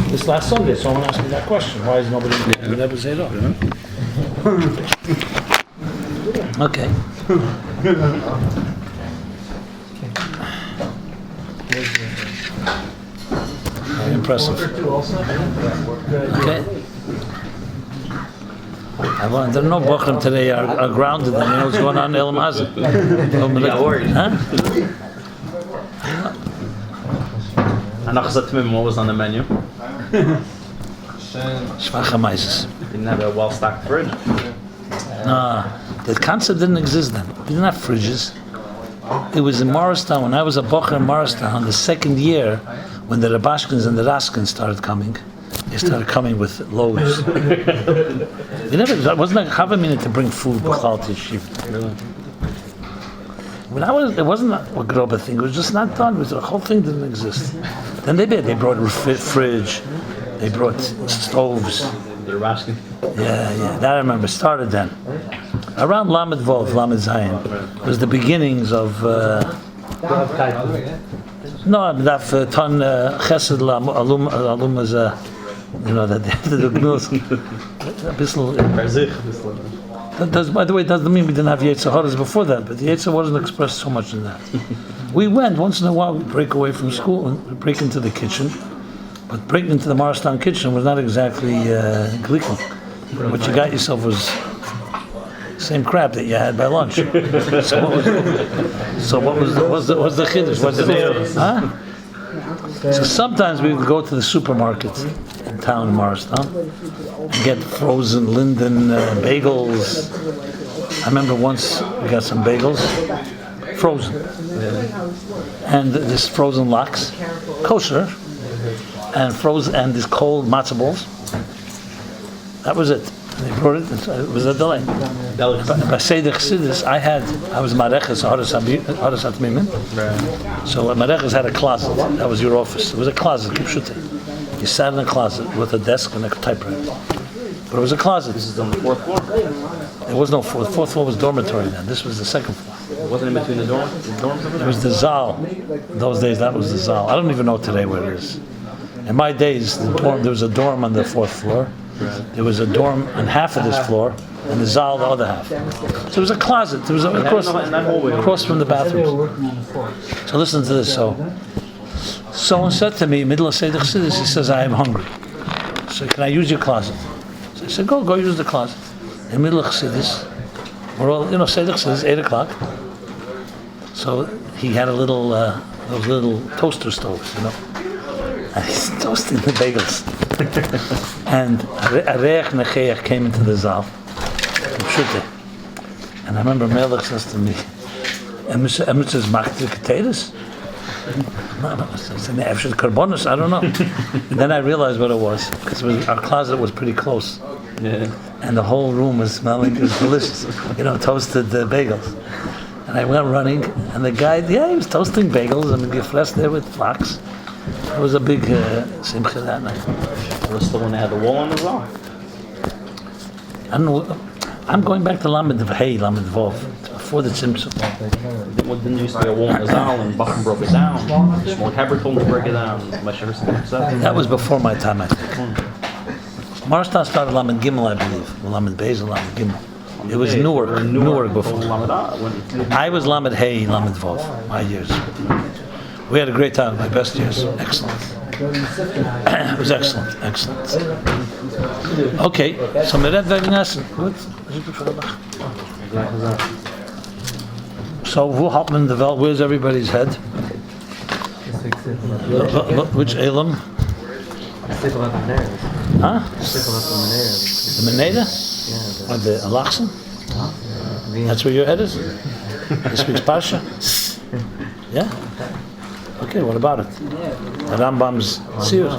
This last Sunday, someone asked me that question. Why is nobody we never say it up? Okay. Very impressive. Okay. There are no Bochurim today are grounded and you know what's going on in Elam Hazah. Huh? What was on the menu? Shvachamaises. Didn't have a well-stocked fridge. No, the concept didn't exist then. We didn't have fridges. It was in Morristown, when I was a Bocher in Morristown, the second year, when the Rabashkins and the Raskins started coming, they started coming with loads. It wasn't like Chavamina to bring food to Yeshiva. When it wasn't a Groba thing, it was just not done. The whole thing didn't exist. Then they brought a fridge, they brought stoves. The Rabashkin. Yeah, that I remember, started then. Around Lamed Vov, Lamed Zayin, was the beginnings of... No, that ton Chesed Alum is that the Gnus. By the way, it doesn't mean we didn't have Yetzer Haras before that, but the Yetzer wasn't expressed so much in that. We went, once in a while, we'd break away from school and break into the kitchen, but breaking into the Morristown kitchen was not exactly glicking. What you got yourself was the same crap that you had by lunch. So what was the chiddush? Huh? So sometimes we would go to the supermarket in town in Morristown and get frozen Linden bagels. I remember once we got some bagels, frozen, and this frozen lox, kosher, and frozen, and this cold matzah balls. That was it. They brought it. It was a delay. By Seder Chassidus, I was Mareches Haras Atmimim. So Mareches had a closet. That was your office. It was a closet. You sat in a closet with a desk and a typewriter. But it was a closet. This is on the fourth floor? There was no fourth. Fourth floor was dormitory then. This was the second floor. It wasn't in between the dorms? It was the Zal. In those days, that was the Zal. I don't even know today where it is. In my days, there was a dorm on the fourth floor. There was a dorm on half of this floor, and the Zal the other half. So it was a closet. There was across from the bathrooms. So listen to this. So someone said to me, middle of Seder Chassidus, he says, I am hungry. So can I use your closet? So I said, go use the closet. In middle of Chassidus, we're all, Seder Chassidus, 8 o'clock. So he had those little toaster stoves, and he's toasting the bagels. And a reich necheach came into the zal. And I remember Melech says to me, Emmet says, "Macht the potatoes?" I said, "Carbonus, I don't know." And then I realized what it was, because our closet was pretty close. Yeah. And the whole room was smelling, it was delicious, toasted bagels. And I went running, and the guy, he was toasting bagels and gefresh there with flax. It was a big simcha that night. It was still when they had the wall on the wall. I don't know. I'm going back to Lamed Vov, before the Tzimtzum. Didn't there used to be a wall in the Zal and Bachman broke it down? Shmuel Heber told him to break it down. That was before my time, I think. Morristown started Lamed Gimel, I believe. Lamed Beis and Lamed Gimel. It was Newark before. I was Lamed Hey, Lamed Vov, my years. We had a great time, my best years. Excellent. It was excellent. Okay, so Meret Vegnassen. Good. So, who Hartman developed? Where's everybody's head? Which Elam? Huh? The Meneda? Or the Alachsen? That's where your head is? This week's Parsha? Yeah? Okay, what about it? The Rambam's Siyur.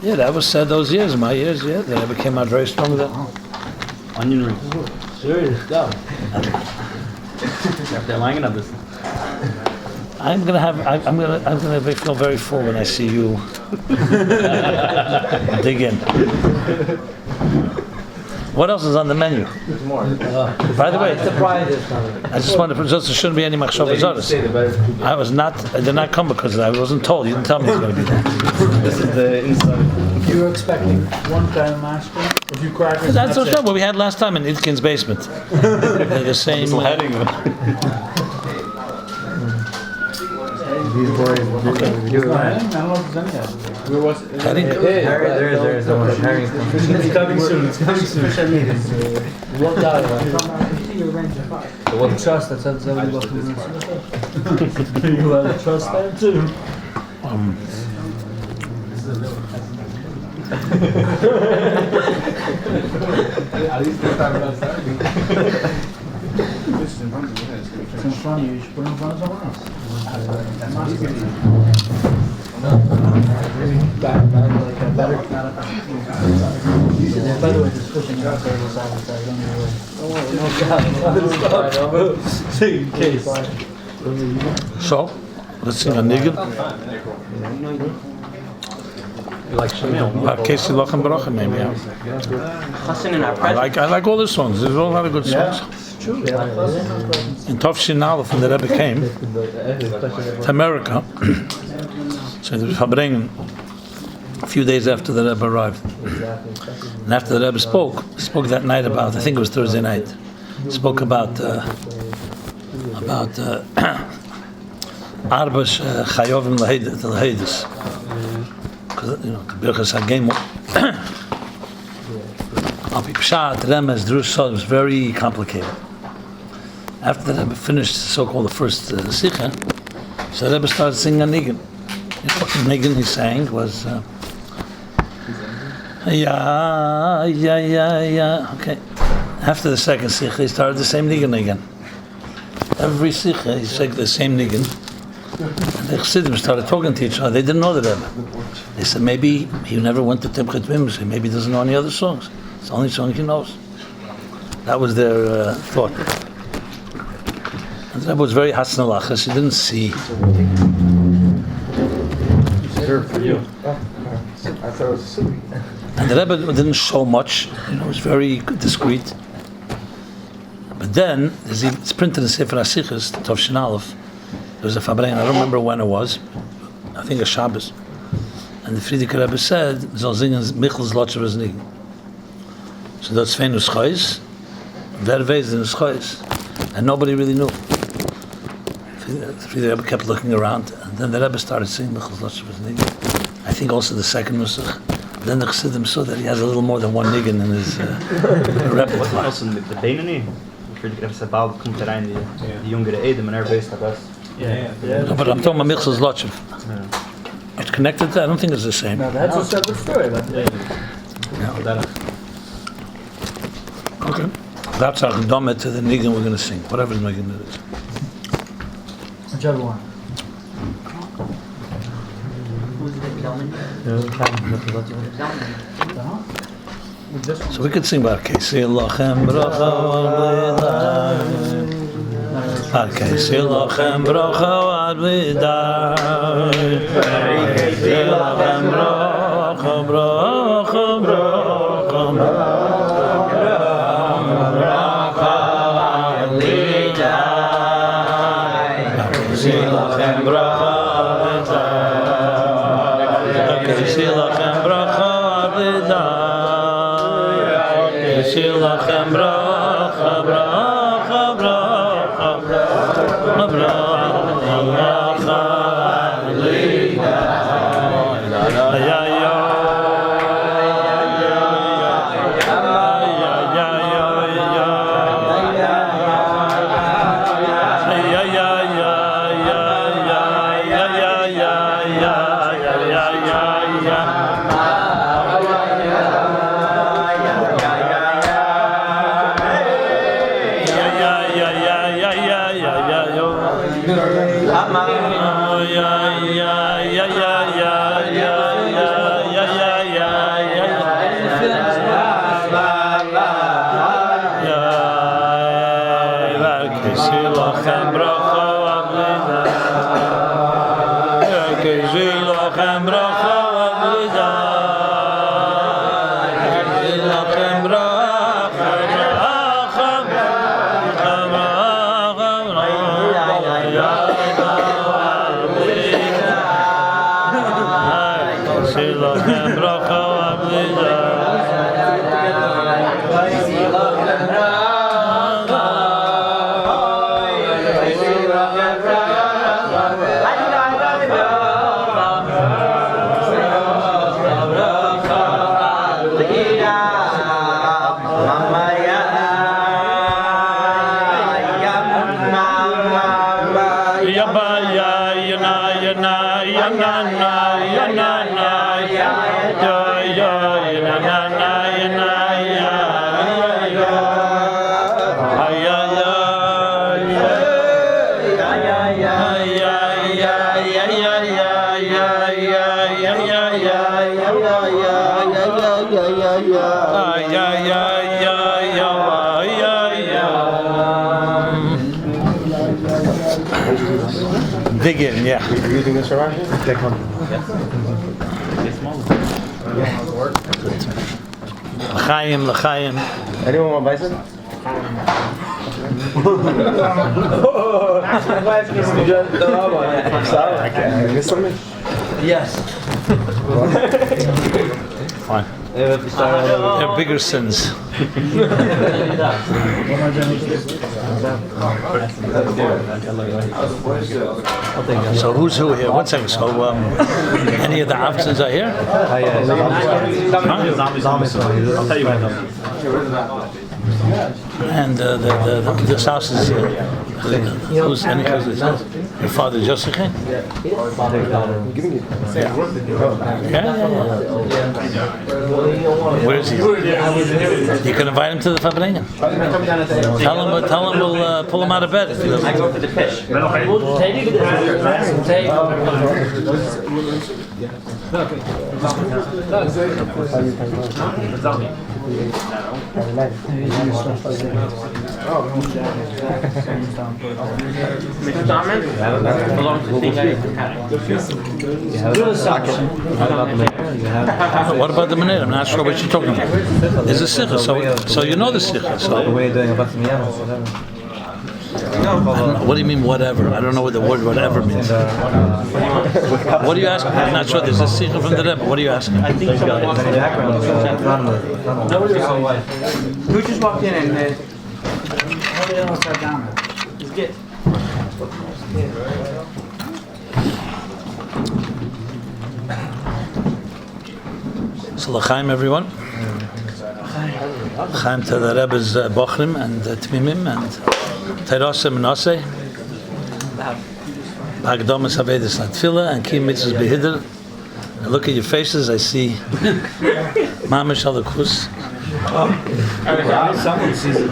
Yeah, that was said those years, my years, yeah. They never came out very strong with that. Onion rings. Serious, go. They're lining up this. I'm gonna feel very full when I see you dig in. What else is on the menu? There's more. By the way, I just wanted to there shouldn't be any machshava zaros. I did not come because I wasn't told. You didn't tell me it was going to be there. This is the inside. You were expecting one kind of ice cream, a few crackers. That's also what we had last time in Idkin's basement. The same. Heading. These boys, I don't know if there's any. Where was it? Heading? there's no one. Harry's coming. It's coming soon. It's coming soon. What guy? What trust? That's everybody got You had trust there too. It's in front of you. You should put it in front of someone else. By the way, just pushing it outside the side of the side. Don't worry. In case. So, let's sing a Niggun. You like Shamil? Casey Lochem Baruch, maybe. Yeah. I like all the songs. There's a lot of good songs. In Tovshin Aleph, when the Rebbe came to America, so there was Farbrengen a few days after the Rebbe arrived. And after the Rebbe spoke that night about, I think it was Thursday night, spoke about Arbash Chayovim Lahedis. Because, the Birchas HaGemel, Api Pshat, Remes, Drush, it was very complicated. After the Rebbe finished so-called the first Sikha, so the Rebbe started singing a Niggun. The Niggun he sang was okay. After the second Sikha, he started the same Niggun again. Every Sikha, he sang the same Niggun. And the Chassidim started talking to each other. They didn't know the Rebbe. They said maybe he never went to Timchet Mimsei. Maybe he doesn't know any other songs. It's the only song he knows. That was their thought. And the Rebbe was very hasnalachas. He didn't see. Reserved for you. I thought it was sweet. And the Rebbe didn't show much. It was very discreet. But then, it's printed in Sefer HaSichos, Tovshin Aleph. There was a Farbrengen, I don't remember when it was. I think a Shabbos. And the Friedrich Rebbe said, "Zol zingen Michels Lotscher was Niggun." So that's Fein Uschais, Wer weiß in Uschais, and nobody really knew. The Friedrich Rebbe kept looking around, and then the Rebbe started singing Michels Lotscher was Niggun. I think also the second Nusach. Then the Chassidim saw that he has a little more than one Niggun in his repertoire. Also mit de Benen niet. Friedrich Rebbe zei, bald komt rein die jongere Edem en weet dat best. No, but I'm talking about Michels Lotscher. It's connected. I don't think it's the same. No, that's a separate story. Okay. That's our Gedomet to the Niggun we're going to sing. Whatever the Niggun is. Whichever one. So we could sing about Casey Lochem Bracha Ad Casey Lochem Bracha Ad Vidar Casey Lochem Bracha Bracha Bracha Bracha Ad Vidar Casey Lochem Bracha Casey Lochem Bracha Ad Vidar Shilachem bracha, bracha, bracha, bracha, bracha, Shilochem bracha Dig in, yeah. You're using this around here? L'chaim, l'chaim. Anyone want bison? I'm sorry, I missed something? Yes. Fine. They're bigger sins. So who's who here? One second. So any of the Avtzons are here? I'll tell you when. And this house is who's any cousins? Your father Joseph? I'm giving you. Yeah. Where is he? You can invite him to the Farbrengen. Tell him we'll pull him out of bed if he doesn't. I go for the fish. What about the minute? I'm not sure what you're talking about. There's a Shlichus, so you know the Shlichus. So. What do you mean whatever? I don't know what the word whatever means. What are you asking? I'm not sure. There's a Shlichus from the Rebbe. What are you asking? I think someone wants Who just walked in and It's good. So l'chaim everyone. L'chaim to the Rebbe's Bochurim and Tmimim and Teirasim and Osei. B'agdomas Havedis Latfila and Kim Mitzvahs Behidr. I look at your faces, I see Mamish Alakus. Someone sees it.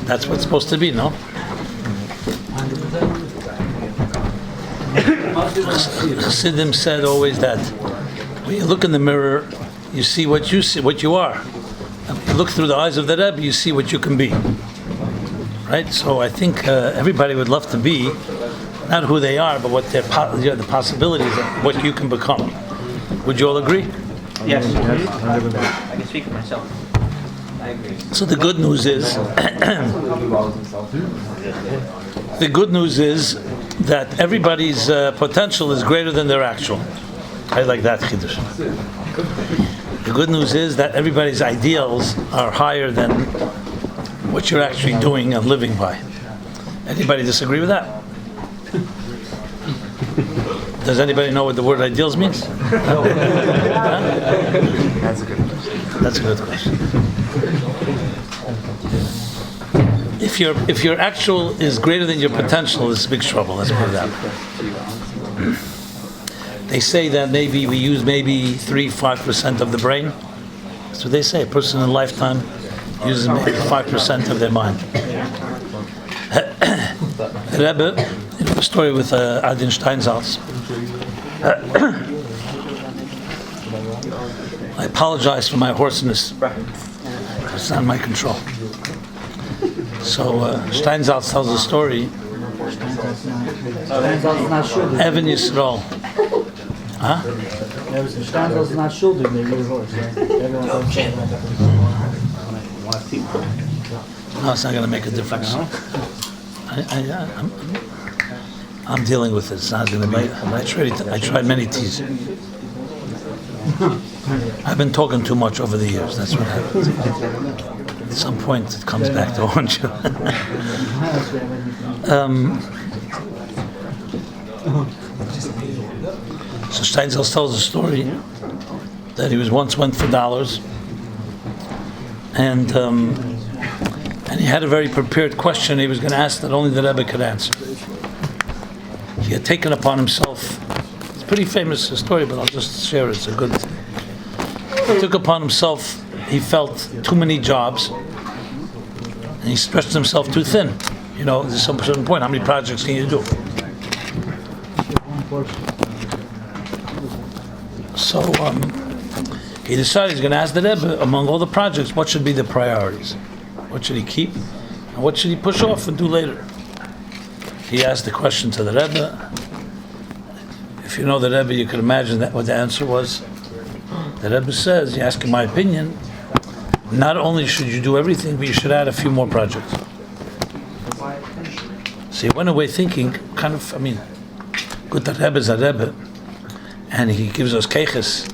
That's what's supposed to be, no? Chassidim said always that when you look in the mirror, you see what you are. And when you look through the eyes of the Rebbe, you see what you can be. Right? So I think everybody would love to be not who they are, but what the possibilities of what you can become. Would you all agree? Yes. I can speak for myself. I agree. So the good news is that everybody's potential is greater than their actual. I like that chiddush. The good news is that everybody's ideals are higher than what you're actually doing and living by. Anybody disagree with that? Does anybody know what the word ideals means? Huh? That's a good question. That's a good question. If your actual is greater than your potential, it's big trouble. Let's put it that way. They say that maybe we use 3-5% of the brain. That's what they say. A person in a lifetime uses maybe 5% of their mind. Rebbe, a story with Adin Steinsaltz. I apologize for my hoarseness. It's not in my control. So Steinsaltz tells a story. Evan Yisrael. Huh? Steinsaltz is not schuldig, maybe your horse. No, it's not going to make a difference. I'm dealing with it. It's not going to make. I tried many teas. I've been talking too much over the years. That's what happens. At some point, it comes back to haunt you. So Steinzel tells a story that he once went for dollars, and he had a very prepared question he was going to ask that only the Rebbe could answer. He had taken upon himself. It's a pretty famous story, but I'll just share it. It's a good. He took upon himself. He felt too many jobs, and he stretched himself too thin. You know, there's some certain point. How many projects can you do? So he decided he's going to ask the Rebbe, among all the projects, what should be the priorities? What should he keep? And what should he push off and do later? He asked the question to the Rebbe. If you know the Rebbe, you can imagine that what the answer was. The Rebbe says, you ask him my opinion, not only should you do everything, but you should add a few more projects. So he went away thinking, good that Rebbe is a Rebbe, and he gives us keiches,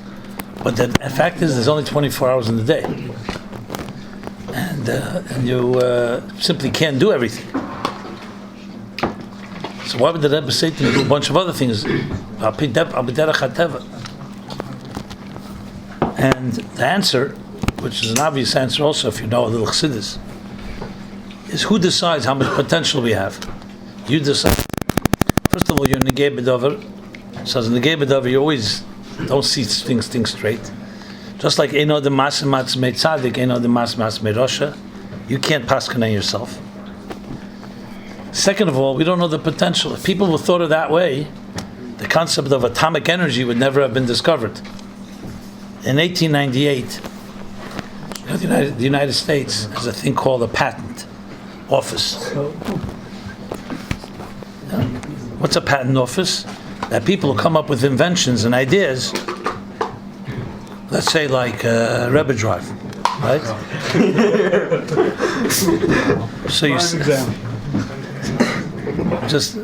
but the fact is there's only 24 hours in the day. And you simply can't do everything. So why would the Rebbe say to me do a bunch of other things? And the answer, which is an obvious answer also if you know a little Chassidus, is who decides how much potential we have? You decide. First of all, you're Niggun the Rebbe. So as Niggun the Rebbe, you always don't see things straight. Just like Eno the Mas Mei Tzadik, Eno the Mas Mei Rosha, you can't paskin on yourself. Second of all, we don't know the potential. If people would thought of that way, the concept of atomic energy would never have been discovered. In 1898, the United States has a thing called a patent office. What's a patent office? That people who come up with inventions and ideas, let's say like Rebbe Drive, right? So you just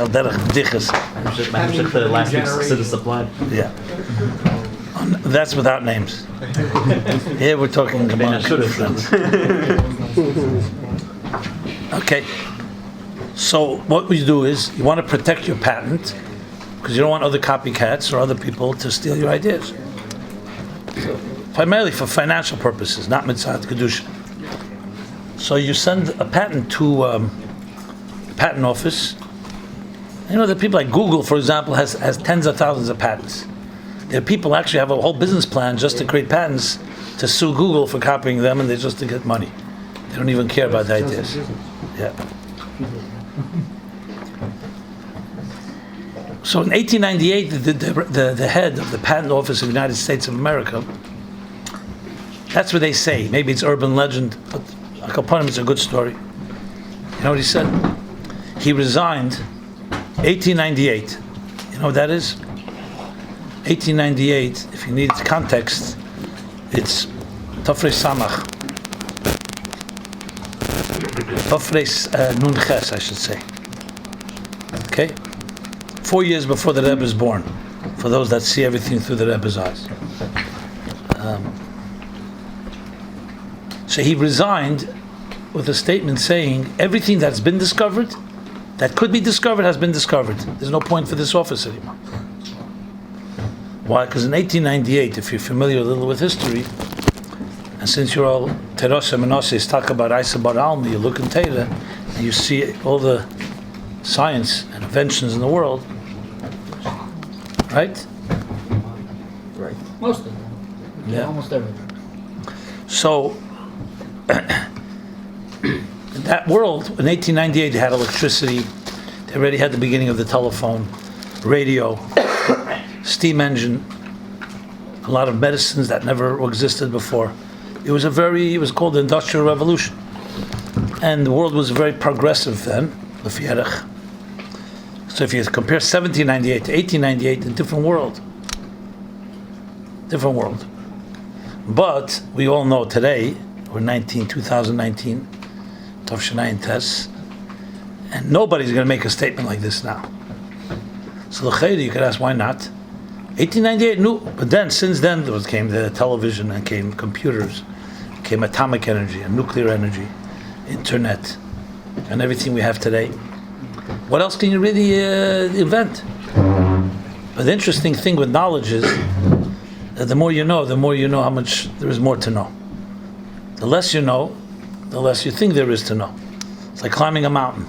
derech diches. The last week's Chassidus applied. Yeah. That's without names. Here we're talking about friends. Okay. So what we do is you want to protect your patent because you don't want other copycats or other people to steal your ideas. Primarily for financial purposes, not mitzvah kedusha. So you send a patent to the patent office. You know that people like Google, for example, has tens of thousands of patents. There are people who actually have a whole business plan just to create patents to sue Google for copying them, and they just to get money. They don't even care about the ideas. Yeah. So in 1898, the head of the Patent Office of the United States of America, that's what they say. Maybe it's urban legend, but upon him it's a good story. You know what he said? He resigned 1898. You know what that is? 1898, if you need context, it's Tofrei Samach. Tofrei Nun Ches, I should say. Okay? 4 years before the Rebbe is born, for those that see everything through the Rebbe's eyes. So he resigned with a statement saying, everything that's been discovered, that could be discovered, has been discovered. There's no point for this office anymore. Why? Because in 1898, if you're familiar a little with history, and since you're all Terosha Menoses talk about Isa Bar Almi, you look in Torah, and you see all the science and inventions in the world, right? Right. Most of them. Yeah. Almost everything. So, in that world, in 1898, they had electricity, they already had the beginning of the telephone, radio, steam engine, a lot of medicines that never existed before. It was called the Industrial Revolution. And the world was very progressive then, Lefierech. So if you compare 1798 to 1898, a different world. Different world. But we all know today, we're 2019, Tov Shanai Tes, And nobody's going to make a statement like this now. So you could ask, why not? 1898, no. But then, since then, came the television and came computers, came atomic energy and nuclear energy, internet, and everything we have today. What else can you really invent? But the interesting thing with knowledge is that the more you know how much there is more to know. The less you know, the less you think there is to know. It's like climbing a mountain.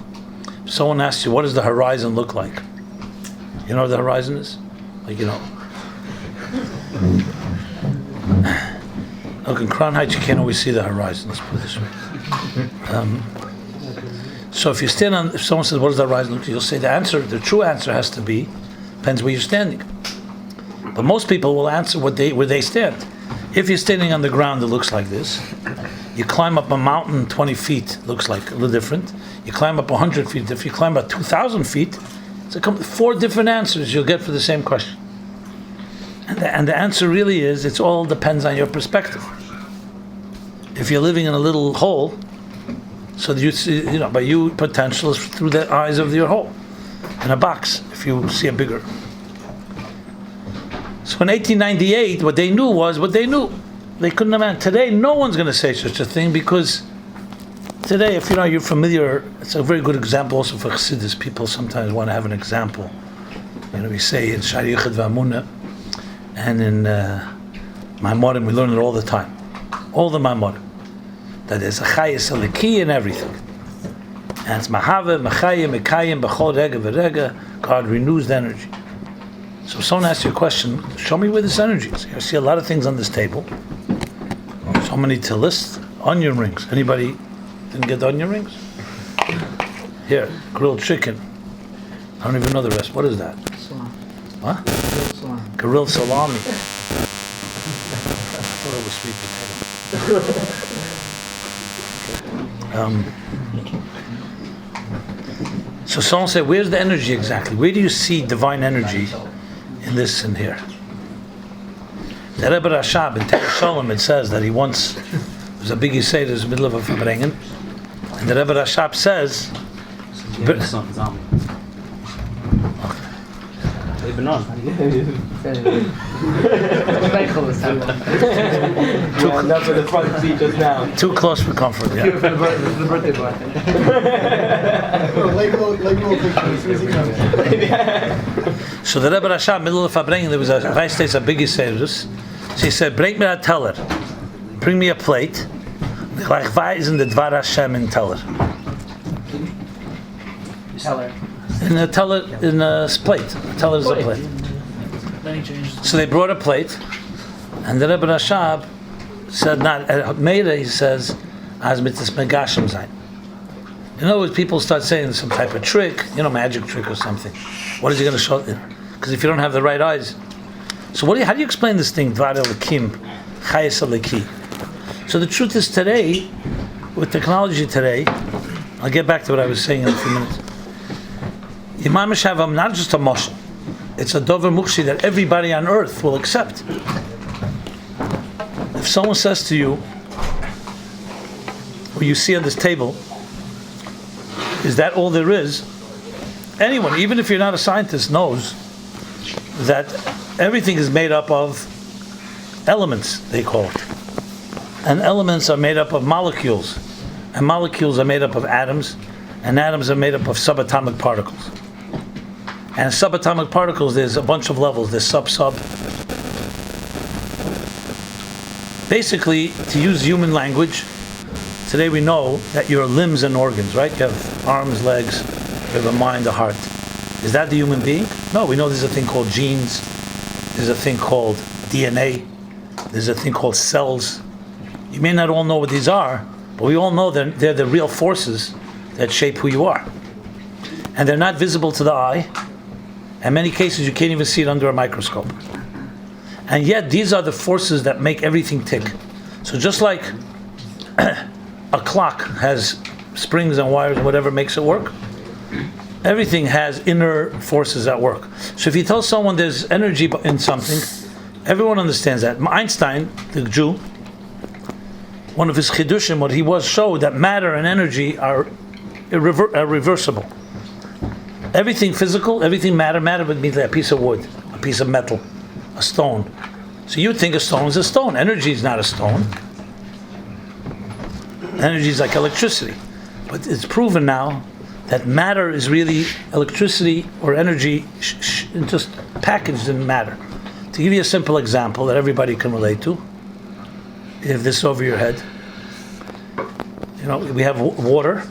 If someone asks you, what does the horizon look like? You know what the horizon is? Like, look, in Crown Heights, you can't always see the horizon, let's put it this way. So if you stand on, if someone says, what does the horizon look like? You'll say the true answer has to be, depends where you're standing. But most people will answer where they stand. If you're standing on the ground, it looks like this. You climb up a mountain 20 feet, looks like a little different. You climb up 100 feet. If you climb up 2,000 feet, it's 4 different answers you'll get for the same question. And the answer really is, it all depends on your perspective. If you're living in a little hole, so you see, but you potential is through the eyes of your hole. In a box, if you see a bigger. So in 1898, what they knew was what they knew. They couldn't imagine. Today, no one's going to say such a thing, because today, if you're familiar, it's a very good example also for Chassidus. People sometimes want to have an example. We say in Shlichus v'Amunah, and in Maimorim, we learn it all the time. All the Maimorim. That there's a chayes aliki in everything. And it's mahave, machayim, mekayim, b'chol rega v'rega. God renews the energy. So if someone asks you a question, show me where this energy is. I see a lot of things on this table. So many to list. Onion rings. Anybody didn't get the onion rings? Here, grilled chicken. I don't even know the rest. What is that? Salami. What? Grilled salami. Grilled salami. I thought it was sweet potato. So someone said, where's the energy exactly? Where do you see divine energy in this and here? The Rebbe Rashab in Teir Shalom, it says that he once, there was a big Yisrael in the middle of a Farbrengen, and the Rebbe Rashab says, That's for the front seat just now. too close for comfort, yeah. The birthday boy. So the Rebbe Rashab, middle of Farbrengen, there was a rice taste, a big Yisrael. So he said, bring me a teller. Bring me a plate. Like in the Dvar Hashem in teller. Teller. In a teller, in a plate. A teller is a plate. Then he changed. So they brought a plate, and the Rebbe Rashab said, not Meira, he says, as mitzvah megashim zayin. In other words, people start saying some type of trick, magic trick or something. What is he going to show? Because if you don't have the right eyes. So how do you explain this thing, Dvar Elikim, Chayes Eliki? So the truth is today, with technology today, I'll get back to what I was saying in a few minutes. Imam Shavam, not just a moshel. It's a dover mukshi that everybody on earth will accept. If someone says to you, what you see on this table, is that all there is? Anyone, even if you're not a scientist, knows that everything is made up of elements, they call it. And elements are made up of molecules. And molecules are made up of atoms. And atoms are made up of subatomic particles. And subatomic particles, there's a bunch of levels. There's sub-sub. Basically, to use human language, today we know that your limbs and organs, right? You have arms, legs, you have a mind, a heart. Is that the human being? No, we know there's a thing called genes. There's a thing called DNA. There's a thing called cells. You may not all know what these are, but we all know that they're the real forces that shape who you are. And they're not visible to the eye. In many cases, you can't even see it under a microscope. And yet, these are the forces that make everything tick. So just like a clock has springs and wires and whatever makes it work, everything has inner forces at work. So if you tell someone there's energy in something, everyone understands that. Einstein, the Jew, one of his chidushim, what he showed that matter and energy are reversible. Everything physical, everything matter would be like a piece of wood, a piece of metal, a stone. So you think a stone is a stone. Energy is not a stone. Energy is like electricity. But it's proven now that matter is really electricity or energy just packaged in matter. To give you a simple example that everybody can relate to, you have this over your head. We have water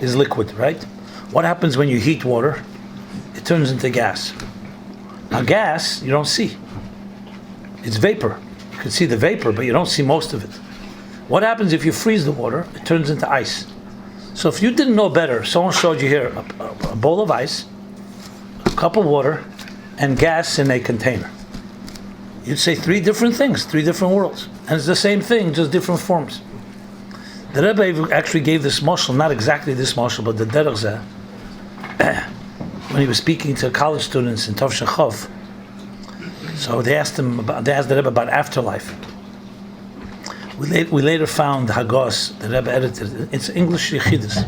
is liquid, right? What happens when you heat water? It turns into gas. Now gas, you don't see. It's vapor. You can see the vapor, but you don't see most of it. What happens if you freeze the water? It turns into ice. So if you didn't know better, someone showed you here a bowl of ice, a cup of water, and gas in a container. You'd say three different things, three different worlds. And it's the same thing, just different forms. The Rebbe actually gave this mashal, not exactly this mashal, but the derech zeh, when he was speaking to college students in Tov Shechov. So they asked the Rebbe about afterlife. We later found Hagos, the Rebbe edited. It's English Chassidus.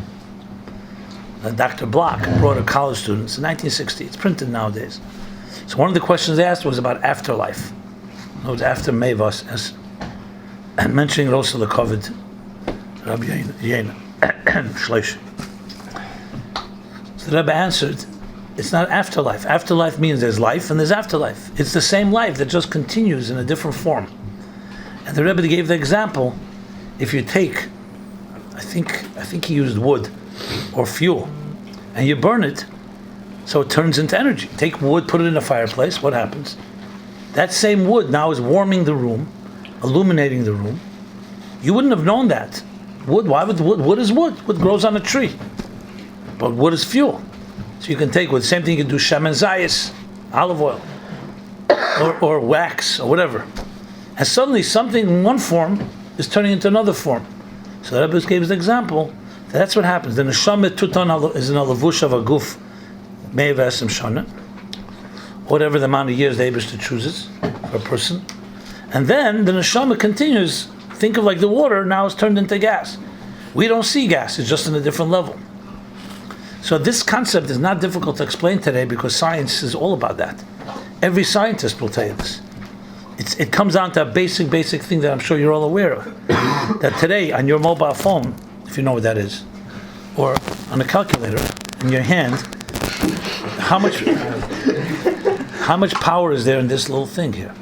Dr. Block brought a college students in 1960. It's printed nowadays. So one of the questions they asked was about afterlife. It was after Mevas, as mentioning Rosa Lekovid, Rabbi Yonah, Shloshim. So the Rebbe answered, it's not afterlife. Afterlife means there's life and there's afterlife. It's the same life that just continues in a different form. And the Rebbe gave the example, if you take, I think he used wood or fuel, and you burn it, so it turns into energy. Take wood, put it in a fireplace, what happens? That same wood now is warming the room, illuminating the room. You wouldn't have known that. Wood is wood. Wood grows on a tree. But wood is fuel. So you can take wood. Same thing you can do shaman zayis, olive oil, or wax, or whatever. And suddenly something in one form is turning into another form. So the Rebbe gave us an example. That's what happens. The neshama tutan is in a lavush of a guf, me'evasim shana, whatever the amount of years the Eibishter chooses for a person. And then the neshama continues. Think of like the water now is turned into gas. We don't see gas, it's just in a different level. So this concept is not difficult to explain today because science is all about that. Every scientist will tell you this. It comes down to a basic thing that I'm sure you're all aware of. That today on your mobile phone, if you know what that is, or on a calculator in your hand, how much power is there in this little thing here?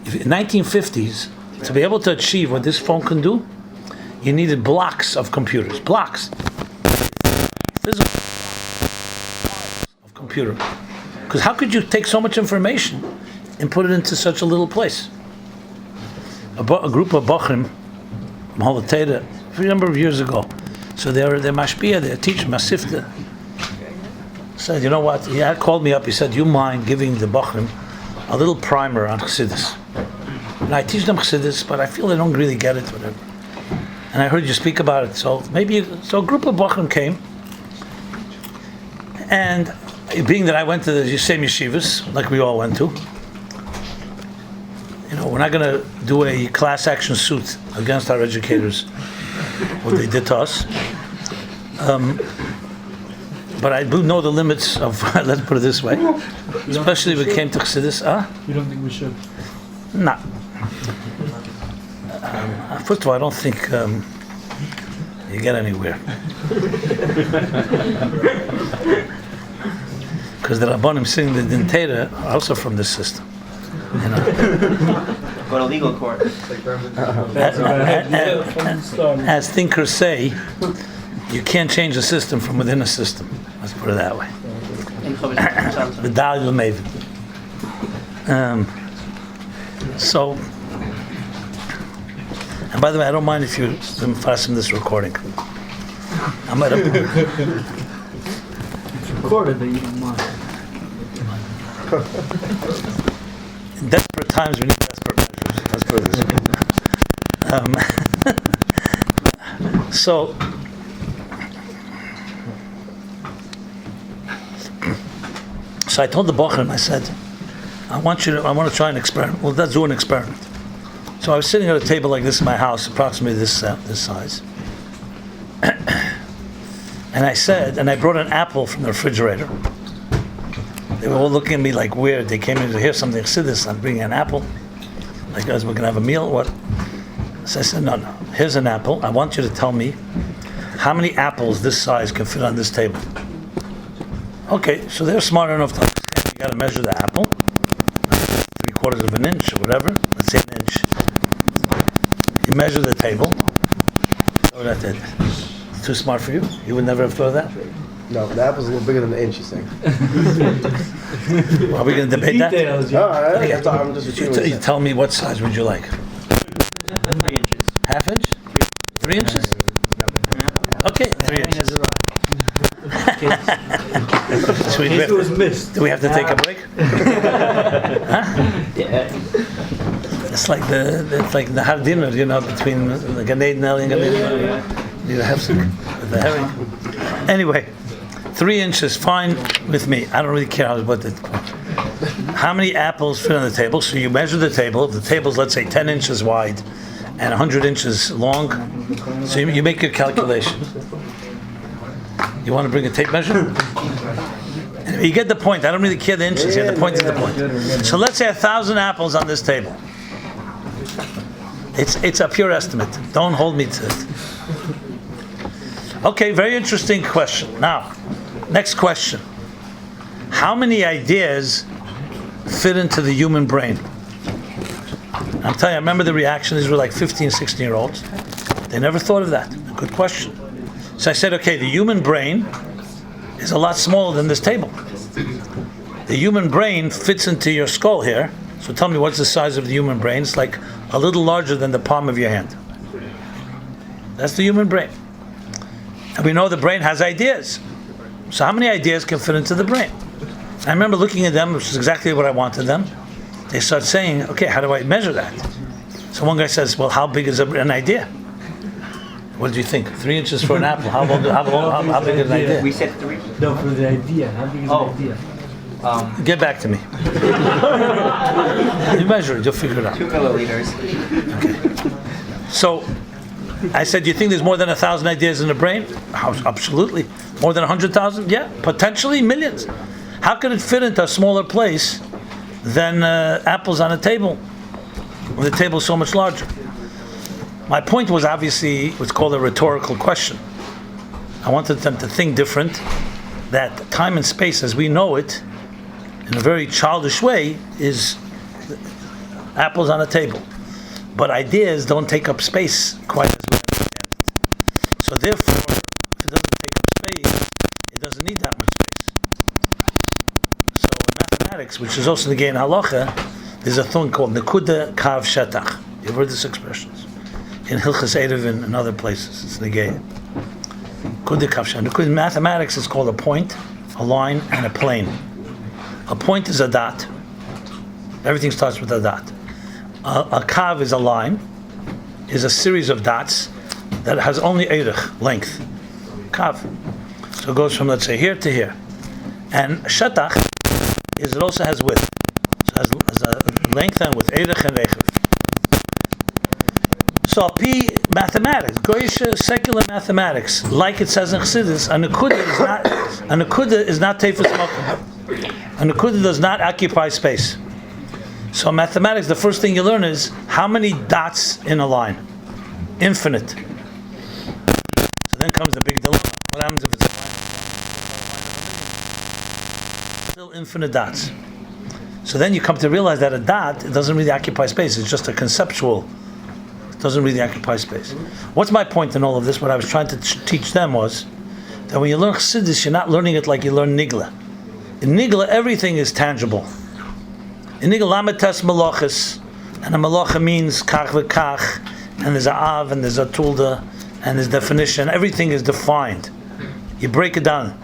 In 1950s, to be able to achieve what this phone can do, you needed blocks of computers. Blocks. Physical blocks of computer. Because how could you take so much information and put it into such a little place? A group of Bochurim, Mahalateda, a number of years ago. So they're mashpia, they're teaching Masifta. Said, you know what? He had called me up. He said, you mind giving the Bochurim a little primer on Chassidus? And I teach them Chassidus, but I feel they don't really get it, whatever. And I heard you speak about it, so so a group of Bochurim came, and being that I went to the same yeshivas, like we all went to, we're not going to do a class action suit against our educators, what they did to us. But I do know the limits of, let's put it this way, especially when it came to Chassidus. You don't think we should? No. First of all, I don't think you get anywhere. Because the Rabbanim sitting the Dintera are also from this system. Go to legal court. As thinkers say, you can't change a system from within a system. Let's put it that way. The Dalil Maven. So, and by the way, I don't mind if you fasten this recording. I might have. It's recorded, but you don't mind. In desperate times, we need desperate measures. Let's put it this way. So I told the Bochurim, I said, I want to try an experiment. Well, let's do an experiment. So I was sitting at a table like this in my house, approximately this size. And I said, and I brought an apple from the refrigerator. They were all looking at me like weird. They came in to hear something Chassidus. I'm bringing an apple. Like, guys, we're going to have a meal. What? So I said, no. Here's an apple. I want you to tell me how many apples this size can fit on this table. Okay, so they're smart enough to understand. You got to measure the apple. 3/4 of an inch or whatever. Let's say an inch. You measure the table. Oh, that's it. Too smart for you? You would never have thought of that? No, the apple's a little bigger than the inch, you think? Are we going to debate that? Details, No, I'm just You tell me what size would you like? 3 inches. Half inch? 3 inches? Okay, 3 inches. Sweet. It was missed. Do we have to take a break? Huh? Yeah. It's like the hard dinner, between the Gan Eden and Gan Eden. You have some the herring. Anyway, 3 inches, fine with me. I don't really care how many apples fit on the table. So you measure the table. The table's, let's say, 10 inches wide and 100 inches long. So you make your calculation. You want to bring a tape measure? Anyway, you get the point. I don't really care the inches here. The point is the point. So let's say 1,000 apples on this table. It's a pure estimate. Don't hold me to it. Okay, very interesting question. Now, next question. How many ideas fit into the human brain? I'm telling you, I remember the reaction. These were like 15, 16-year-olds. They never thought of that. Good question. So I said, okay, the human brain is a lot smaller than this table. The human brain fits into your skull here. So tell me, what's the size of the human brain? It's like a little larger than the palm of your hand. That's the human brain. And we know the brain has ideas. So how many ideas can fit into the brain? I remember looking at them, which is exactly what I wanted them. They start saying, okay, how do I measure that? So one guy says, well, how big is an idea? What did you think? 3 inches for an apple. How big is an idea? We said 3. No, for the idea. How big is the idea? Get back to me. You measure it, you'll figure it out. 2 milliliters. Okay. So I said, do you think there's more than 1,000 ideas in the brain? Absolutely. More than 100,000? Yeah, potentially millions. How could it fit into a smaller place than apples on a table when the table is so much larger? My point was obviously what's called a rhetorical question. I wanted them to think different, that time and space as we know it, in a very childish way, is apples on a table. But ideas don't take up space quite as we understand it. So therefore, if it doesn't take up space, it doesn't need that much space. So in mathematics, which is also the game in halacha, there's a thing called Niggun Kav Shetach. You've heard this expression. In Hilchas Eruvin and other places, it's Niggun. In mathematics, it's called a point, a line, and a plane. A point is a dot. Everything starts with a dot. A kav is a line, is a series of dots that has only erech, length. Kav. So it goes from, let's say, here to here. And shetach is it also has width. So it has a length and width, erech and rechev. So P mathematics, Goyish secular mathematics, like it says in Chassidus, a nekuda is not tefus makom. A nekuda does not occupy space. So in mathematics, the first thing you learn is how many dots in a line? Infinite. So then comes the big dilemma. What happens if it's a line? Still infinite dots. So then you come to realize that a dot, it doesn't really occupy space. It's just a conceptual. It doesn't really occupy space. What's my point in all of this? What I was trying to teach them was that when you learn Chassidus, you're not learning it like you learn Nigla. In Nigla, everything is tangible. In Nigla, lametes malachas, and a malacha means kach v'kach, and there's a av, and there's a tulda, and there's definition. Everything is defined. You break it down.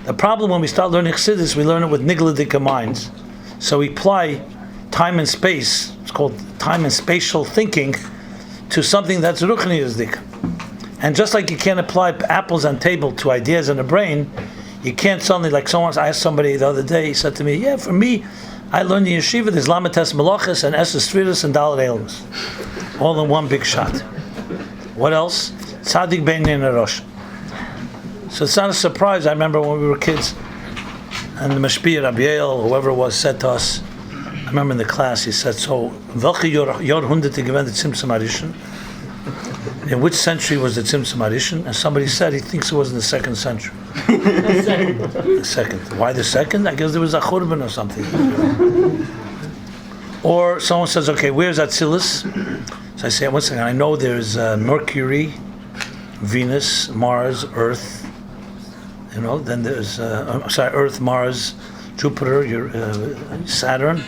The problem when we start learning Chassidus, we learn it with Nigladic minds. So we apply time and space, it's called time and spatial thinking, to something that's ruchniyazik. And just like you can't apply apples on table to ideas in the brain, you can't suddenly, like someone, I asked somebody the other day, he said to me, yeah, for me, I learned in yeshiva, there's lametes malachas and esses stridus and dalet elmas. All in one big shot. What else? Tzadik bein in a rosh. So it's not a surprise. I remember when we were kids, and the Mashpia, Rabbi, whoever it was, said to us, I remember in the class, he said, so, in which century was the Tzimtzum Arishan? And somebody said he thinks it was in the 2nd century. The second. Why the second? I guess there was a Churban or something. Or someone says, okay, where's Atzilus? So I say, one second, I know there's Mercury, Venus, Mars, Earth. Then there's, Earth, Mars, Jupiter, Saturn,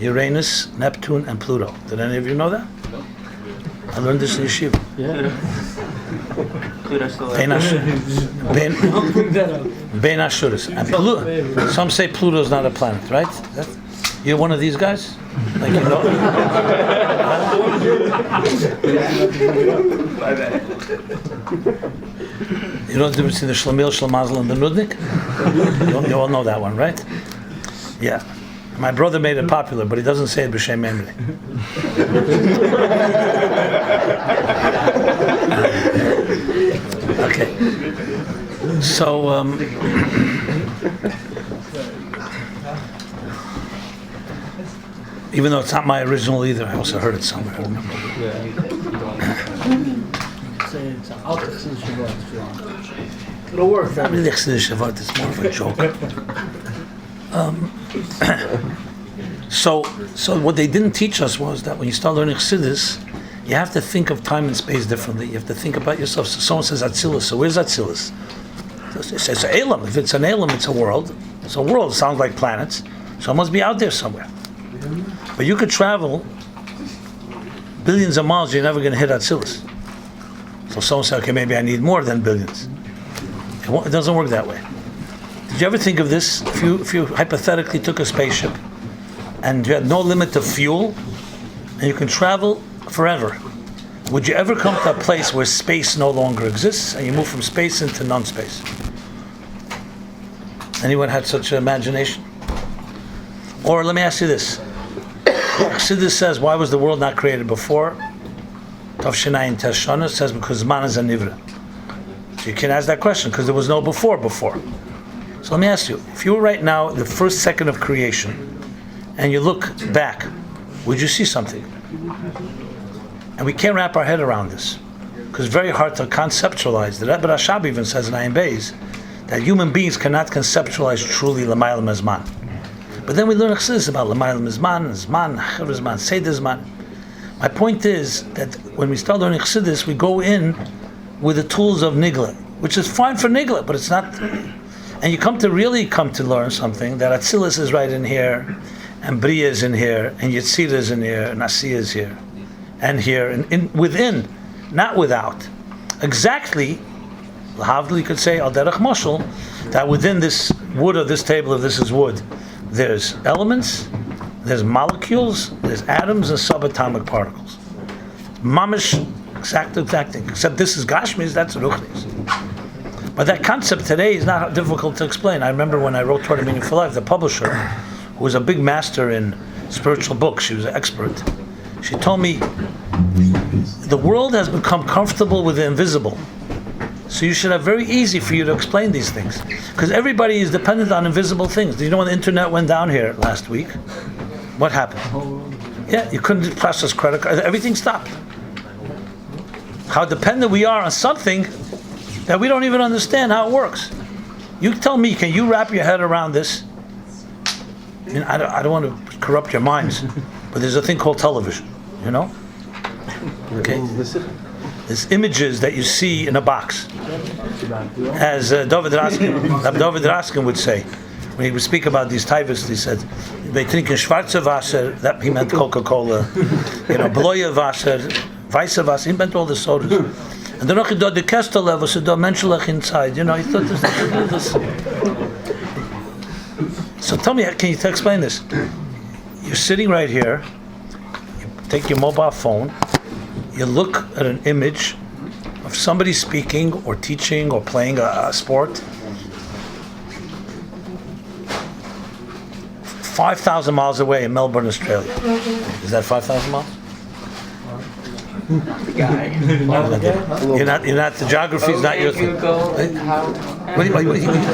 Uranus, Neptune, and Pluto. Did any of you know that? I learned this in Yeshiva. Yeah. Ben Ashuris. And some say Pluto's not a planet, right? You're one of these guys? Like, you know? You know the difference between the Shlemiel, Shlemazel, and the Nudnik? You all know that one, right? Yeah. My brother made it popular, but he doesn't say it b'shem Emri. Okay. So, even though it's not my original either, I also heard it somewhere. I remember. It'll work. It's not really Chassidus Shavot, it's more of a joke. So what they didn't teach us was that when you start learning Chassidus, you have to think of time and space differently. You have to think about yourself. So someone says Atzilus, so where's Atzilus? It's an Elam. If it's an Elam, it's a world. So a world sounds like planets, so it must be out there somewhere. But you could travel billions of miles, you're never going to hit Atzilus. So someone said, okay, maybe I need more than billions. It doesn't work that way. Did you ever think of this? If you hypothetically took a spaceship and you had no limit of fuel and you can travel forever, would you ever come to a place where space no longer exists and you move from space into non-space? Anyone had such an imagination? Or let me ask you this. Chassidus says, why was the world not created before? Tavshinayin Teshana says, because man is a nivra. So you can ask that question, because there was no before. So let me ask you, if you were right now the first second of creation, and you look back, would you see something? And we can't wrap our head around this, because it's very hard to conceptualize. The Rebbe Rashab even says in Ayin Beis that human beings cannot conceptualize truly L'mayla Mezman. But then we learn Chassidus about L'mayla Mezman, Zman, Chaver Zman, Seder Zman. My point is that when we start learning Chassidus, we go in with the tools of Nigla, which is fine for Nigla, but it's not. And you come to learn something, that Atzilus is right in here, and Bria is in here, and Yetzirah is in here, and Asiya is here, and within, not without. Exactly, L'havdil, you could say, Al Derech Mashal, that within this wood of this table, if this is wood, there's elements, there's molecules, there's atoms and subatomic particles. Mamish, exact thing. Except this is Gashmis, that's Ruchnis. But that concept today is not difficult to explain. I remember when I wrote Torah Meaning for Life, the publisher, who was a big master in spiritual books, she was an expert, she told me, the world has become comfortable with the invisible. So you should have very easy for you to explain these things. Because everybody is dependent on invisible things. Do you know when the internet went down here last week? What happened? Yeah, you couldn't process credit cards. Everything stopped. How dependent we are on something that we don't even understand how it works. You tell me, can you wrap your head around this? I mean, I don't want to corrupt your minds, but there's a thing called television, you know? Okay? There's images that you see in a box. As David Raskin would say, when he would speak about these typhus, he said, they drink in schwarze Wasser, that he meant Coca-Cola, Bloye Wasser, Weiße Wasser, he meant all the sodas. And then he did the Kester level, so the menschlich inside, he thought this. So tell me, can you explain this? You're sitting right here, you take your mobile phone, you look at an image of somebody speaking or teaching or playing a sport. 5,000 miles away in Melbourne, Australia. Is that 5,000 miles? You're not, the geography is not your thing. Are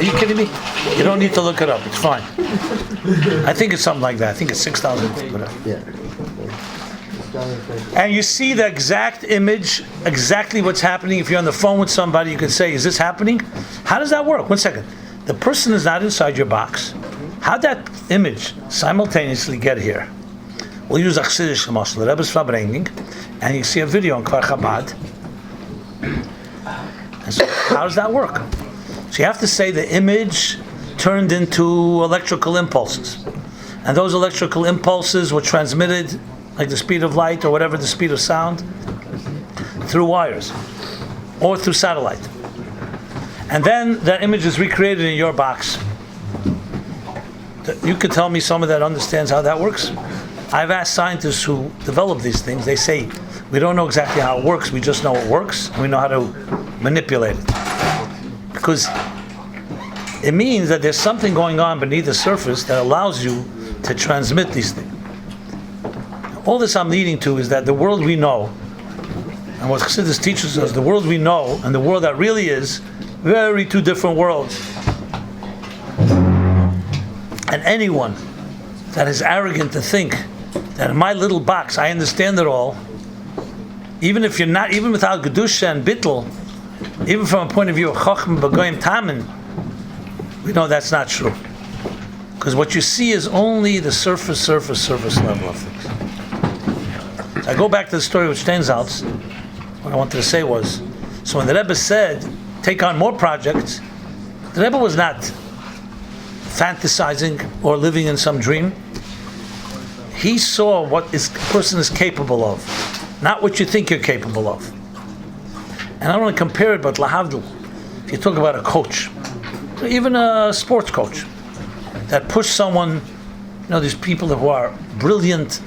you kidding me? You don't need to look it up, it's fine. I think it's something like that. I think it's 6,000 feet, whatever. Yeah. And you see the exact image, exactly what's happening. If you're on the phone with somebody, you can say, is this happening? How does that work? 1 second. The person is not inside your box. How'd that image simultaneously get here? We'll use a Chassidus Moshe, the Rebbe's Farbrengen, and you see a video on Kfar Chabad. And so how does that work? So you have to say the image turned into electrical impulses. And those electrical impulses were transmitted like the speed of light or whatever the speed of sound through wires or through satellite. And then that image is recreated in your box. You could tell me someone that understands how that works? I've asked scientists who develop these things, they say, we don't know exactly how it works, we just know it works, and we know how to manipulate it. Because it means that there's something going on beneath the surface that allows you to transmit these things. All this I'm leading to is that the world we know, and what Chassidus teaches us, the world we know and the world that really is, very two different worlds. And anyone that is arrogant to think that in my little box I understand it all, even if you're not, even without Gedusha and Bittel, even from a point of view of Chochem B'Goyim Tamen, we know that's not true. Because what you see is only the surface level of things. So I go back to the story with Steinsaltz. What I wanted to say was, so when the Rebbe said, take on more projects, the Rebbe was not fantasizing or living in some dream. He saw what a person is capable of, not what you think you're capable of. And I don't want to compare it, but lahavdil, if you talk about a coach, even a sports coach, that push someone, these people who are brilliant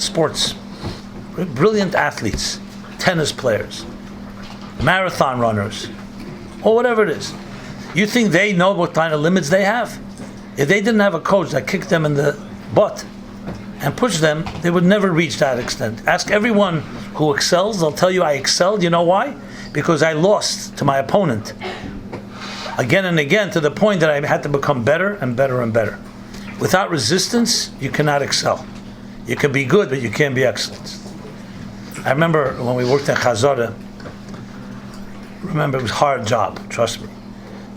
athletes, tennis players, marathon runners, or whatever it is. You think they know what kind of limits they have? If they didn't have a coach that kicked them in the butt and pushed them, they would never reach that extent. Ask everyone who excels, they'll tell you I excelled. You know why? Because I lost to my opponent again and again, to the point that I had to become better and better and better. Without resistance, you cannot excel. You can be good, but you can't be excellent. I remember when we worked in Chazorah, it was a hard job, trust me,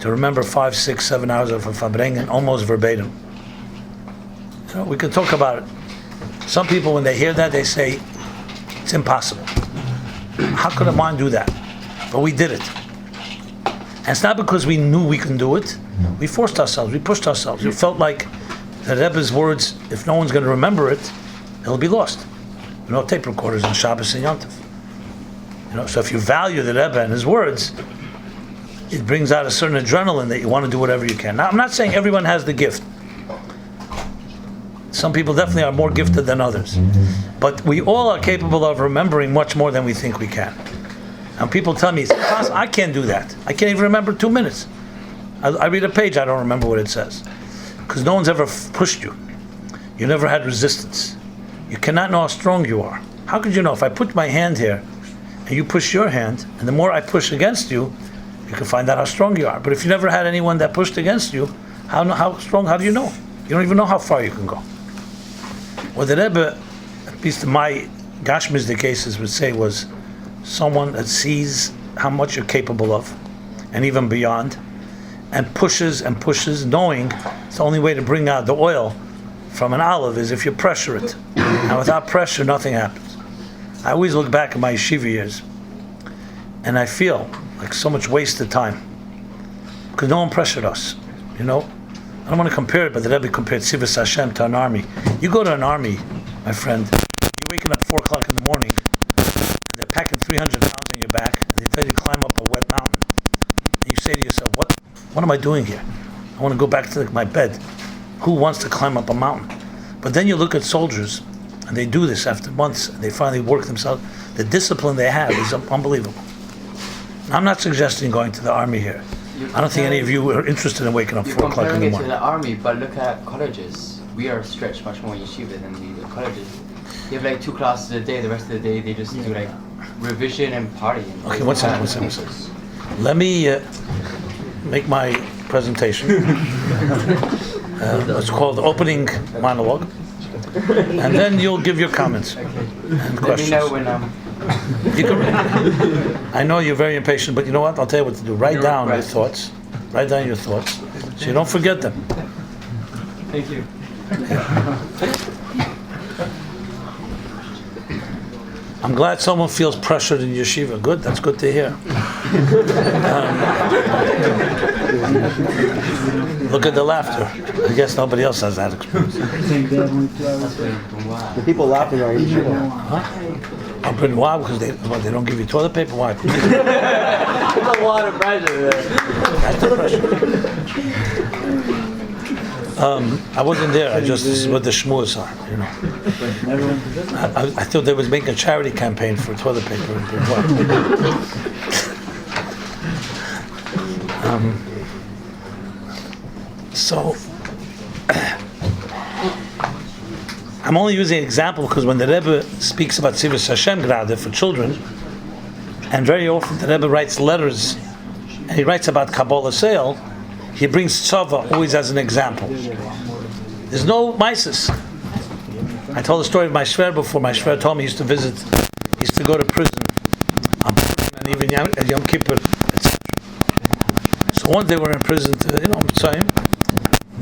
to remember 5, 6, 7 hours of a Farbrengen almost verbatim. We can talk about it. Some people, when they hear that, they say, it's impossible. How could a mind do that? But we did it. And it's not because we knew we can do it. We forced ourselves, we pushed ourselves. It felt like the Rebbe's words, if no one's going to remember it, it'll be lost. Tape recorders on Shabbos and Yom Tov. So if you value the Rebbe and his words, it brings out a certain adrenaline that you want to do whatever you can. Now, I'm not saying everyone has the gift. Some people definitely are more gifted than others. But we all are capable of remembering much more than we think we can. And people tell me, it's impossible. I can't do that. I can't even remember 2 minutes. I read a page, I don't remember what it says. Because no one's ever pushed you. You never had resistance. You cannot know how strong you are. How could you know? If I put my hand here, and you push your hand, and the more I push against you, you can find out how strong you are. But if you never had anyone that pushed against you, how strong, how do you know? You don't even know how far you can go. What the Rebbe, at least in my Gashmiz the cases, would say was someone that sees how much you're capable of, and even beyond, and pushes, knowing it's the only way to bring out the oil from an olive is if you pressure it. And without pressure, nothing happens. I always look back at my yeshiva years, and I feel like so much wasted time, because no one pressured us. I don't want to compare it, but the Rebbe compared Tzivus Hashem to an army. You go to an army, my friend, you're waking up 4 o'clock in the morning, and they're packing 300 pounds on your back, and they tell you to climb up a wet mountain. And you say to yourself, what am I doing here? I want to go back to my bed. Who wants to climb up a mountain? But then you look at soldiers, and they do this after months, and they finally work themselves. The discipline they have is unbelievable. I'm not suggesting going to the army here. I don't think any of you are interested in waking up 4 o'clock in the morning. You're comparing it to the army, but look at colleges. We are stretched much more in yeshiva than the colleges. You have 2 classes a day, the rest of the day they just do revision and partying. Okay, one second. Let me make my presentation. It's called opening monologue. And then you'll give your comments and questions. Let me know when I know you're very impatient, but you know what? I'll tell you what to do. Write down your thoughts. Write down your thoughts, so you don't forget them. Thank you. I'm glad someone feels pressured in yeshiva. Good, that's good to hear. Look at the laughter. I guess nobody else has that experience. The people laughing are in yeshiva. Why? Because they don't give you toilet paper? Why? There's a lot of pressure there. That's the pressure. I wasn't there. This is what the shmuz are, you know. I thought they was making a charity campaign for toilet paper in Benoit. So, I'm only using an example because when the Rebbe speaks about Tzivus Hashem Grade for children, and very often the Rebbe writes letters, and he writes about Kabbalah Sale, he brings Tzava always as an example. There's no Mises. I told the story of my Shver before. My Shver told me he used to go to prison on Purim and even Yom Kippur, etc. So one day we're in prison, Mitzrayim,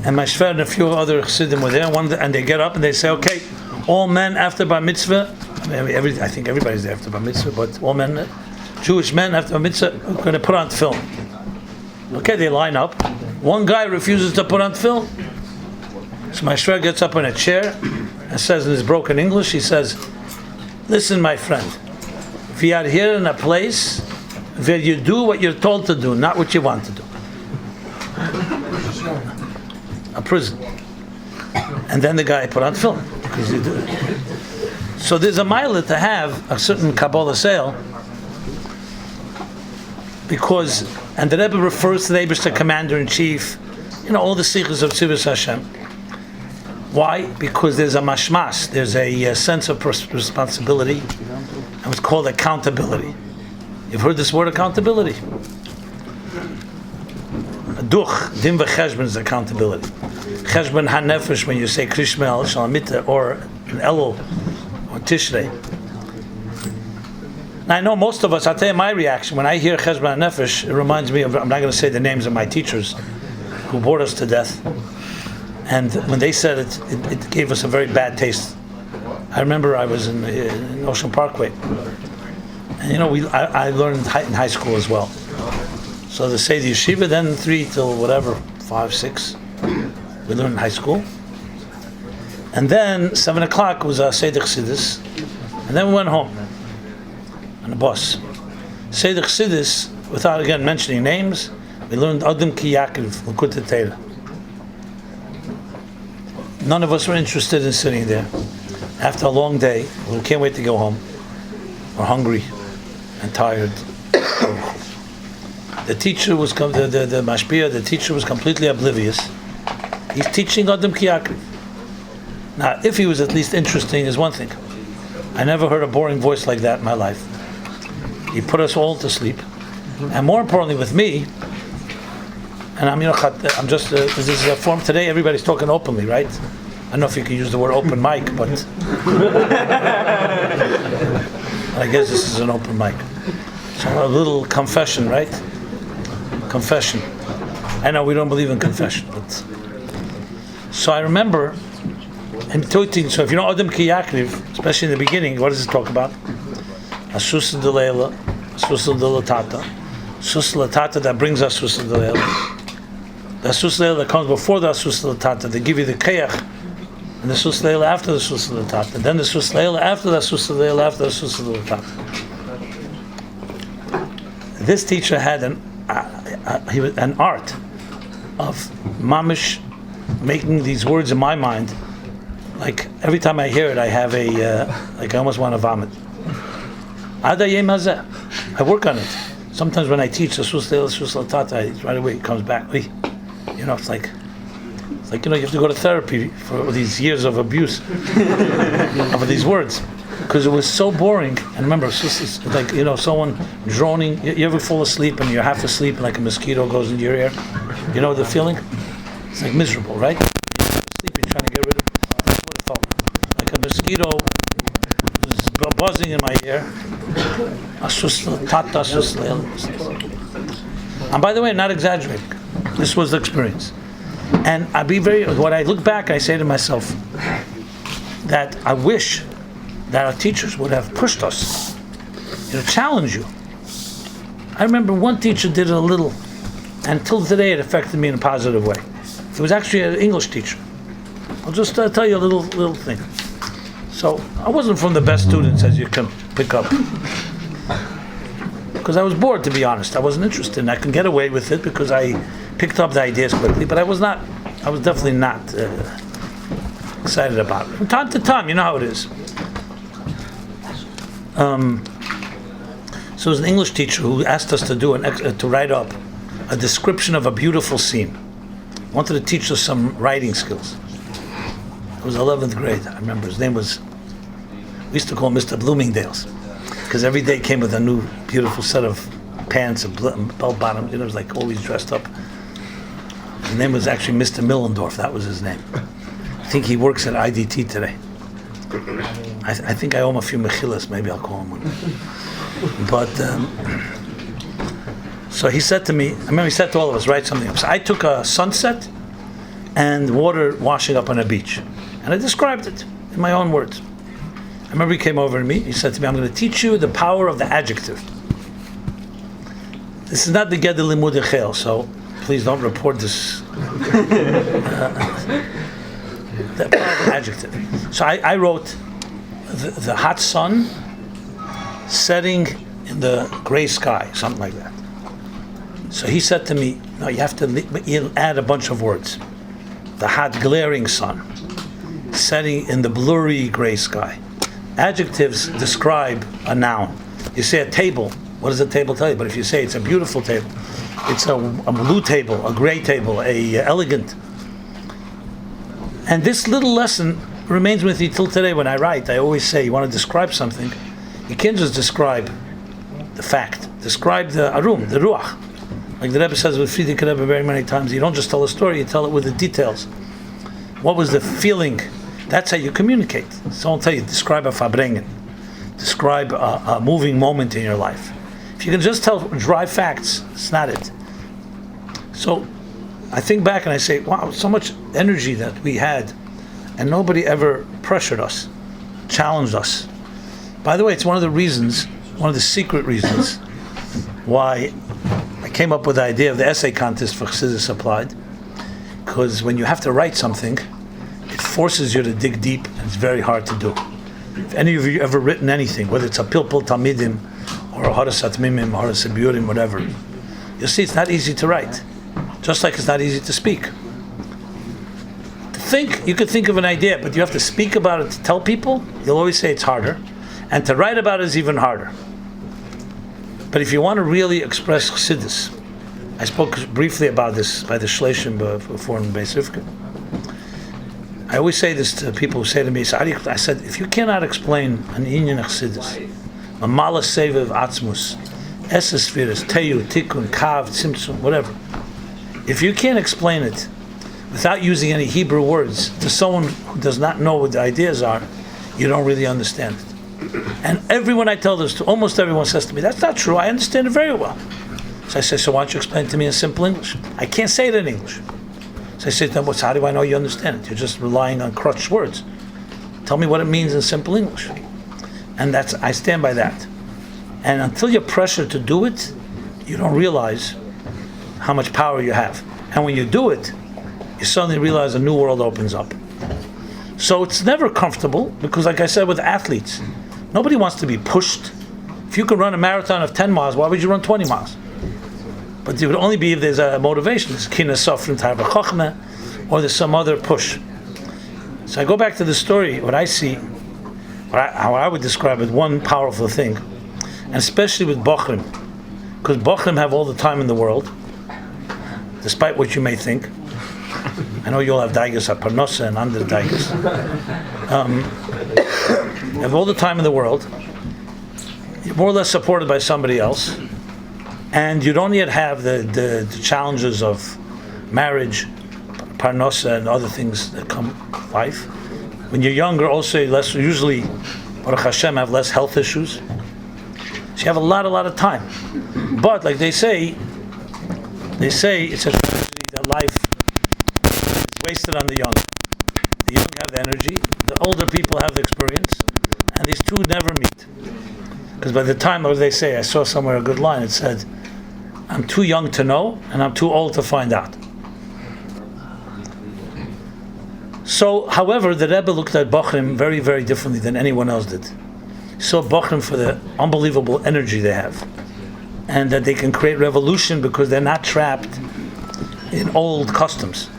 and my Shver and a few other Chassidim were there, and they get up and they say, okay, all men after Bar Mitzvah, I think everybody's there after Bar Mitzvah, but all men, Jewish men after Bar Mitzvah, are going to put on film. Okay, they line up. One guy refuses to put on film. So my Shver gets up in a chair and says in his broken English, he says, listen, my friend, we are here in a place where you do what you're told to do, not what you want to do. A prison. And then the guy put on film. So there's a mile to have a certain Kabbalah sale, because, and the Rebbe refers to the Eibishter Commander-in-Chief, all the Shlichus of Tzivus Hashem. Why? Because there's a mashmas, there's a sense of responsibility, and what's called accountability. You've heard this word, accountability. Duch, din v'cheshbon is accountability. Cheshbon ha-nefesh, when you say Krishmel, Shalamita, or an Elul, or Tishrei. Now I know most of us, I'll tell you my reaction, when I hear Cheshbon ha-nefesh, it reminds me of, I'm not going to say the names of my teachers, who bored us to death. And when they said it, it gave us a very bad taste. I remember I was in Ocean Parkway, and I learned in high school as well. So they say the yeshiva, then 3 till whatever, 5, 6, we learned in high school. And then 7 o'clock was a Seder Chassidus, and then we went home on a bus. Seder Chassidus, without again mentioning names, we learned Adam Ki Yaakov, L'kutei Torah. None of us were interested in sitting there. After a long day, we can't wait to go home. We're hungry and tired. The teacher was the mashpia. The teacher was completely oblivious. He's teaching Adam Ki Yaakov. Now, if he was at least interesting, is one thing. I never heard a boring voice like that in my life. He put us all to sleep, and more importantly, with me. And I'm just. This is a form today. Everybody's talking openly, right? I don't know if you can use the word open mic, but I guess this is an open mic. So a little confession, right? Confession. I know we don't believe in confession, but so I remember him talking. So if you know Adam Ki Yaakov, especially in the beginning, what does it talk about? Asusa de Leila, Asusa de Latata, Asusa Latata that brings us Asusa de Leila. The Asusa Leila that comes before the Asusa Latata, they give you the Kayach, and the Asusa Leila after the Asusa Latata, and then the Asusa Leila after the Asusa Leila after the Asusa Latata. This teacher had an art of mamish making these words in my mind. Like every time I hear it, I have I almost want to vomit. Adar yem hazeh. I work on it. Sometimes when I teach the Asusa Leila, Asusa Latata, right away it comes back. It's like you have to go to therapy for these years of abuse of these words. because it was so boring. And remember, it's just like, someone droning. You ever fall asleep and you're half asleep and like a mosquito goes into your ear? You know the feeling? It's like miserable, right? You're sleeping, trying to get rid of it. That's what it felt. Like a mosquito was buzzing in my ear. And by the way, I'm not exaggerating. This was the experience. And when I look back, I say to myself that I wish that our teachers would have pushed us, challenge you. I remember one teacher did it a little, and until today it affected me in a positive way. It was actually an English teacher. I'll just tell you a little thing. So I wasn't from the best students, as you can pick up, because I was bored, to be honest. I wasn't interested, and I could get away with it because I picked up the ideas quickly, but I was definitely not excited about it. From time to time, you know how it is. So it was an English teacher who asked us to write up a description of a beautiful scene. He wanted to teach us some writing skills. It was 11th grade. I remember his name was, we used to call him Mr. Bloomingdale's, because every day came with a new beautiful set of pants and belt bottoms. It was like always dressed up. His name was actually Mr. Millendorf. That was his name. I think he works at IDT today. I think I owe him a few mechillas. Maybe I'll call him one. But so he said to me, I remember he said to all of us, write something up. So I took a sunset and water washing up on a beach, and I described it in my own words. I remember he came over to me. He said to me, "I'm going to teach you the power of the adjective. This is not the Gedel Limud Echel, so please don't report this." The power of the adjective. So I wrote the hot sun setting in the gray sky, something like that. So he said to me, "No, you have to add a bunch of words. The hot glaring sun setting in the blurry gray sky." Adjectives describe a noun. You say a table. What does a table tell you? But if you say it's a beautiful table, it's a blue table, a gray table, a elegant. And this little lesson remains with me till today. When I write, I always say, you want to describe something, you can't just describe the fact. Describe the arum, the ruach. Like the Rebbe says with Friedrich Rebbe very many times, you don't just tell a story, you tell it with the details. What was the feeling? That's how you communicate. Someone will tell you, describe a Farbrengen. Describe a moving moment in your life. If you can just tell dry facts, it's not it. So I think back and I say, wow, so much energy that we had, and nobody ever pressured us, challenged us. By the way, it's one of the secret reasons why I came up with the idea of the essay contest for Chassidus applied, because when you have to write something, it forces you to dig deep, and it's very hard to do. If any of you ever written anything, whether it's a Pilpul Talmidim, or a Harasat Mimim, or a Siburim, whatever, you'll see it's not easy to write. Just like it's not easy to speak. You could think of an idea, but you have to speak about it to tell people, you'll always say it's harder. And to write about it is even harder. But if you want to really express Chassidus, I spoke briefly about this by the Shloshim before in Beis Rivka. I always say this to people who say to me, I said, if you cannot explain an inyan of Chassidus, a malas seviv atzmus, eses firas, teyu, tikkun, kav, tzimtzum, whatever, if you can't explain it without using any Hebrew words to someone who does not know what the ideas are, you don't really understand it. And everyone I tell this to, almost everyone says to me, that's not true, I understand it very well. So I say, so why don't you explain it to me in simple English? I can't say it in English. So I say to them, how do I know you understand it? You're just relying on crutched words. Tell me what it means in simple English. And I stand by that. And until you're pressured to do it, you don't realize how much power you have. And when you do it, you suddenly realize a new world opens up. So it's never comfortable, because like I said with athletes, nobody wants to be pushed. If you could run a marathon of 10 miles, why would you run 20 miles? But it would only be if there's a motivation. There's kina sofrim tarba chochmeh, or there's some other push. So I go back to the story, what I see, how I would describe it, one powerful thing, and especially with Bochurim, because Bochurim have all the time in the world, despite what you may think. I know you all have daigas at Parnosa and under daigas. You have all the time in the world. You're more or less supported by somebody else, and you don't yet have the challenges of marriage, Parnosa, and other things that come with life. When you're younger, also usually, Baruch Hashem, have less health issues. So you have a lot of time. But like they say it's a tragedy that life is wasted on the young. The young have the energy, the older people have the experience, and these two never meet. Because by the time, as they say, I saw somewhere a good line, it said, I'm too young to know, and I'm too old to find out. So, however, the Rebbe looked at Bochurim very, very differently than anyone else did. He saw Bochurim for the unbelievable energy they have, and that they can create revolution because they're not trapped in old customs.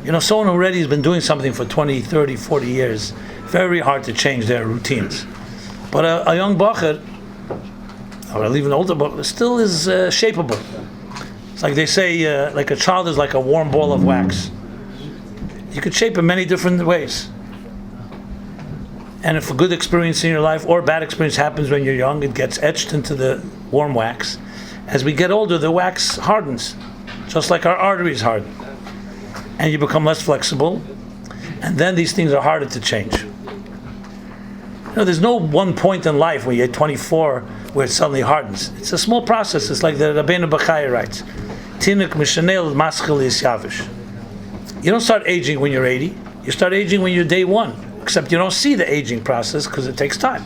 You know, someone who already has been doing something for 20, 30, 40 years, very hard to change their routines. But a young Bocher, or even older Bocher, still is shapeable. It's like they say, like a child is like a warm ball of wax. You could shape in many different ways. And if a good experience in your life or bad experience happens when you're young, it gets etched into the warm wax. As we get older, the wax hardens, just like our arteries harden. And you become less flexible, and then these things are harder to change. You know, there's no one point in life where you're 24 where it suddenly hardens. It's a small process. It's like the Rabbeinu Bachaya writes, Tinuk mishanel maschil yisyavish. You don't start aging when you're 80. You start aging when you're day one. Except you don't see the aging process because it takes time.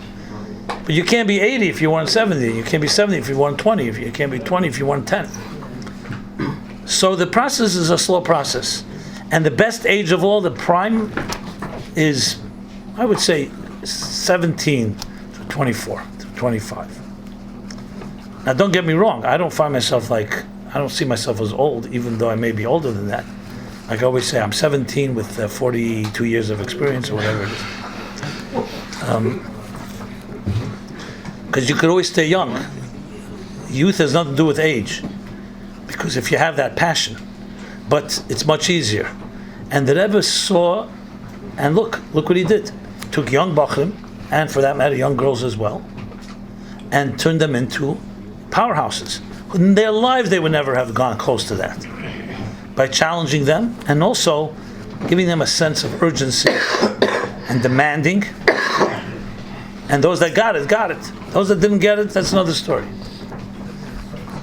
But you can't be 80 if you want 70. You can't be 70 if you want 20. You can't be 20 if you want 10. So the process is a slow process. And the best age of all, the prime, is, I would say, 17 to 24 to 25. Now don't get me wrong. I don't see myself as old, even though I may be older than that. Like I always say, I'm 17 with 42 years of experience or whatever it is. Because you could always stay young. Youth has nothing to do with age. Because if you have that passion, but it's much easier. And the Rebbe saw, and look what he did. Took young Bochurim, and for that matter, young girls as well, and turned them into powerhouses. In their lives, they would never have gone close to that. By challenging them and also giving them a sense of urgency and demanding. And those that got it, got it. Those that didn't get it, that's another story.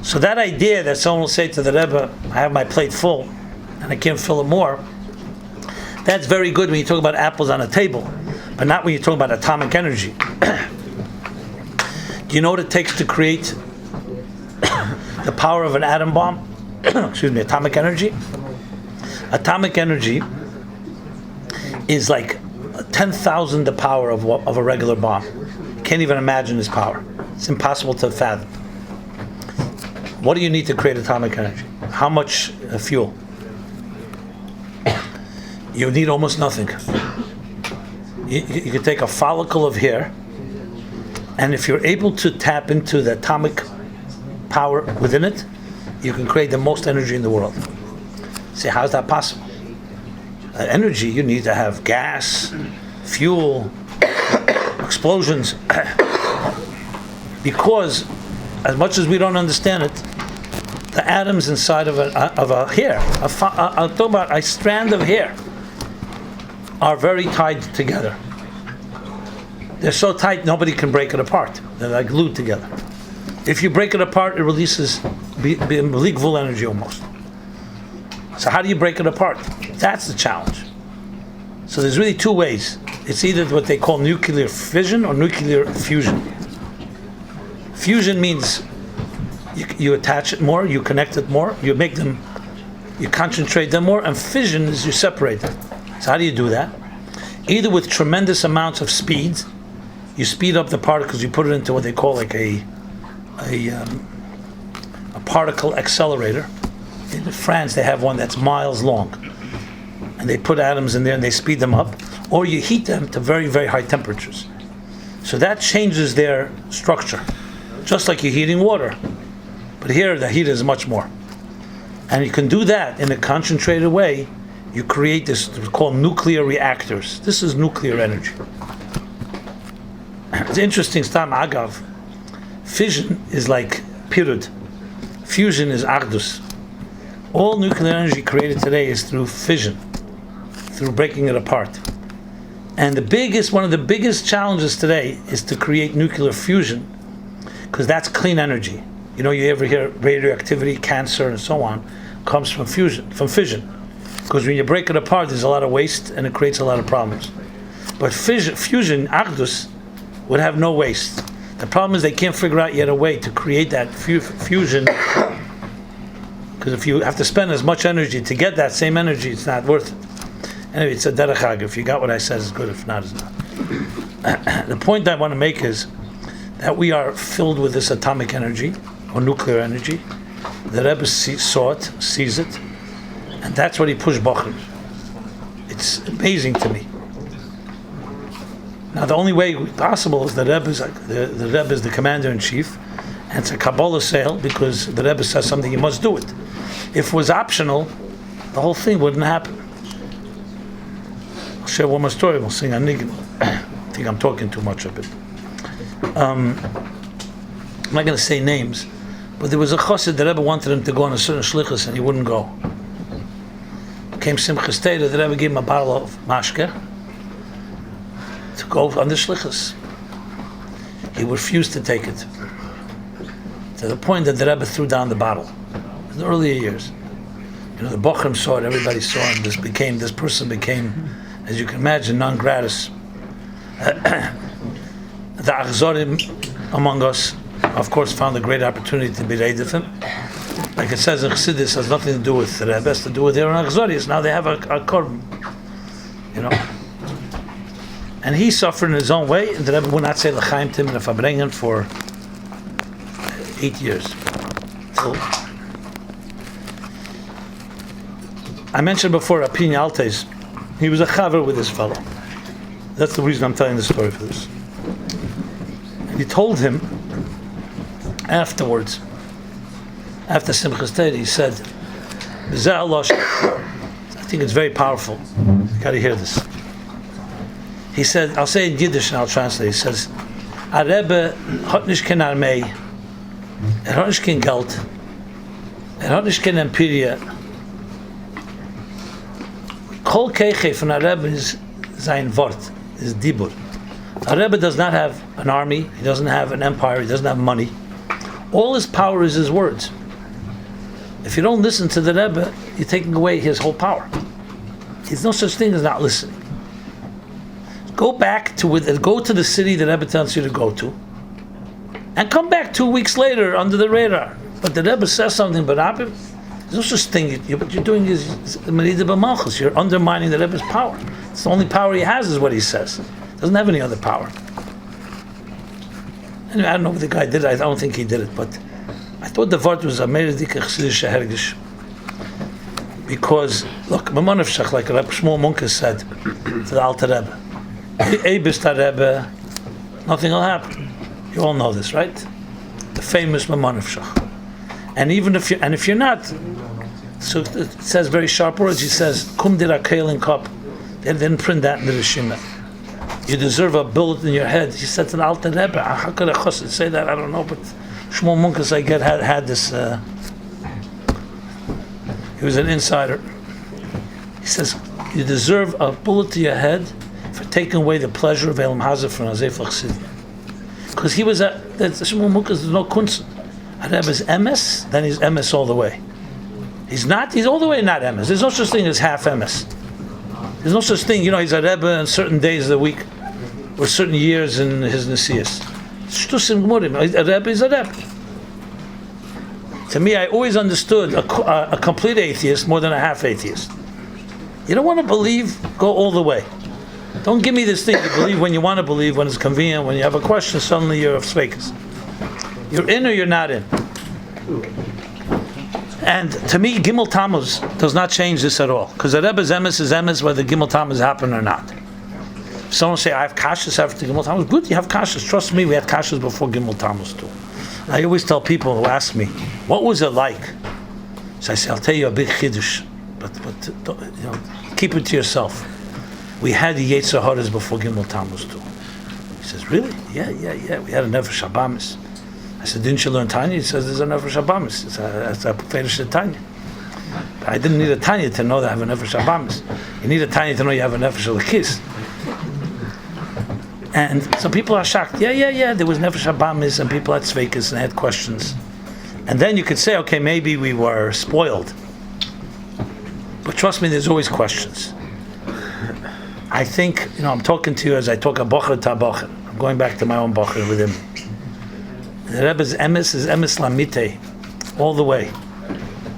So that idea that someone will say to the Rebbe, I have my plate full and I can't fill it more, that's very good when you talk about apples on a table, but not when you talk about atomic energy. Do you know what it takes to create the power of an atom bomb? Atomic energy. Atomic energy is like 10,000 the power of a regular bomb. You can't even imagine this power. It's impossible to fathom. What do you need to create atomic energy? How much fuel? You need almost nothing. You could take a follicle of hair, and if you're able to tap into the atomic power within it, you can create the most energy in the world. Say, how's that possible? Energy, you need to have gas, fuel, explosions. Because, as much as we don't understand it, the atoms inside of a hair, I'm talking about a strand of hair, are very tied together. They're so tight nobody can break it apart. They're like glued together. If you break it apart, it releases gvul energy almost. So how do you break it apart? That's the challenge. So there's really two ways. It's either what they call nuclear fission or nuclear fusion. Fusion means you attach it more, you connect it more, you concentrate them more, and fission is you separate them. So how do you do that? Either with tremendous amounts of speed, you speed up the particles, you put it into what they call like a particle accelerator. In France, they have one that's miles long, and they put atoms in there and they speed them up, or you heat them to very, very high temperatures. So that changes their structure, just like you're heating water. But here, the heat is much more. And you can do that in a concentrated way, you create this, called nuclear reactors. This is nuclear energy. It's interesting, Stam Agav. Fission is like pirud. Fusion is achdus. All nuclear energy created today is through fission, through breaking it apart. And one of the biggest challenges today is to create nuclear fusion, because that's clean energy. You ever hear radioactivity, cancer, and so on, comes from fission. Because when you break it apart, there's a lot of waste, and it creates a lot of problems. But fusion, achdus, would have no waste. The problem is they can't figure out yet a way to create that fusion, because if you have to spend as much energy to get that same energy, it's not worth it. Anyway, it's a derech hag. If you got what I said, it's good. If not, it's not. The point I want to make is that we are filled with this atomic energy, or nuclear energy. The Rebbe saw it, sees it, and that's what he pushed Bochurim. It's amazing to me. Now, the only way possible is the Rebbe is the Rebbe is the commander-in-chief, and it's a Kabbalah sale because the Rebbe says something, you must do it. If it was optional, the whole thing wouldn't happen. I'll share one more story. We'll sing on Niggun. I think I'm talking too much of it. I'm not going to say names, but there was a chassid, the Rebbe wanted him to go on a certain Shlichus, and he wouldn't go. Came Simchas Torah, the Rebbe gave him a bottle of mashke to go on the Shlichus. He refused to take it, to the point that the Rebbe threw down the bottle. In the earlier years, the Bochurim saw it, everybody saw it, and this person became, as you can imagine, non gratis. The Achzorim among us, of course, found a great opportunity to be rid of him. Like it says in Chassidus, has nothing to do with the Rebbe, it has to do with their own Achzoris. Now they have a korban, And he suffered in his own way, and the Rebbe would not say l'chaim to him in a Farbrengen for 8 years. So, I mentioned before Apin Altes. He was a chaver with this fellow. That's the reason I'm telling the story for this. And he told him afterwards, after Simchas Torah, he said, I think it's very powerful. You got to hear this. He said, I'll say it in Yiddish and I'll translate. He says, "A Rebbe hat nicht kein Armee, hat nicht kein Geld, hat nicht kein Empirie. Kol Keiche von a Rebbe is sein Wort, is Dibur. A Rebbe does not have an army, he doesn't have an empire, he doesn't have money. All his power is his words. If you don't listen to the Rebbe, you're taking away his whole power. There's no such thing as not listening. Go to the city the Rebbe tells you to go to, and come back 2 weeks later under the radar. But the Rebbe says something, but there's no such thing. What you're doing is Merida B'Malchus. You're undermining the Rebbe's power. It's the only power he has is what he says. He doesn't have any other power. Anyway, I don't know if the guy did it. I don't think he did it, but I thought the word was a meredike chassidische hergish. Because, look, Mamonevshach, like Rabbi Shmuel Munkus said to the Alter Rebbe, Eibista Rebbe, nothing will happen. You all know this, right? The famous Mamonevshach. And even if you're not, so it says very sharp words. He says, "Kum dira kailin kop." They didn't print that in the Rishimah. You deserve a bullet in your head. He said to the Alter Rebbe, how could a chassid say that? I don't know, but Shmuel Munkus, I get, had this. He was an insider. He says, you deserve a bullet to your head for taking away the pleasure of Elam Hazeh from Azef Chassid. Because he was Shmuel Munkus is no kunst. A Rebbe's emes, then he's emes all the way. He's all the way not emes. There's no such thing as half emes. There's no such thing, he's a Rebbe on certain days of the week, or certain years in his Nesias. Shtusim Gmurim, a Rebbe is a Rebbe. To me, I always understood a complete atheist more than a half atheist. You don't want to believe, go all the way. Don't give me this thing, you believe when you want to believe, when it's convenient, when you have a question, suddenly you're of Sveikas. You're in or you're not in. And to me, Gimel Tammuz does not change this at all. Because the Rebbe's emes is emes whether Gimel Tammuz happen or not. If someone say, I have kashas after Gimel Tammuz, good, you have kashas. Trust me, we had kashas before Gimel Tammuz too. I always tell people who ask me, what was it like? So I say, I'll tell you a big chiddush. But keep it to yourself. We had the Yetzer Haras before Gimel Tammuz too. He says, really? Yeah. We had a Nefesh Habamis. I said, didn't you learn Tanya? He says, there's a Nefesh Habamis. It's a Ferish Tanya. I didn't need a Tanya to know that I have a Nefesh Habamis. You need a Tanya to know you have a Nefesh Elokis. And some people are shocked. Yeah. There was Nefesh Habamis and people had Tzveikas and had questions. And then you could say, okay, maybe we were spoiled. But trust me, there's always questions. I think, I'm talking to you as I talk a bocher to a bocher. I'm going back to my own bocher with him. The Rebbe's emes is emes lamite, all the way.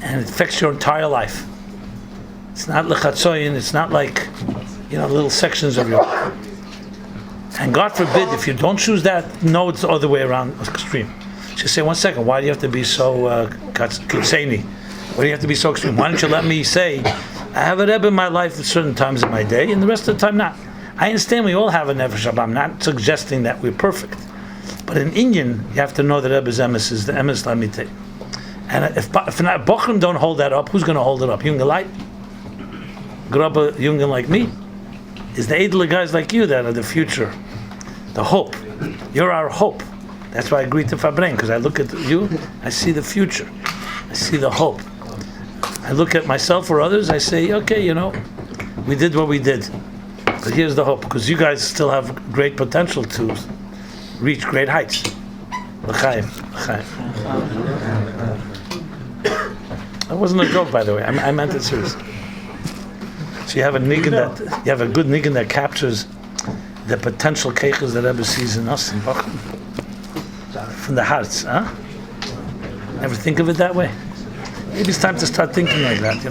And it affects your entire life. It's not lechatzoyin, it's not like, little sections of your life. And God forbid, if you don't choose that, no, it's the other way around, extreme. Just say, 1 second, why do you have to be so kitzeni? Why do you have to be so extreme? Why don't you let me say, I have a Rebbe in my life at certain times of my day, and the rest of the time not. I understand we all have a Nefesh Habam. I'm not suggesting that we're perfect. But in Indian, you have to know that Rebbe's emes is the emes lamite. And if Bochurim don't hold that up, who's going to hold it up? Younger light? Grew up a Junge like me? Is the edler guys like you that are the future? The hope. You're our hope. That's why I agree to Farbrengen, because I look at you, I see the future. I see the hope. I look at myself or others, I say, okay, we did what we did. But here's the hope, because you guys still have great potential to reach great heights. L'chaim. That wasn't a joke, by the way. I meant it seriously. So you have a good niggun that captures the potential keiches that Rebbe sees in us in Bochurim. From the hearts, huh? Ever think of it that way? Maybe it's time to start thinking like that,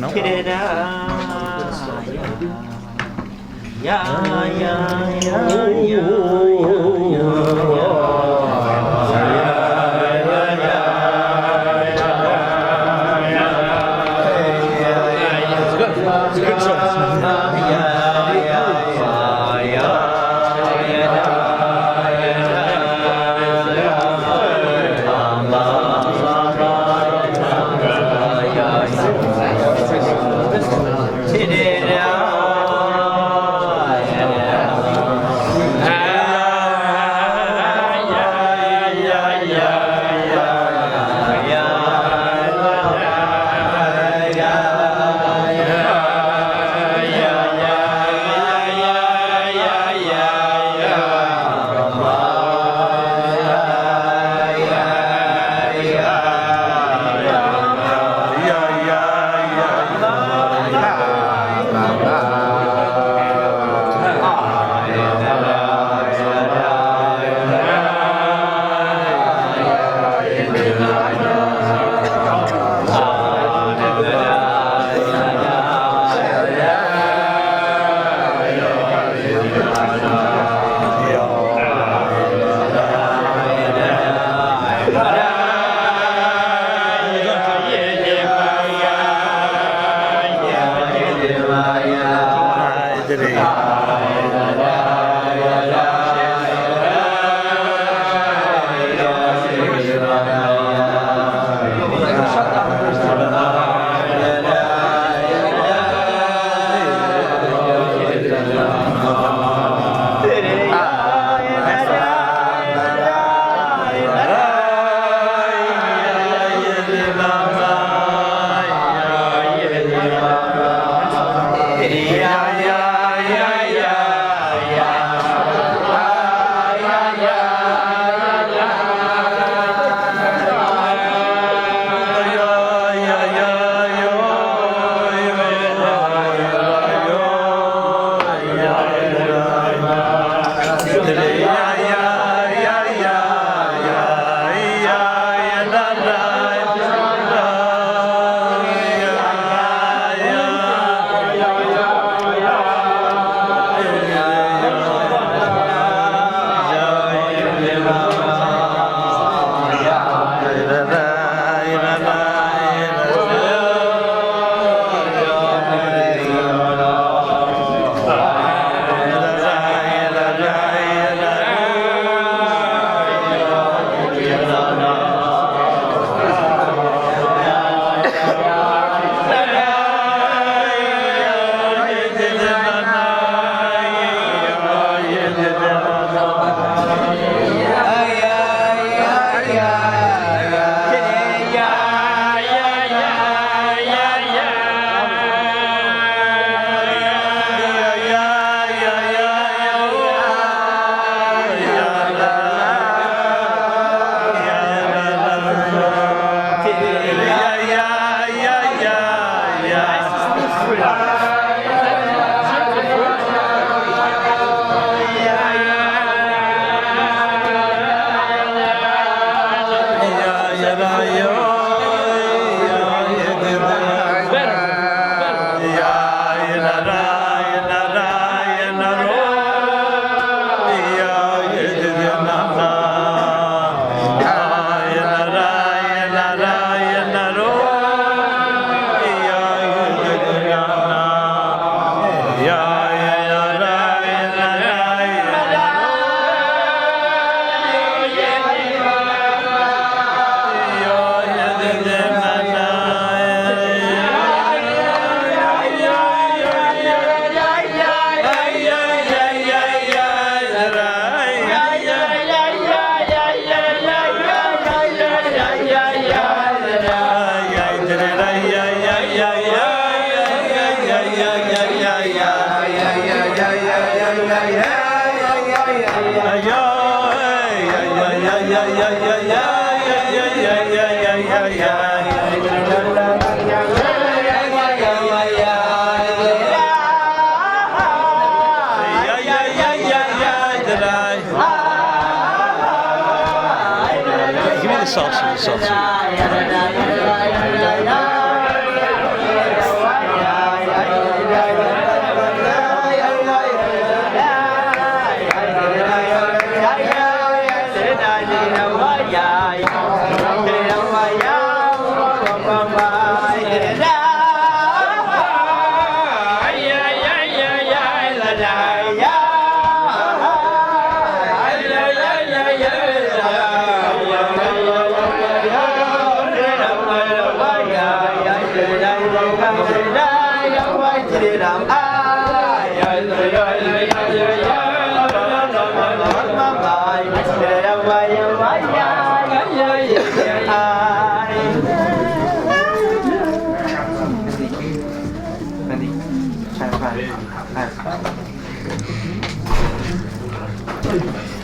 Give me the salsa.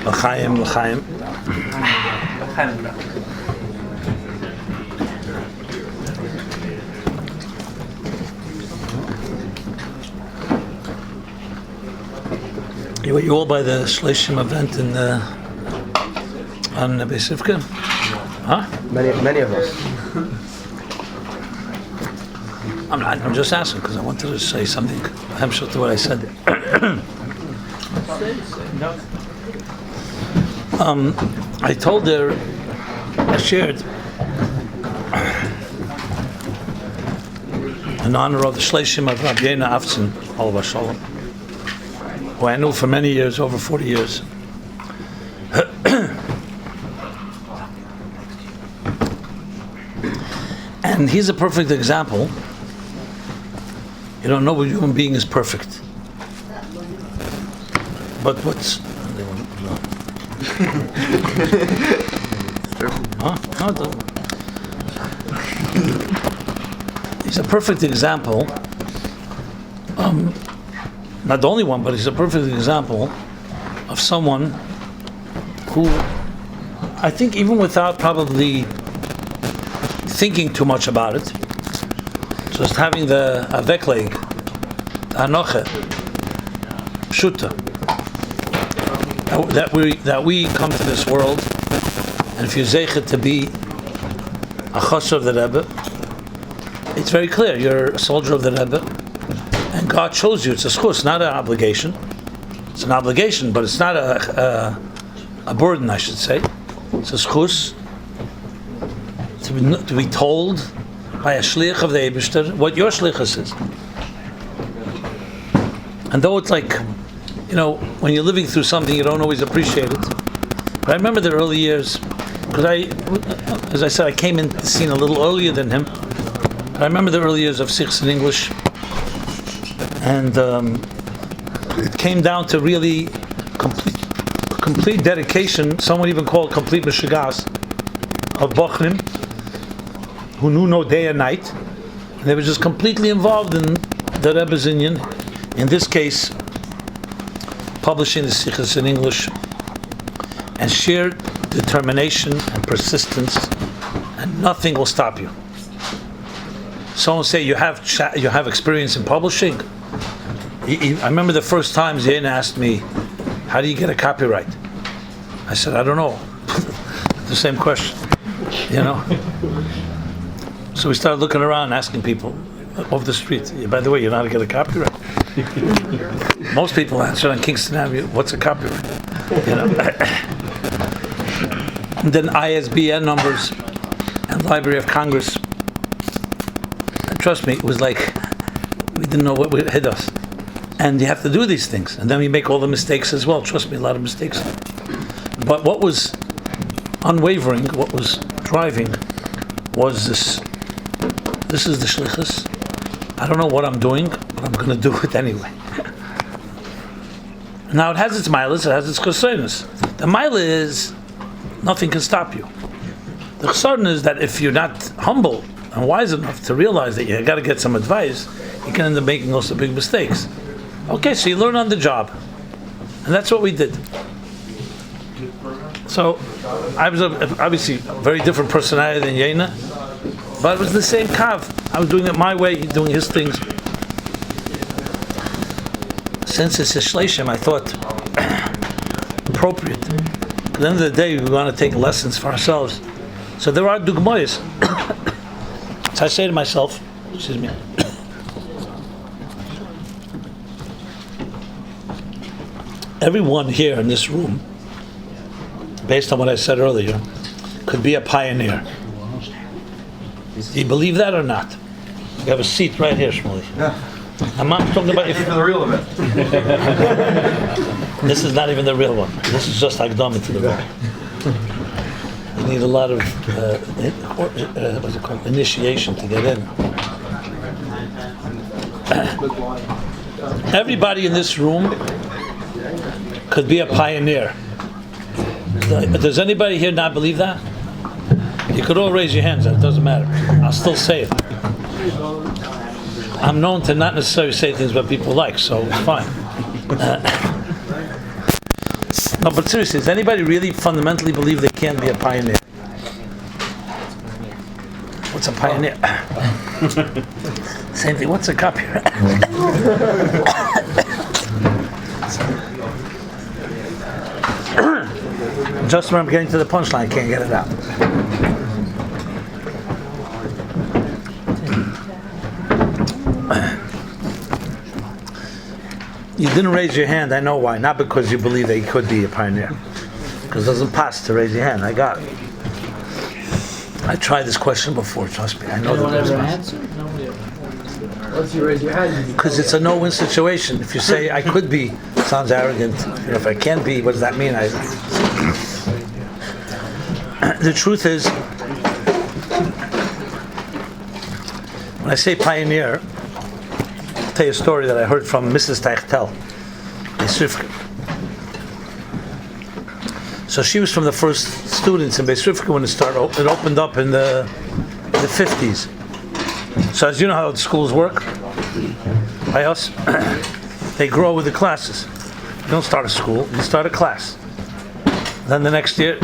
L'chaim, l'chaim. You were you all by the Shloshim event in on the Besivka? Huh? Many of us. I'm just asking because I wanted to say something. I'm sure to what I said. I told her, I shared in honor of the Shloshim of Rabbi Yonah Avtzon, Olav Shalom, who I knew for many years, over 40 years. And he's a perfect example. You don't know what human being is perfect. But what's... Huh? No, he's a perfect example. Not the only one, but he's a perfect example of someone who, I think, even without probably thinking too much about it, just having the avekleg, the anoche, pshuta, that we come to this world, and if you zeichet to be a chassid of the Rebbe, it's very clear you're a soldier of the Rebbe, and God chose you. It's a zchus, not an obligation. It's an obligation, but it's not a burden, I should say. It's a zchus to be told by a shlich of the Eibishter what your shlichus is. And though it's like, you know, when you're living through something, you don't always appreciate it. But I remember the early years, because as I said, I came into the scene a little earlier than him. But I remember the early years of Sikhs in English, and it came down to really complete dedication. Some would even call it complete mishigas of Bochurim, who knew no day and night. And they were just completely involved in the Rebbe's inyan. In this case, publishing the Shlichus in English, and sheer determination and persistence, and nothing will stop you. Someone say you have experience in publishing. I remember the first time Zayn asked me, "How do you get a copyright?" I said, "I don't know." The same question, you know. So we started looking around, asking people off the street. By the way, you know how to get a copyright? Most people answer on Kingston Avenue, "What's a copyright?" You know. And then ISBN numbers and Library of Congress. And trust me, it was like we didn't know what hit us. And you have to do these things, and then we make all the mistakes as well. Trust me, a lot of mistakes. But what was unwavering, what was driving, was this. This is the Shlichus. I don't know what I'm doing, but I'm going to do it anyway. Now it has its milas, it has its chassidus. The mila is nothing can stop you. The chassidus is that if you're not humble and wise enough to realize that you got to get some advice, you can end up making also big mistakes. Okay, so you learn on the job. And that's what we did. So I was obviously a very different personality than Yonah, but it was the same kav. I was doing it my way, he doing his things. Since it's a Shloshim, I thought appropriate. At the end of the day, we want to take lessons for ourselves. So there are dugmoyes. So I say to myself, excuse me, everyone here in this room, based on what I said earlier, could be a pioneer. Do you believe that or not? You have a seat right here, Shmuley. Yeah. I'm not talking about For the real of it. This is not even the real one. This is just Akdama to the real. You need a lot of what's it called? Initiation to get in. Everybody in this room could be a pioneer. Does anybody here not believe that? You could all raise your hands. It doesn't matter. I'll still say it. I'm known to not necessarily say things that people like, so it's fine. No, but seriously, does anybody really fundamentally believe they can be a pioneer? What's a pioneer? Same thing. What's a copyright? Just when I'm getting to the punchline, I can't get it out. You didn't raise your hand, I know why. Not because you believe that you could be a pioneer. Because it doesn't pass to raise your hand. I got it. I tried this question before, trust me. I know the response. Once you raise your hand, Because it's a no-win situation. If you say, I could be, sounds arrogant. You know, if I can be, what does that mean? The truth is, when I say pioneer, I'll tell you a story that I heard from Mrs. Teichtel. So she was from the first students in Beis Rivka when it opened up in the 50s. So as you know how the schools work, by us, they grow with the classes. You don't start a school, you start a class. Then the next year,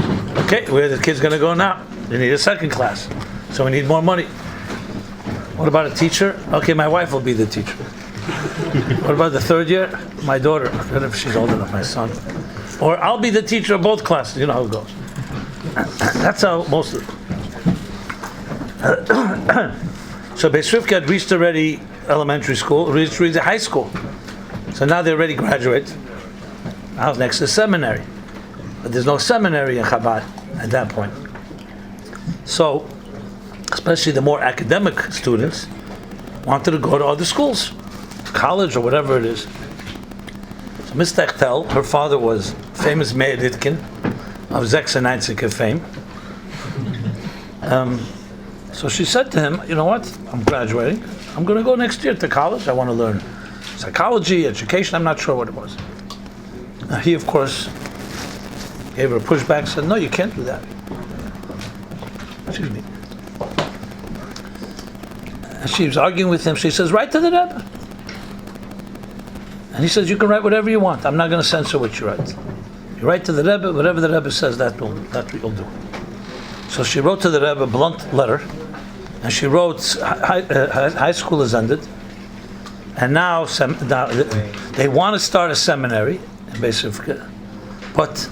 okay, where the kid's going to go now? They need a second class. So we need more money. What about a teacher? Okay, my wife will be the teacher. What about the third year? My daughter, I don't know if she's old enough, my son. Or I'll be the teacher of both classes. You know how it goes. That's how most of it. So Beis Rivka had reached already elementary school, reached high school. So now they already graduate. Now next is seminary. But there's no seminary in Chabad at that point. So, especially the more academic students wanted to go to other schools, college or whatever it is. So Ms. Techtel, her father was famous Meir Ditkin of Zexeneinzige fame. So she said to him, you know what, I'm graduating. I'm going to go next year to college. I want to learn psychology, education, I'm not sure what it was. Now he, of course, gave her a pushback, said, no, you can't do that. Excuse me. And she was arguing with him. She says, write to the Rebbe. And he says, you can write whatever you want. I'm not going to censor what you write. You write to the Rebbe, whatever the Rebbe says, that you'll do. So she wrote to the Rebbe a blunt letter, and she wrote, high school has ended, and now they want to start a seminary, basically, but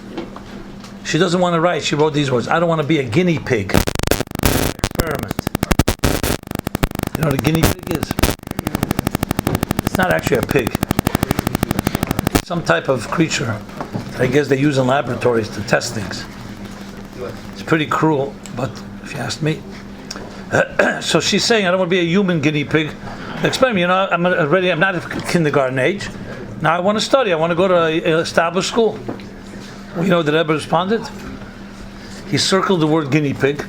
she doesn't want to write. She wrote these words, I don't want to be a guinea pig. Experiment. You know what a guinea pig is? It's not actually a pig. It's some type of creature that I guess they use in laboratories to test things. It's pretty cruel, but if you ask me. So she's saying, I don't want to be a human guinea pig. Experiment, you know, I'm not of kindergarten age. Now I want to study. I want to go to an established school. Well, you know what the Rebbe responded? He circled the word guinea pig.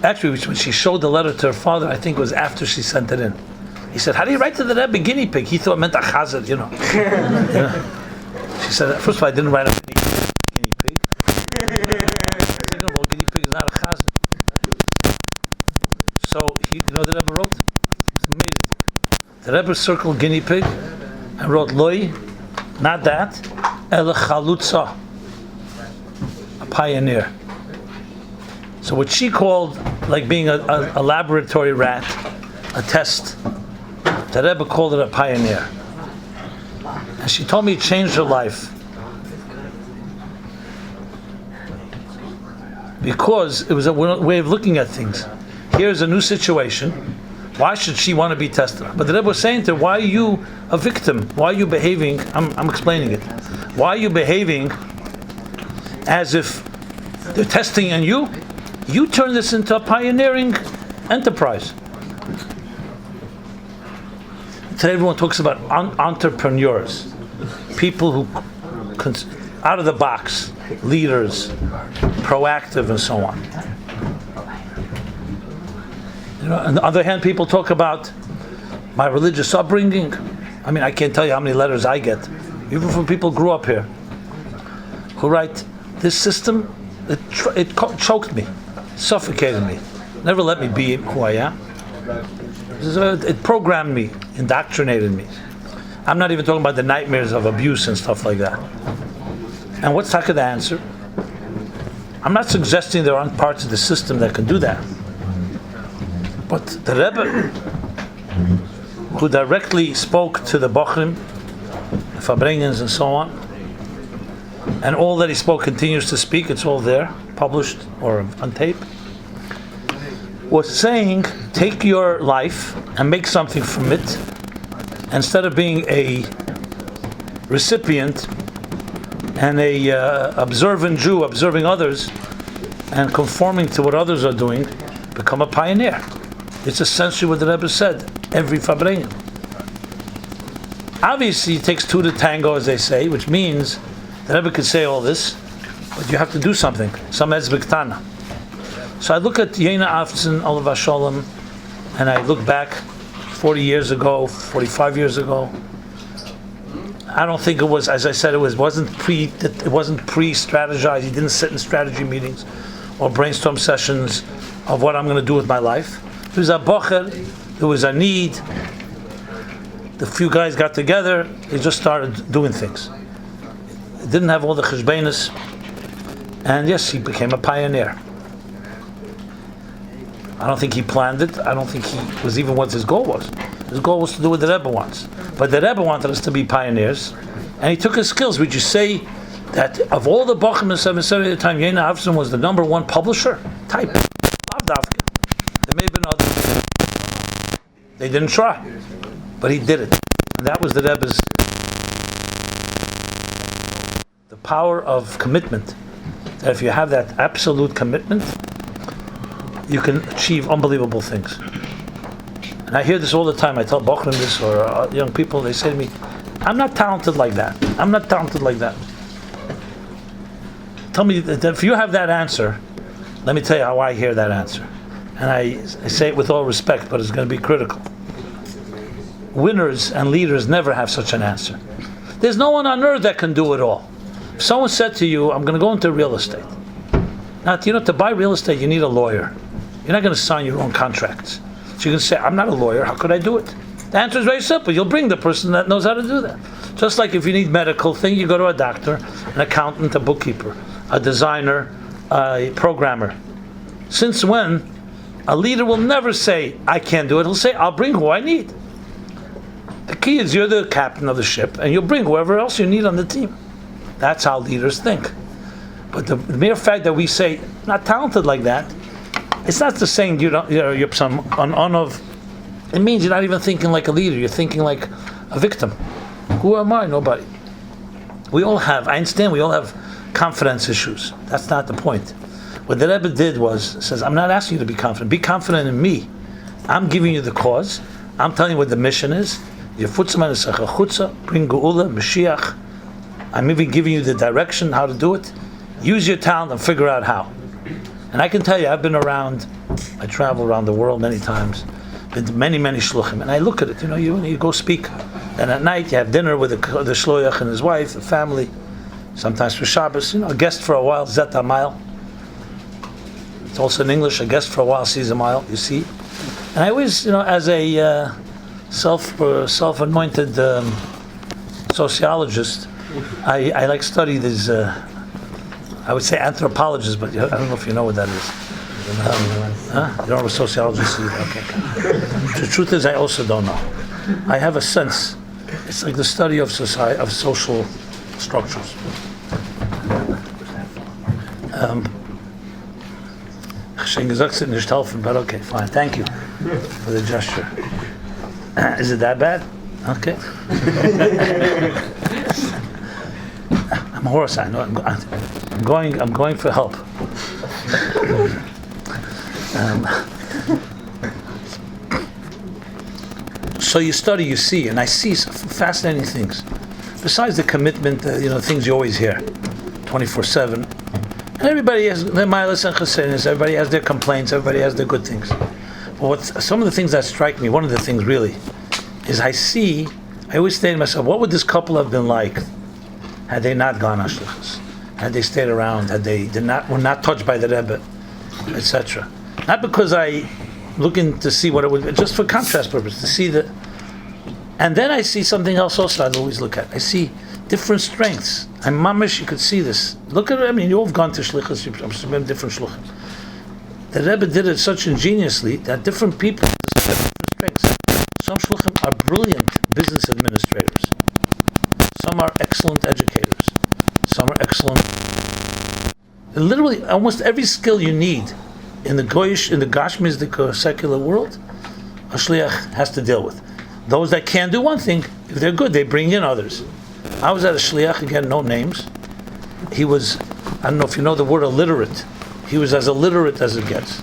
Actually, when she showed the letter to her father, I think it was after she sent it in. He said, how do you write to the Rebbe guinea pig? He thought it meant a chazan, you know. She said, first of all, I didn't write a guinea pig. Second of all, guinea pig is not a chazan. So, you know what the Rebbe wrote? It's amazing. The Rebbe circled guinea pig and wrote Loi Not that. El chalutza, a pioneer. So what she called like being a laboratory rat, a test, the Rebbe called it a pioneer. And she told me it changed her life. Because it was a way of looking at things. Here's a new situation. Why should she want to be tested? But the Rebbe was saying to her, why are you a victim? Why are you behaving? I'm explaining it. Why are you behaving as if they're testing on you? You turn this into a pioneering enterprise. Today everyone talks about entrepreneurs. People who out of the box, leaders, proactive, and so on. On the other hand, people talk about my religious upbringing. I mean, I can't tell you how many letters I get, even from people who grew up here, who write, this system, it choked me, suffocated me, never let me be who I am. It programmed me, indoctrinated me. I'm not even talking about the nightmares of abuse and stuff like that. And what's the answer? I'm not suggesting there aren't parts of the system that can do that. But the Rebbe, who directly spoke to the Bochurim, the Farbrengens and so on, and all that he spoke continues to speak, it's all there, published or on tape, was saying, take your life and make something from it, instead of being a recipient and a observant Jew, observing others and conforming to what others are doing, become a pioneer. It's essentially what the Rebbe said, every Farbrengen. Obviously, it takes two to tango, as they say, which means the Rebbe could say all this, but you have to do something. Some ezbektana. So I look at Yonah Avtzon, Olav Hasholem, and I look back 40 years ago, 45 years ago. I don't think it was, as I said, it wasn't pre-strategized. He didn't sit in strategy meetings or brainstorm sessions of what I'm going to do with my life. There was a bocher, there was a need. The few guys got together, they just started doing things. It didn't have all the cheshbenis, and yes, he became a pioneer. I don't think he planned it. I don't think he was even what his goal was. His goal was to do what the Rebbe wants. But the Rebbe wanted us to be pioneers, and he took his skills. Would you say that of all the Bochurim in 770 at the time, Yonah Avtzon was the number one publisher? Type. There may have been others. They didn't try, but he did it. And that was the Rebbe's, the power of commitment. That if you have that absolute commitment, you can achieve unbelievable things. And I hear this all the time. I tell Bochurim this, or young people, they say to me, I'm not talented like that. I'm not talented like that. Tell me, that if you have that answer, let me tell you how I hear that answer. And I say it with all respect, but it's going to be critical. Winners and leaders never have such an answer. There's no one on earth that can do it all. If someone said to you, I'm going to go into real estate. Now, to buy real estate, you need a lawyer. You're not going to sign your own contracts. So you can say, I'm not a lawyer, how could I do it? The answer is very simple. You'll bring the person that knows how to do that. Just like if you need medical thing, you go to a doctor, an accountant, a bookkeeper, a designer, a programmer. Since when? A leader will never say, I can't do it. He'll say, I'll bring who I need. The key is you're the captain of the ship, and you'll bring whoever else you need on the team. That's how leaders think. But the mere fact that we say, not talented like that, it's not the saying you're some of. It means you're not even thinking like a leader. You're thinking like a victim. Who am I? Nobody. We all have. I understand. We all have confidence issues. That's not the point. What the Rebbe did says, I'm not asking you to be confident. Be confident in me. I'm giving you the cause. I'm telling you what the mission is. Bring Geula, Mashiach. I'm even giving you the direction how to do it. Use your talent and figure out how. And I can tell you, I've been around, I travel around the world many times, been to many, many Shloshim, and I look at it, you go speak, and at night you have dinner with the Shloach and his wife, the family, sometimes for Shabbos, a guest for a while, Zet HaMayil. It's also in English, a guest for a while sees a mile, you see. And I always, as a self-anointed sociologist, I like study these, I would say anthropologists, but I don't know if you know what that is. You don't know what sociologists is? Okay. The truth is, I also don't know. I have a sense. It's like the study of society, of social structures. But okay, fine. Thank you for the gesture. Is it that bad? Okay. I'm a horse. I know. I'm going for help. So you study, you see, and I see some fascinating things. Besides the commitment, things you always hear, 24/7. And everybody has their milas and chassidus. Everybody has their complaints. Everybody has their good things. But some of the things that strike me, one of the things really, is I always say to myself, what would this couple have been like had they not gone on Shlichus? Had they stayed around? Had they were not touched by the Rebbe, etc. Not because I looking to see what it would be, just for contrast purpose, to see that. And then I see something else also I always look at. I see different strengths. And mamish, you could see this. Look at it, you all have gone to Shlichus, you've been different Shluchim. The Rebbe did it such ingeniously that different people have different strengths. Some Shluchim are brilliant business administrators. Some are excellent educators. Some are excellent. Literally, almost every skill you need in the Gashmizdik secular world, a Shliach has to deal with. Those that can do one thing, if they're good, they bring in others. I was at a Shliach, again, no names. He was, I don't know if you know the word illiterate. He was as illiterate as it gets.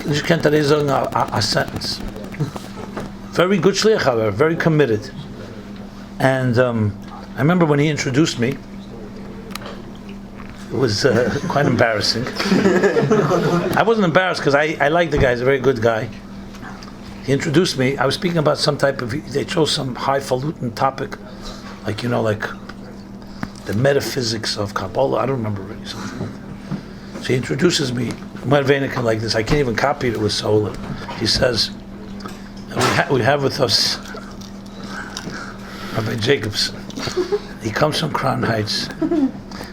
You can't tell a sentence. Very good Shliach, however, very committed. And I remember when he introduced me, it was quite embarrassing. I wasn't embarrassed because I like the guy, he's a very good guy. He introduced me, I was speaking about some type of, they chose some highfalutin topic, like the metaphysics of Kabbalah, I don't remember really something. So he introduces me, Marvenika like this, I can't even copy it, it was so, he says, we have with us Rabbi Jacobson. He comes from Crown Heights.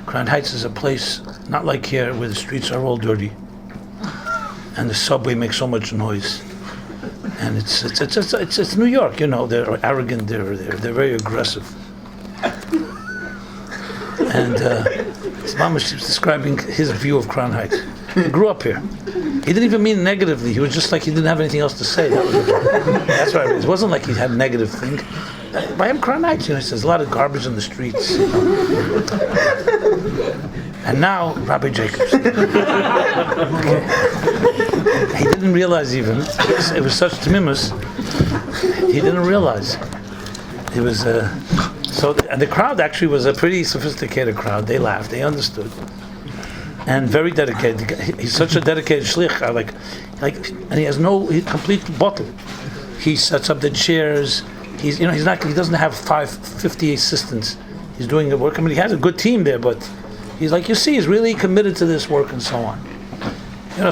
Crown Heights is a place not like here where the streets are all dirty and the subway makes so much noise. And it's New York, they're arrogant, they're very aggressive. And his mom was describing his view of Crown Heights. He grew up here. He didn't even mean negatively. He was just like he didn't have anything else to say. That's right. It wasn't like he had a negative thing. By him, Crown Heights, he says, there's a lot of garbage in the streets. And now, Rabbi Jacobson. Okay. He didn't realize even. It was such tmimus. He didn't realize. It was and the crowd actually was a pretty sophisticated crowd. They laughed. They understood. And very dedicated. He's such a dedicated shlich. And he has complete bottle. He sets up the chairs. He doesn't have 50 assistants. He's doing the work. He has a good team there, but he's he's really committed to this work and so on.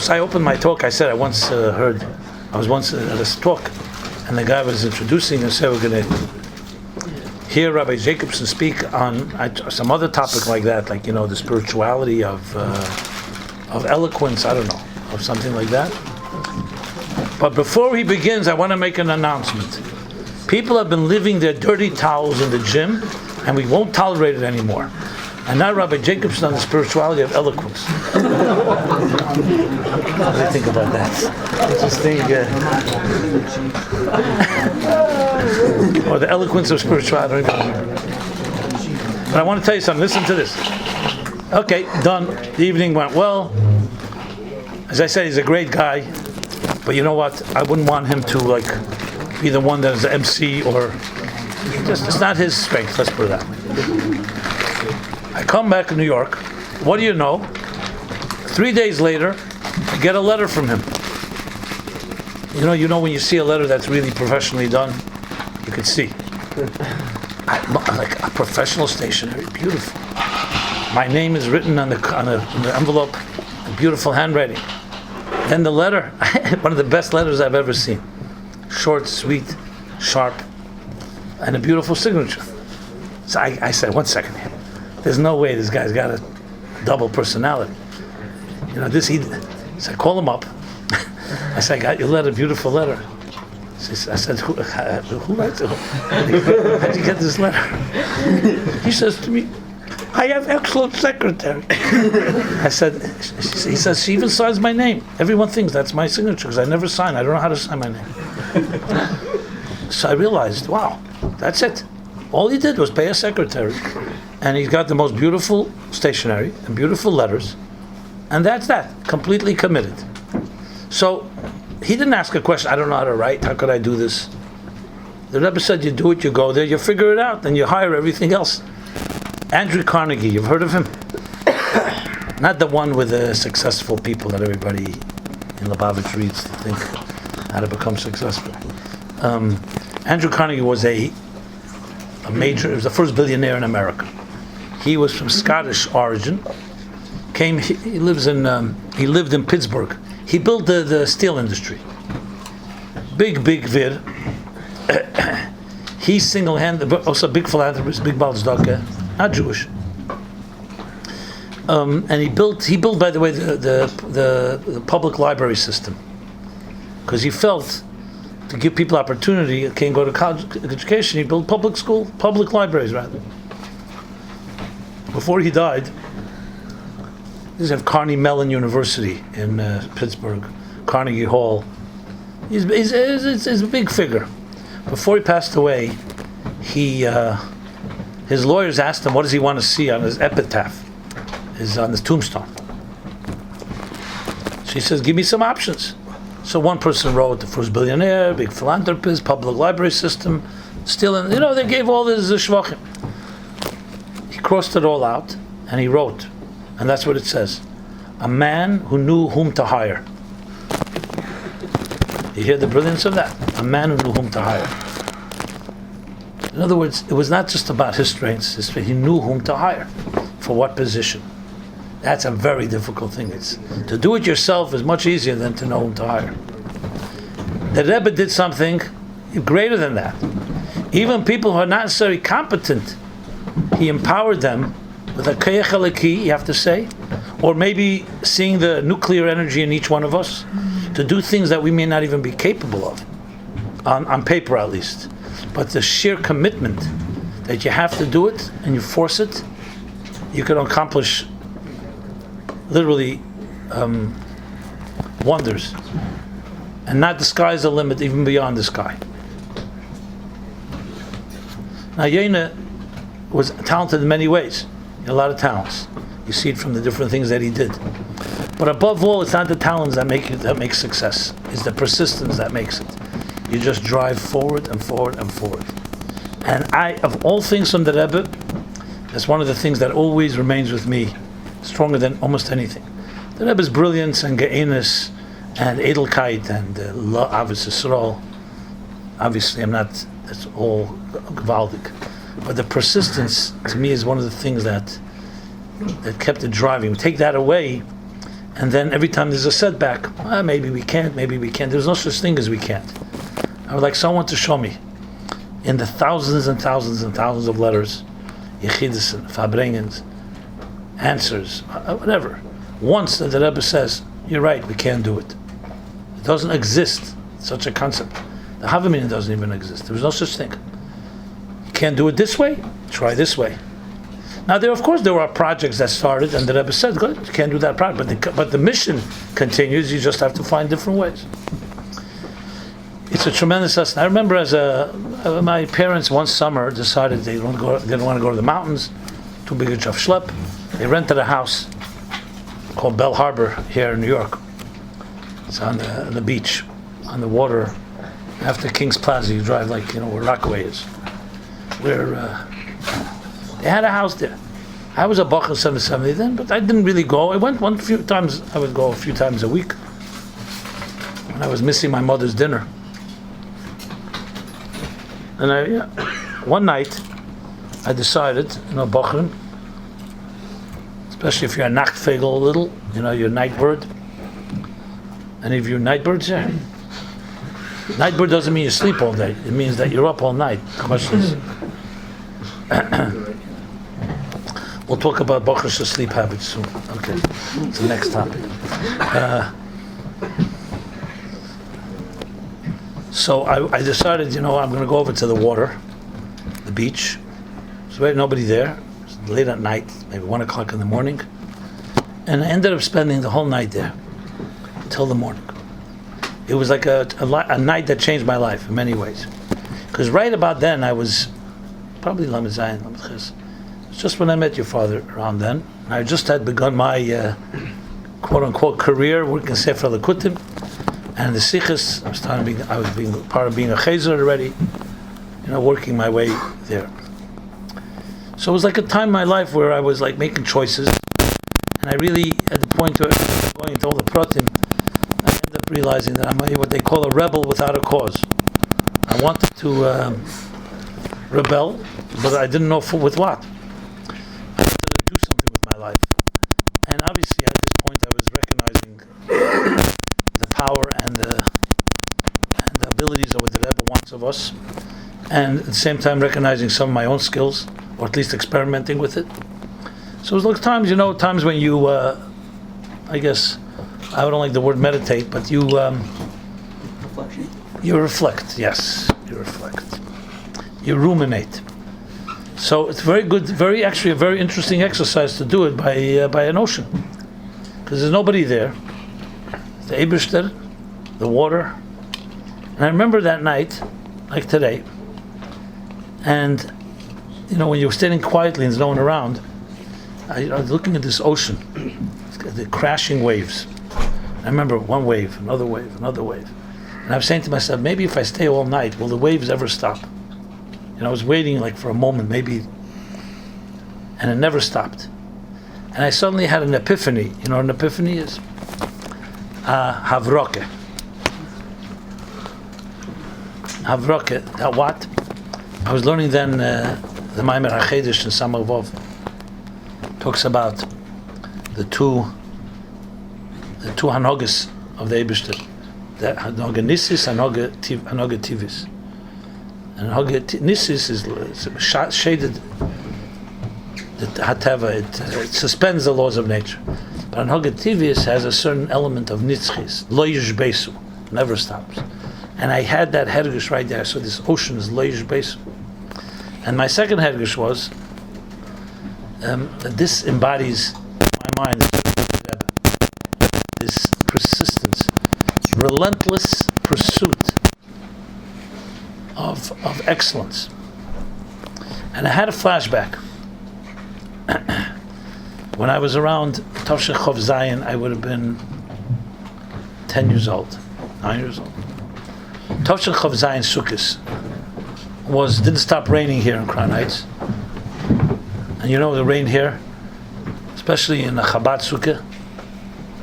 So I opened my talk. I said I was once at this talk, and the guy was introducing and said we're going to hear Rabbi Jacobson speak on some other topic like that, the spirituality of eloquence, I don't know, or something like that. But before he begins, I want to make an announcement. People have been leaving their dirty towels in the gym, and we won't tolerate it anymore. And now Rabbi Jacobson on the spirituality of eloquence. What do you think about that? Interesting. Or the eloquence of spirituality. But I want to tell you something. Listen to this. Okay, done. The evening went well. As I said, he's a great guy. But you know what? I wouldn't want him to be the one that is the MC or it's not his strength. Let's put it that way. I come back to New York. What do you know? 3 days later, I get a letter from him. You know when you see a letter that's really professionally done, you can see. Like a professional stationery, beautiful. My name is written on the envelope, a beautiful handwriting. Then the letter, one of the best letters I've ever seen. Short, sweet, sharp, and a beautiful signature. So I said, 1 second here. There's no way this guy's got a double personality. So I call him up. I said, I got your letter, beautiful letter. I said, who writes it? How'd you get this letter? He says to me, I have excellent secretary. I said, he says, she even signs my name. Everyone thinks that's my signature because I never sign. I don't know how to sign my name. So I realized, wow, that's it. All he did was pay a secretary. And he's got the most beautiful stationery and beautiful letters. And that's that, completely committed. So he didn't ask a question, I don't know how to write, how could I do this? The Rebbe said, you do it, you go there, you figure it out, and you hire everything else. Andrew Carnegie, you've heard of him? Not the one with the successful people that everybody in Lubavitch reads to think how to become successful. Andrew Carnegie was he was the first billionaire in America. He was from Scottish origin. He lived in Pittsburgh. He built the steel industry. Big vid. He single-handed, also big philanthropist, big balzdaka, not Jewish. And he built, by the way, the public library system, because he felt to give people opportunity, can't go to college education. He built public libraries rather. Before he died, he have Carnegie Mellon University in Pittsburgh, Carnegie Hall. He's a big figure. Before he passed away, his lawyers asked him, what does he want to see on his epitaph, on his tombstone? So he says, give me some options. So one person wrote the first billionaire, big philanthropist, public library system, they gave all this shvachim. He crossed it all out, and he wrote, and that's what it says, a man who knew whom to hire. You hear the brilliance of that? A man who knew whom to hire. In other words, it was not just about his strengths, he knew whom to hire, for what position. That's a very difficult thing. To do it yourself is much easier than to know whom to hire. The Rebbe did something greater than that. Even people who are not necessarily competent, he empowered them with a koyach eliki, you have to say, or maybe seeing the nuclear energy in each one of us, to do things that we may not even be capable of, on paper at least. But the sheer commitment that you have to do it and you force it, you can accomplish literally wonders. And not the sky's the limit, even beyond the sky. Now Yonah was talented in many ways. He had a lot of talents. You see it from the different things that he did. But above all, it's not the talents that make success. It's the persistence that makes it. You just drive forward and forward and forward. And of all things from the Rebbe, that's one of the things that always remains with me, stronger than almost anything. The Rebbe's brilliance and ge'enis and edelkeit and Avos Yisrael. Obviously, that's all gewaldig. But the persistence, to me, is one of the things that kept it driving. Take that away, and then every time there's a setback, maybe we can't. There's no such thing as we can't. I would like someone to show me, in the thousands and thousands and thousands of letters, Yechidus, Farbrengen, answers, whatever. Once that the Rebbe says, you're right, we can't do it. It doesn't exist, such a concept. The Havamina doesn't even exist. There's no such thing. You can't do it this way, try this way. Now, there were projects that started, and the Rebbe said, good, you can't do that project, but the mission continues, you just have to find different ways. It's a tremendous lesson. I remember my parents one summer decided they didn't want to go to the mountains, too big a job schlep. They rented a house called Bell Harbor here in New York. It's on the beach, on the water. After King's Plaza, you drive where Rockaway is. They had a house there. I was a bach in 770 then, but I didn't really go. I went a few times. I would go a few times a week when I was missing my mother's dinner. And one night, I decided, Bochurim, especially if you're a Nachtvogel a little, you're a night bird. Any of you night birds here? Night bird doesn't mean you sleep all day. It means that you're up all night. The question is, We'll talk about Bochurim's sleep habits soon. Okay, it's the next topic. So I decided, I'm going to go over to the water, the beach. So nobody there. It was late at night, maybe 1 o'clock in the morning, and I ended up spending the whole night there till the morning. It was like a night that changed my life in many ways, because right about then I was probably Lamed Zayin, Lamed Ches. It's just when I met your father around then. I just had begun my quote-unquote career working Sefer Lekutim, and the Shlichus. I was being part of being a Chazer already, working my way there. So it was like a time in my life where I was like making choices, and I really, at the point where going into all the pratim, I ended up realizing that I'm what they call a rebel without a cause. I wanted to rebel, but I didn't know with what. I wanted to do something with my life, and obviously at this point I was recognizing the power and the abilities of what the Rebbe wants of us, and at the same time recognizing some of my own skills, or at least experimenting with it. So it was like times when you, I guess, I don't like the word meditate, but you reflect, yes, you reflect. You ruminate. So it's very good, actually a very interesting exercise to do it by an ocean. Because there's nobody there. The Eibishter, the water. And I remember that night, like today, and when you were standing quietly and there's no one around, I was looking at this ocean, the crashing waves. I remember one wave, another wave, another wave. And I was saying to myself, maybe if I stay all night, will the waves ever stop? I was waiting like for a moment, maybe, and it never stopped. And I suddenly had an epiphany. You know what an epiphany is? Havroke. Havroke, that what? I was learning then the Maimer HaChedesh in Samar Vov. Talks about the two hanogas of the Eibishter. The hanoga nisis and hanoga tivis. And nisis is shaded the hateva, it suspends the laws of nature. But hanoga tivis has a certain element of nitzchis, lo yishbesu, never stops. And I had that hergish right there. So this ocean is lo yishbesu. And my second hergish was that this embodies my mind, this persistence, relentless pursuit of excellence. And I had a flashback. When I was around Tavshin Chov Zayin, I would have been 10 years old, 9 years old. Tavshin Chov Zayin Sukkos didn't stop raining here in Crown Heights. And the rain here, especially in a Chabad Sukkah,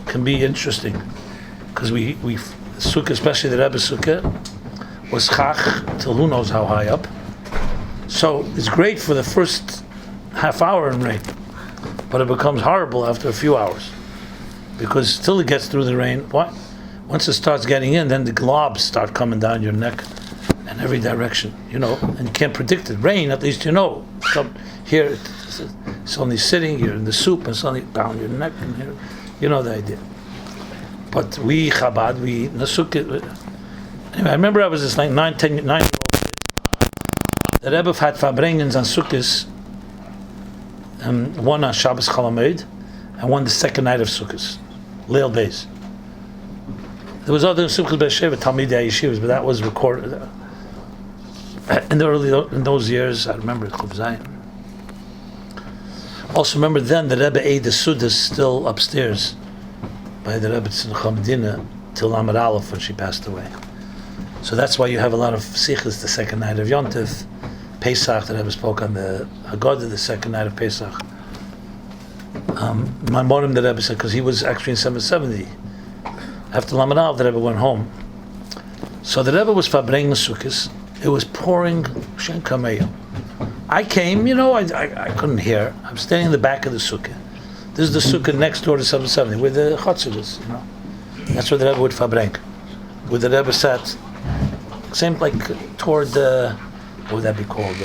can be interesting. Because we Sukkah, especially the Rebbe Sukkah, was chach till who knows how high up. So it's great for the first half hour in rain, but it becomes horrible after a few hours, because till it gets through the rain, once it starts getting in, then the globs start coming down your neck in every direction, and you can't predict it. Rain, at least here it's only sitting, you're in the soup, and suddenly down your neck, and here, the idea. But we Chabad, Nasukkah. Anyway, I remember I was this like 9-10-year-old kid. The Rebbe had Farbrengens and Sukkos, one on Shabbos Chalamed, and one the second night of Sukkos, Leil Beis. There was other Sukkos Be'Sheva, Talmidei Yeshivas, but that was recorded in those years. I remember Chov Zayin. Also remember then the Rebbe ate the Sudas still upstairs by the Rebbe Tzedakah Medina till Amar Aleph when she passed away. So that's why you have a lot of Sichos the second night of Yontif, Pesach, the Rebbe spoke on the Haggadah the second night of Pesach. My Morim, the Rebbe said, because he was actually in 770. After Lamed Aleph, the Rebbe went home. So the Rebbe was Farbrengen Sukkos. It was pouring Shen Kameya. I came, I couldn't hear. I'm standing in the back of the Sukkah. This is the Sukkah next door to 770, where the Chassidus, That's where the Rebbe would Farbrengen. Where the Rebbe sat, same like toward the, what would that be called?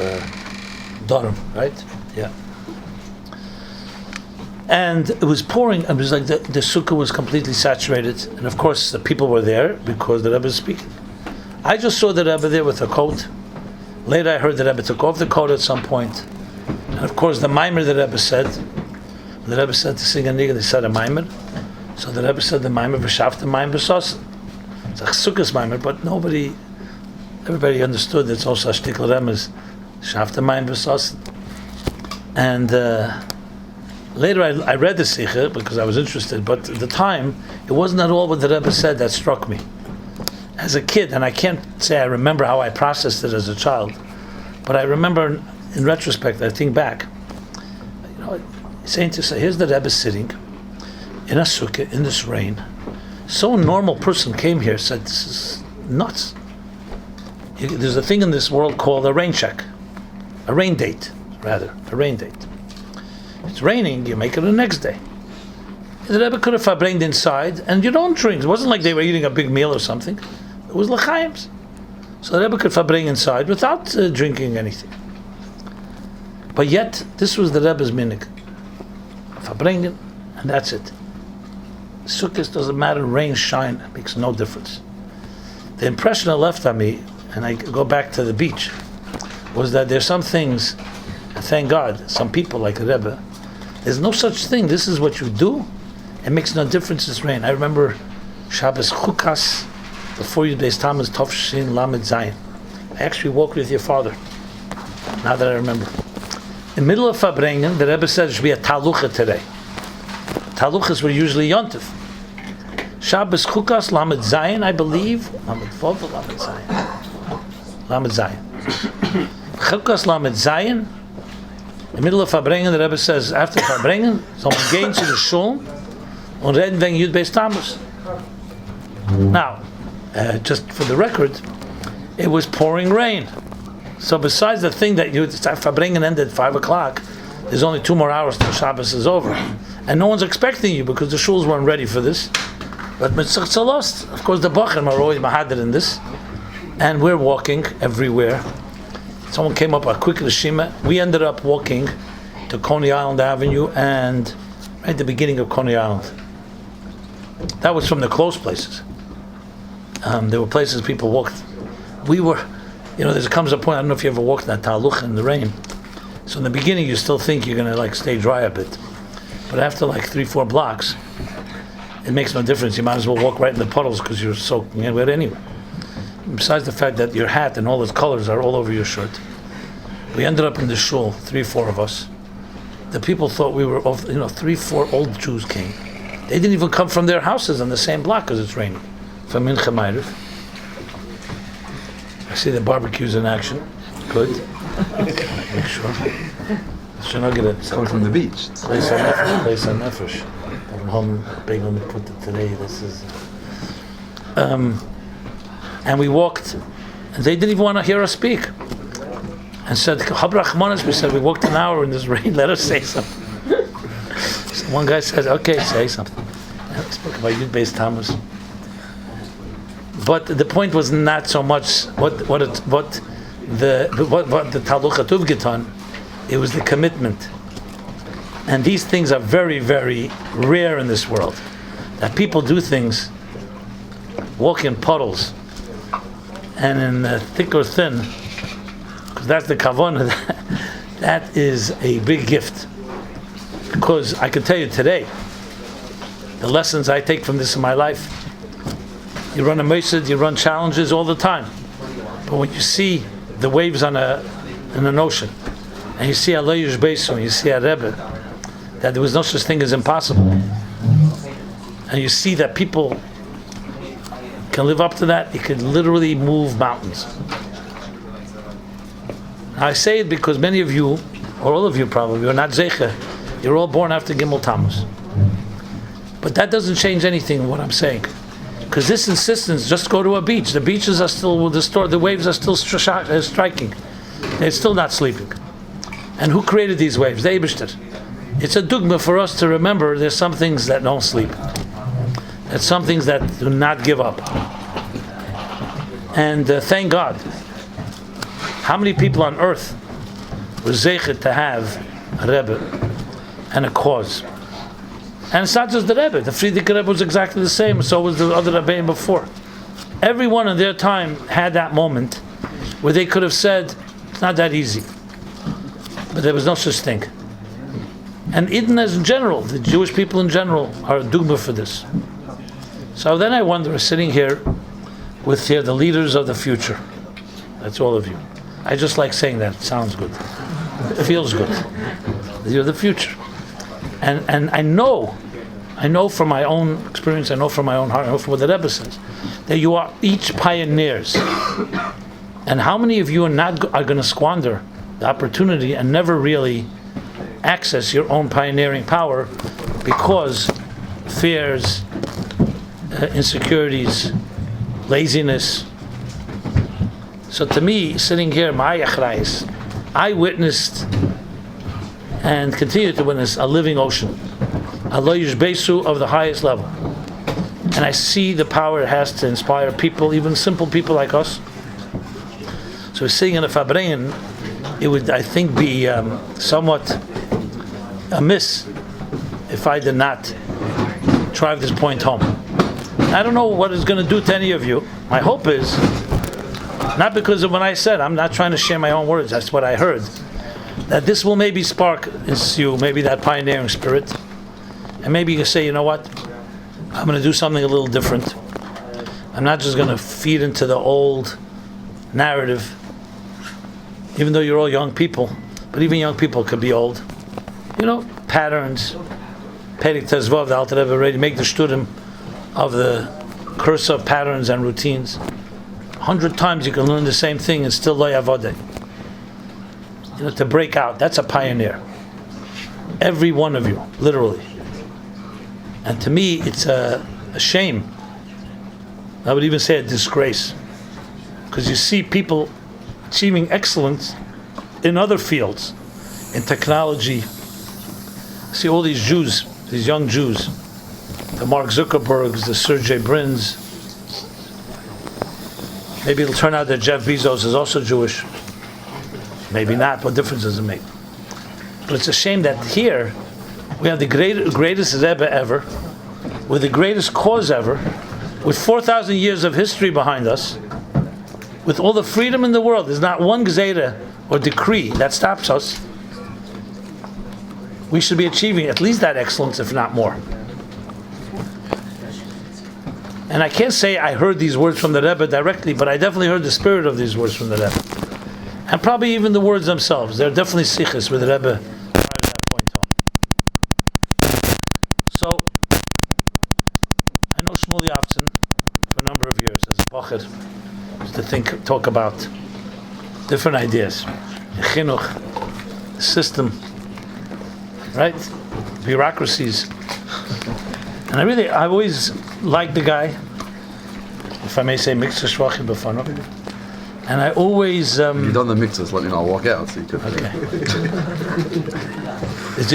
Durham, right? Yeah. And it was pouring. It was like the sukkah was completely saturated, and of course the people were there because the Rebbe was speaking. I just saw the Rebbe there with a coat. Later I heard the Rebbe took off the coat at some point. And of course the mimer the Rebbe said to sing a niggun, they said a mimer. So the Rebbe said the mimer v'shaft the mimer b'sos. It's a sukkah's mimer, but everybody understood that it's also a shtickl remez, shaft the mimer b'sos. And later I read the sikha because I was interested, but at the time it wasn't at all what the Rebbe said that struck me. As a kid, and I can't say I remember how I processed it as a child, but I remember in retrospect, I think back, saying to say, here's the Rebbe sitting in a sukkah in this rain. So a normal person came here, said, this is nuts. There's a thing in this world called a rain check, a rain date. It's raining, you make it the next day. The Rebbe could have Farbrengen inside, and you don't drink. It wasn't like they were eating a big meal or something. It was l'chaim's. So the Rebbe could Farbrengen inside without drinking anything. But yet, this was the Rebbe's minhag. Farbrengen, and that's it. Sukkot doesn't matter, rain, shine, it makes no difference. The impression it left on me, and I go back to the beach, was that there's some things, and thank God, some people like the Rebbe, there's no such thing. This is what you do. It makes no difference. It's rain. I remember Shabbos Chukas before you days Thomas Tovshin Lamed Zayin. I actually walked with your father. Now that I remember, in the middle of Farbrengen, the Rebbe said there should be a talucha today. Taluchas were usually yontif. Shabbos Chukas Lamed Zayin, I believe. Lamed Vov, Lamed Zayin. Lamed Zayin. Chukas Lamed Zayin. In the middle of Farbrengen, the Rebbe says, after Farbrengen, someone gains in the shul and reden wegen Yud Beis Tammuz. Now, just for the record, it was pouring rain. So besides the thing that Farbrengen ended at 5 o'clock, there's only 2 more hours till Shabbos is over. And no one's expecting you because the shuls weren't ready for this. But Mitzvah lost. Of course, the Bachim are always mahadr in this. And we're walking everywhere. Someone came up a quick Rishima. We ended up walking to Coney Island Avenue and right at the beginning of Coney Island. That was from the close places. There were places people walked. We were, there comes a point, I don't know if you ever walked in that taluch in the rain. So in the beginning you still think you're going to stay dry a bit. But after 3-4 blocks, it makes no difference. You might as well walk right in the puddles because you're soaking wet anyway. Besides the fact that your hat and all its colors are all over your shirt. We ended up in the shul, 3-4 of us. The people thought we were, 3-4 old Jews came. They didn't even come from their houses on the same block because it's raining. From Mincha Ma'ariv. I see the barbecues in action. Good. Make sure. Should not get it. Coming from the beach. Place on nefesh. I'm home, big on the put it today. This is. And we walked, and they didn't even want to hear us speak. And said, we said, we walked an hour in this rain, let us say something. So one guy said, okay, say something. And I spoke about Yud Beis Tammuz. But the point was not so much what the Talucha Tuv Gitan, it was the commitment. And these things are very, very rare in this world. That people do things, walk in puddles, and in thick or thin, because that's the kavanah, that is a big gift. Because I can tell you today, the lessons I take from this in my life, you run a mesed, you run challenges all the time. But when you see the waves in an ocean, and you see a Leish Beisu, and you see a Rebbe, that there was no such thing as impossible, and you see that people can live up to that, it can literally move mountains. I say it because many of you, or all of you probably, are not Zeicha. You're all born after Gimel Tammuz. But that doesn't change anything in what I'm saying. Because this insistence, just go to a beach. The beaches are still, the waves are still striking. They're still not sleeping. And who created these waves? The Eibishter. It's a dogma for us to remember there's some things that don't sleep. There's some things that do not give up. And thank God. How many people on earth was zeichet to have a Rebbe and a cause. And it's not just the Rebbe. The Frierdiker Rebbe was exactly the same, so was the other Rebbeim before. Everyone in their time had that moment where they could have said, it's not that easy. But there was no such thing. And Eden as in general, the Jewish people in general, are a dogma for this. So then I wonder, sitting here with here the leaders of the future, that's all of you. I just like saying that, it sounds good. It feels good. You're the future. And I know from my own experience, I know from my own heart, I know from what the Rebbe says, that you are each pioneers. And how many of you are going to squander the opportunity and never really access your own pioneering power because fears, insecurities, laziness. So to me, sitting here, I witnessed and continue to witness a living ocean, a loyish besu of the highest level. And I see the power it has to inspire people, even simple people like us. So sitting in a Farbrengen, it would, I think, be somewhat amiss if I did not drive this point home. I don't know what it's going to do to any of you. My hope is, not because of what I said, I'm not trying to share my own words, that's what I heard, that this will maybe spark in you, maybe that pioneering spirit, and maybe you can say, you know what, I'm going to do something a little different. I'm not just going to feed into the old narrative, even though you're all young people, but even young people could be old. You know, patterns. Perik Tezvav, the Alter Rebbe already make the shturim of the curse of patterns and routines. 100 times you can learn the same thing and still lo yavodeh. You know, to break out, that's a pioneer. Every one of you, literally. And to me, it's a shame. I would even say a disgrace. Because you see people achieving excellence in other fields, in technology. See all these Jews, these young Jews, the Mark Zuckerbergs, the Sergey Brins. Maybe it'll turn out that Jeff Bezos is also Jewish. Maybe not. What difference does it make? But it's a shame that here we have the greatest Rebbe ever, with the greatest cause ever, with 4,000 years of history behind us, with all the freedom in the world. There's not one gzeira or decree that stops us. We should be achieving at least that excellence, if not more. And I can't say I heard these words from the Rebbe directly, but I definitely heard the spirit of these words from the Rebbe. And probably even the words themselves. They're definitely Shlichus with the Rebbe prior to that point on. So, I know Shmuel Avtzon for a number of years as a bocher, to talk about different ideas. Chinuch, system, right? Bureaucracies. And I always liked the guy, if I may say, mixer shvachim b'fanav. And I always... You've done the mixers, let me know, I'll walk out so you could... Okay.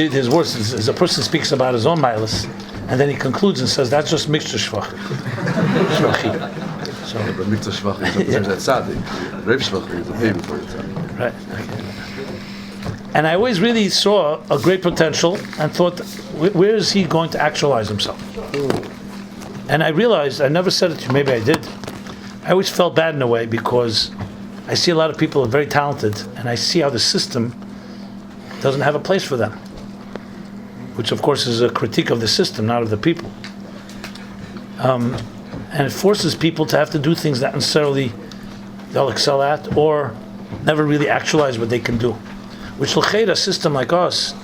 There's worse, as a person speaks about his own milas, and then he concludes and says, that's just mixer shvachim. So, yeah, but mixer shvachim is a tzaddik. Reb shvachim is a pay before it's tzaddik. Right, okay. And I always really saw a great potential and thought, where is he going to actualize himself? And I realized, I never said it to you, maybe I did. I always felt bad in a way because I see a lot of people are very talented and I see how the system doesn't have a place for them. Which of course is a critique of the system, not of the people. And it forces people to have to do things that necessarily they'll excel at or never really actualize what they can do. Which l'cheira, a system like us,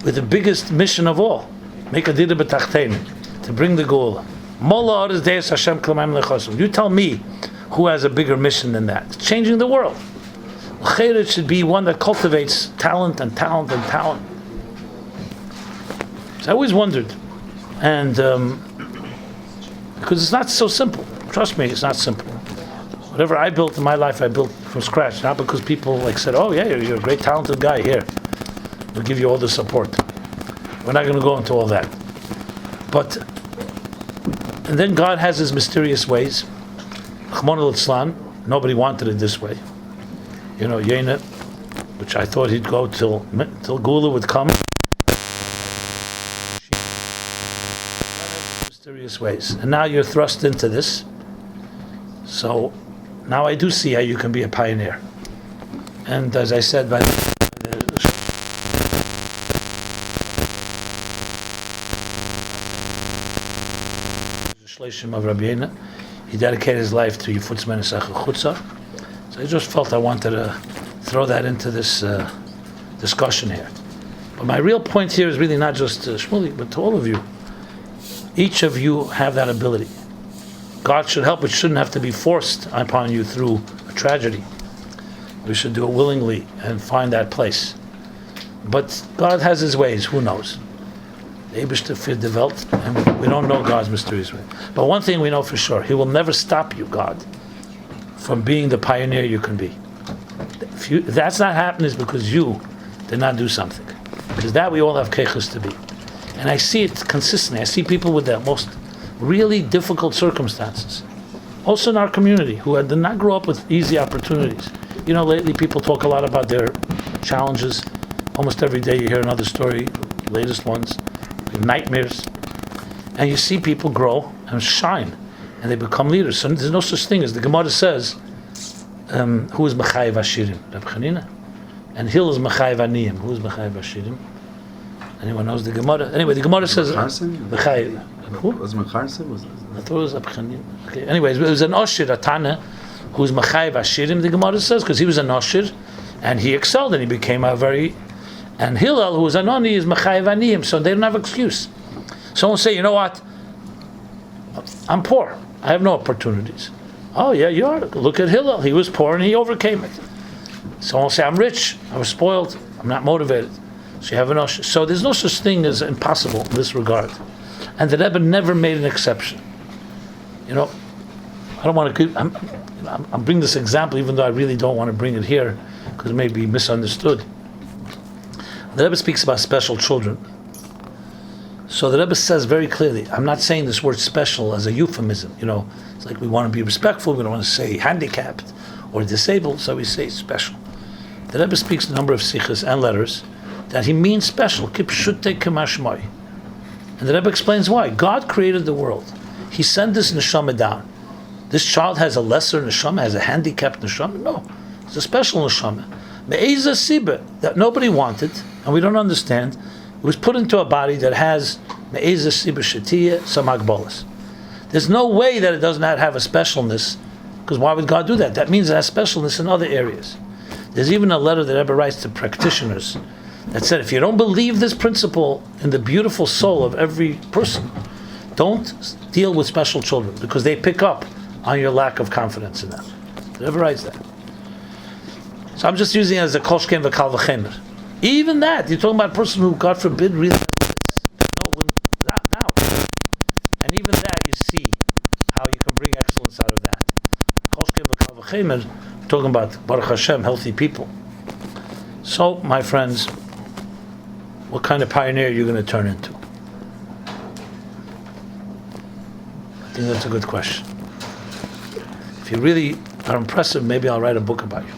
with the biggest mission of all, make a dida b'tachtein, to bring the goal. Mola aris deis Hashem k'lamayim lechosim. You tell me who has a bigger mission than that. It's changing the world. L'cheira, it should be one that cultivates talent and talent and talent. So I always wondered, and because it's not so simple. Trust me, it's not simple. Whatever I built in my life, I built from scratch. Not because people said, "Oh yeah, you're a great talented guy. Here, we'll give you all the support." We're not going to go into all that. But and then God has His mysterious ways. Nobody wanted it this way. You know, Yonah which I thought he'd go till Gula would come. Mysterious ways. And now you're thrust into this. So now I do see how you can be a pioneer. And as I said, by the Shloshim of Rabbi Yonah, he dedicated his life to Yifutz Menesach Chutza. So I just felt I wanted to throw that into this discussion here. But my real point here is really not just to Shmuley, but to all of you. Each of you have that ability. God should help. It shouldn't have to be forced upon you through a tragedy. We should do it willingly and find that place. But God has His ways. Who knows? The Eibishter fir the Welt, and we don't know God's mysterious way. But one thing we know for sure: He will never stop you, God, from being the pioneer you can be. If that's not happening, it's because you did not do something. Because that we all have keichus to be. And I see it consistently. I see people with the most really difficult circumstances. Also in our community, who did not grow up with easy opportunities. You know, lately people talk a lot about their challenges. Almost every day you hear another story, latest ones, nightmares. And you see people grow and shine, and they become leaders. So there's no such thing as, the Gemara says, who is Mechayev Ashirim? Reb Chanina. And Hill is Mechayev Aniyim. Who is Mechayev Ashirim? Anyone knows the Gemara? Anyway, the Gemara says Mechayev. Who? Was Mecharsim? I thought it was Reb Chanina. Okay. Anyways, it was an Oshir, a Tana, who's Mechayev Ashirim, the Gemara says, because he was an Oshir, and he excelled, and he became a very... And Hillel, who was Anoni, is Mechayev Aniyim, so they don't have excuse. Someone say, you know what? I'm poor. I have no opportunities. Oh, yeah, you are. Look at Hillel. He was poor and he overcame it. Someone say, I'm rich. I was spoiled. I'm not motivated. So you have an Oshir. So there's no such thing as impossible in this regard. And the Rebbe never made an exception. You know, I don't want to... I'm bringing this example even though I really don't want to bring it here because it may be misunderstood. The Rebbe speaks about special children. So the Rebbe says very clearly, I'm not saying this word special as a euphemism. You know, it's like we want to be respectful, we don't want to say handicapped or disabled, so we say special. The Rebbe speaks a number of sichos and letters that he means special. Kipshute kemashmai. And the Rebbe explains why. God created the world. He sent this neshama down. This child has a lesser neshama, has a handicapped neshama? No. It's a special neshama. Me'eza siba, that nobody wanted, and we don't understand. It was put into a body that has me'eza siba shetiyah, some agbolas. There's no way that it does not have a specialness, because why would God do that? That means it has specialness in other areas. There's even a letter that Rebbe writes to practitioners that said, if you don't believe this principle in the beautiful soul of every person, don't deal with special children, because they pick up on your lack of confidence in them. The Rebbe writes that. So I'm just using it as a kolshkem v'kal v'chemer. Even that, you're talking about a person who, God forbid, really not now. And even that, you see how you can bring excellence out of that. Kolshkem v'kal v'chemer, talking about Baruch Hashem, healthy people. So, my friends, what kind of pioneer are you going to turn into? I think that's a good question. If you really are impressive, maybe I'll write a book about you.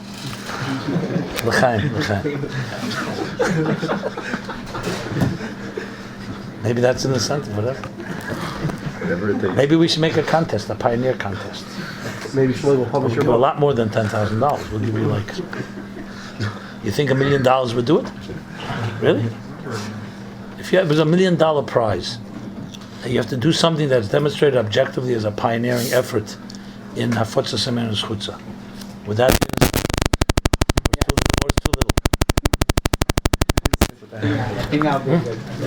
L'chaim. Maybe that's an incentive, whatever. Maybe we should make a contest, a pioneer contest. Maybe Shlomo will publish We'll your give a book. lot more than $10,000. We'll give you like... You think $1 million would do it? Really? If it was $1 million prize, and you have to do something that's demonstrated objectively as a pioneering effort in Hafotza Semenus Chutza, would that be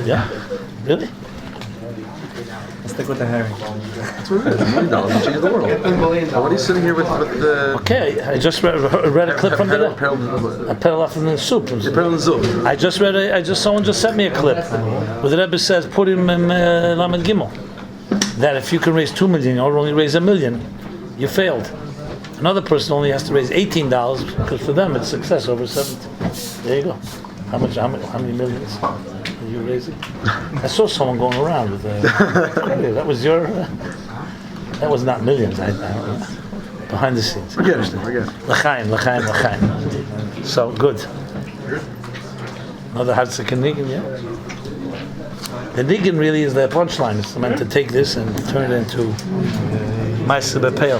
Yeah, really? Let's stick with the herring. That's what it is. $1 million change the world. What are you sitting here with the... Okay, I just read a clip from the... A parallel from the soup. Someone just sent me a clip where the Rebbe says, put him in Lamed Gimel. That if you can raise $2 million or only raise $1 million, you failed. Another person only has to raise $18 because for them it's success over 70. There you go. How many millions are you raising? I saw someone going around with that was your... that was not millions. I don't know. Behind the scenes. Forget it. L'chaim. So, good. Another Hatzik and Niggun, yeah. The Niggun really is the punchline. It's meant to take this and turn it into Ma'aseh B'Peil.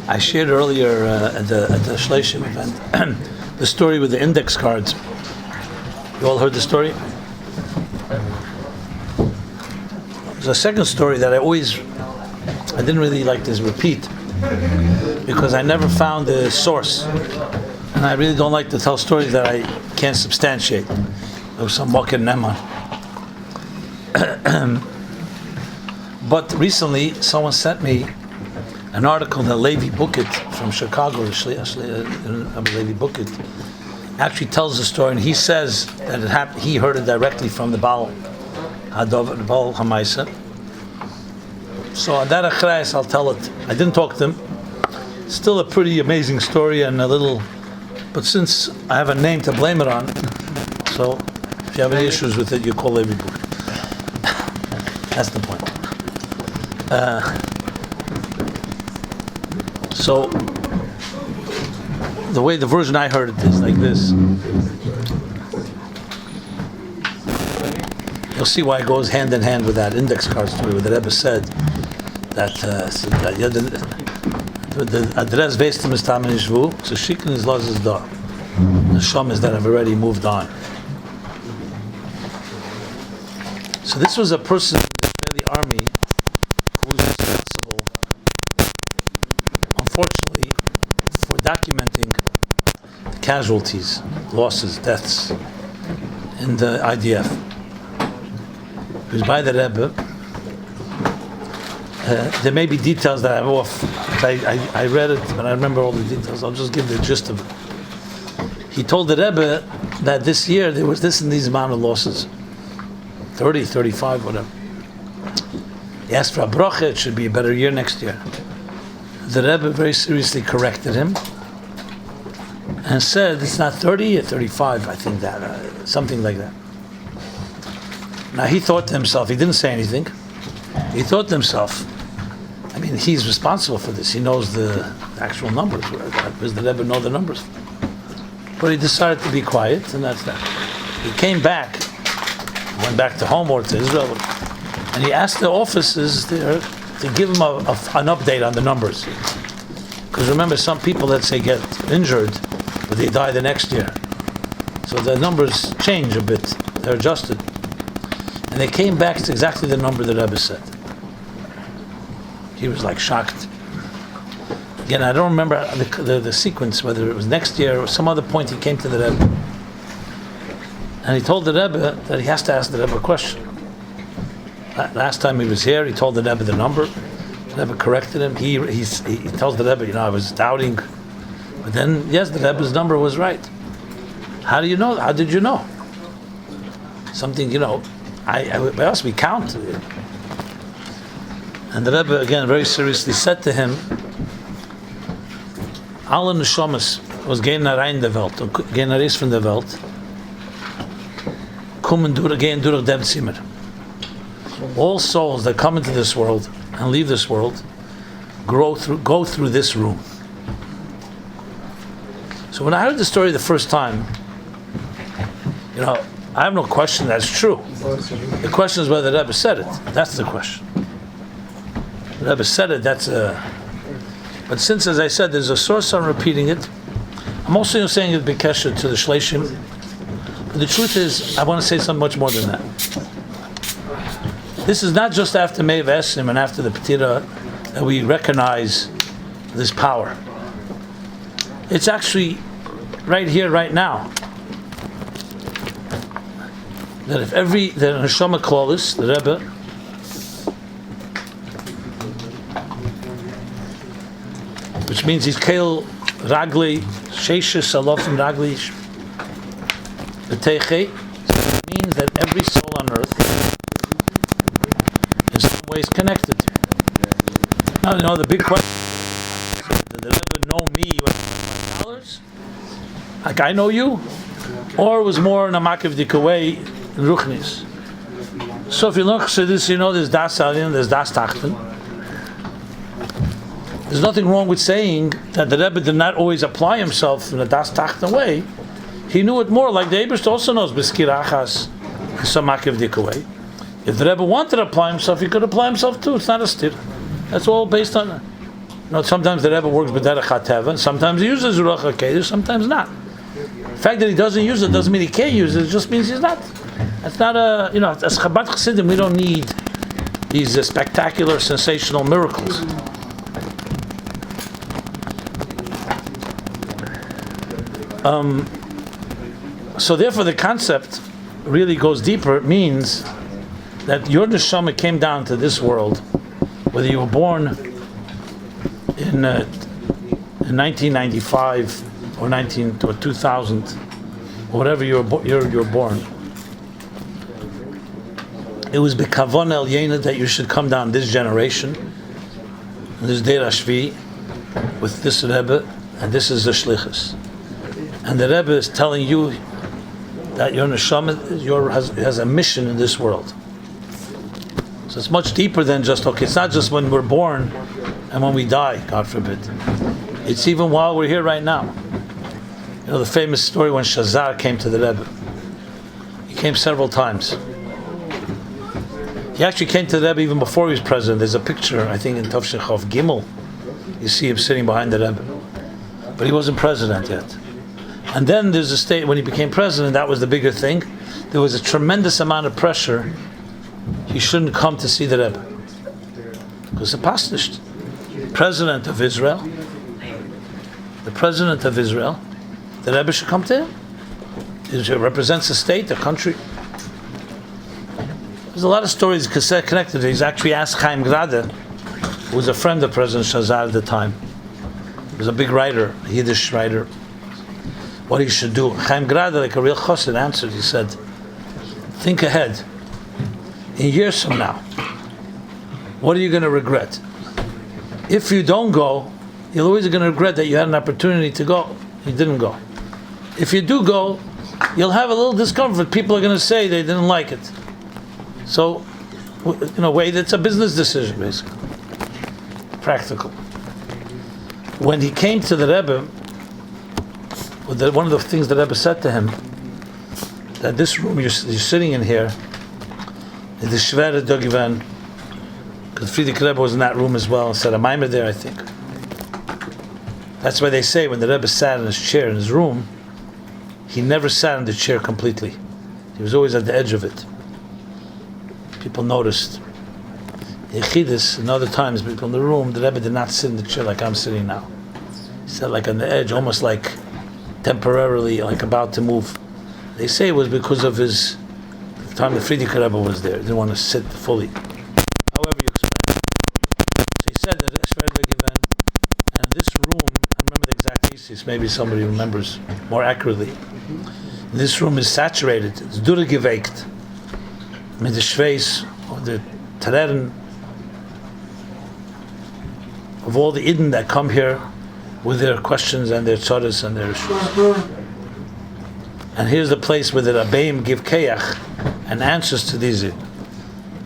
I shared earlier at the Shloshim event the story with the index cards. You all heard the story? There's a second story that I didn't really like to repeat because I never found the source, and I really don't like to tell stories that I can't substantiate. There was some Mokin Nema. But recently, someone sent me an article that Levi Bukit from Chicago, Levi Bukit, actually tells the story, and he says that he heard it directly from the Baal Hamaisa. So on that achrayas, I'll tell it. I didn't talk to him. Still a pretty amazing story and a little, but since I have a name to blame it on, so if you have any issues with it, you call Levi Bukit. That's the point. So the way the version I heard it is like this. You'll see why it goes hand in hand with that index card story where the Rebbe said that the address vestim is tam nishvu, so shikin is lost is dar. The sham is that have already moved on. So this was a person in the Israeli army who was responsible, unfortunately, for documenting the casualties, losses, deaths in the IDF. It was by the Rebbe. There may be details that I'm off. I read it, but I remember all the details. I'll just give the gist of it. He told the Rebbe that this year there was this and these amount of losses. 30, 35, whatever. He asked for a bracha, it should be a better year next year. The Rebbe very seriously corrected him and said it's not 30 or 35, I think that, something like that. Now he thought to himself, he didn't say anything, he thought to himself, I mean, he's responsible for this, he knows the actual numbers, does the Rebbe know the numbers? But he decided to be quiet, and that's that. He came back, went back to home or to Israel, and he asked the officers there to give him an update on the numbers. Because remember, some people, let's say, get injured, but they die the next year. So the numbers change a bit, they're adjusted. And they came back to exactly the number the Rebbe said. He was like shocked. Again, I don't remember the sequence, whether it was next year or some other point he came to the Rebbe. And he told the Rebbe that he has to ask the Rebbe a question. Last time he was here, he told the Rebbe the number. The Rebbe corrected him. He tells the Rebbe, I was doubting. But then, yes, the Rebbe's number was right. How do you know? How did you know? Something, else we count. And the Rebbe, again, very seriously said to him, alle Neshamas was gehen rein der Welt, und gehen raus von der Welt, gehen durch dem Zimmer. All souls that come into this world and leave this world go through this room. So when I heard the story the first time, I have no question that's true. The question is whether the Rebbe said it. That's the question. The Rebbe said it, but since, as I said, there's a source on repeating it, I'm also saying it b'kesher to the Shloshim. But the truth is, I want to say something much more than that. This is not just after Meiv Esrim and after the Petira that we recognize this power. It's actually right here, right now. That if the Neshama Klolis, the Rebbe, which means he's Keil Ragli, Sheshes Salofim Ragli B'Teichei, it means that every soul on earth in some ways connected. Now, the big question is, did the Rebbe know me when I had $5? Like I know you? Or it was more in a Makivdika way in Ruchnis? So if you look at this, there's Das Alien, there's Das Tachten. There's nothing wrong with saying that the Rebbe did not always apply himself in a Das Tachten way. He knew it more, like the Eibishter also knows B'skirachas in some Makivdika way. If the Rebbe wanted to apply himself, he could apply himself too. It's not a stir. That's all based on sometimes the Rebbe works b'derech hateva, sometimes he uses Ruach HaKodesh, sometimes not. The fact that he doesn't use it doesn't mean he can't use it, it just means he's not. It's not as Chabad Chassidim, we don't need these spectacular, sensational miracles. So therefore the concept really goes deeper. It means that your neshama came down to this world, whether you were born in 1995 or 2000, or whatever you were born. It was b'kavon el Yonah that you should come down this generation, this Deir Hashvi, with this Rebbe, and this is the Shlichus. And the Rebbe is telling you that your neshama has a mission in this world. So it's much deeper than just, it's not just when we're born and when we die, God forbid. It's even while we're here right now. The famous story when Shazar came to the Rebbe. He came several times. He actually came to the Rebbe even before he was president. There's a picture, I think, in Tavshechov Gimel. You see him sitting behind the Rebbe. But he wasn't president yet. And then there's a state, when he became president, that was the bigger thing. There was a tremendous amount of pressure. He shouldn't come to see the Rebbe. Because the Pasnisht, president of Israel, the Rebbe should come to him. It represents a state, a country. There's a lot of stories connected. He's actually asked Chaim Grade, who was a friend of President Shazar at the time. He was a big writer, a Yiddish writer, what he should do. Chaim Grade, like a real chassid, answered. He said, think ahead. In years from now, what are you going to regret? If you don't go, you're always going to regret that you had an opportunity to go. You didn't go. If you do go, you'll have a little discomfort. People are going to say they didn't like it. So, in a way, it's a business decision, basically. Practical. When he came to the Rebbe, one of the things the Rebbe said to him, that this room you're sitting in here, is the Shvere Dogivan, because Friedrich Rebbe was in that room as well, and said a mimer there, I think. That's why they say when the Rebbe sat in his chair in his room, he never sat in the chair completely. He was always at the edge of it. People noticed. In Chassidus, and other times, people in the room, the Rebbe did not sit in the chair like I'm sitting now. He sat like on the edge, almost like temporarily, like about to move. They say it was because of the time the Friedrich Rebbe was there. He didn't want to sit fully. However you explain it. So he said that and in this room, I remember the exact thesis, maybe somebody remembers more accurately. This room is saturated, it's durchgeweicht. Mit the Schweiß, or the Terren, of all the Iden that come here with their questions and their tzaddis and their issues. And here's the place where the Rabbeim give Keach and answers to these Iden.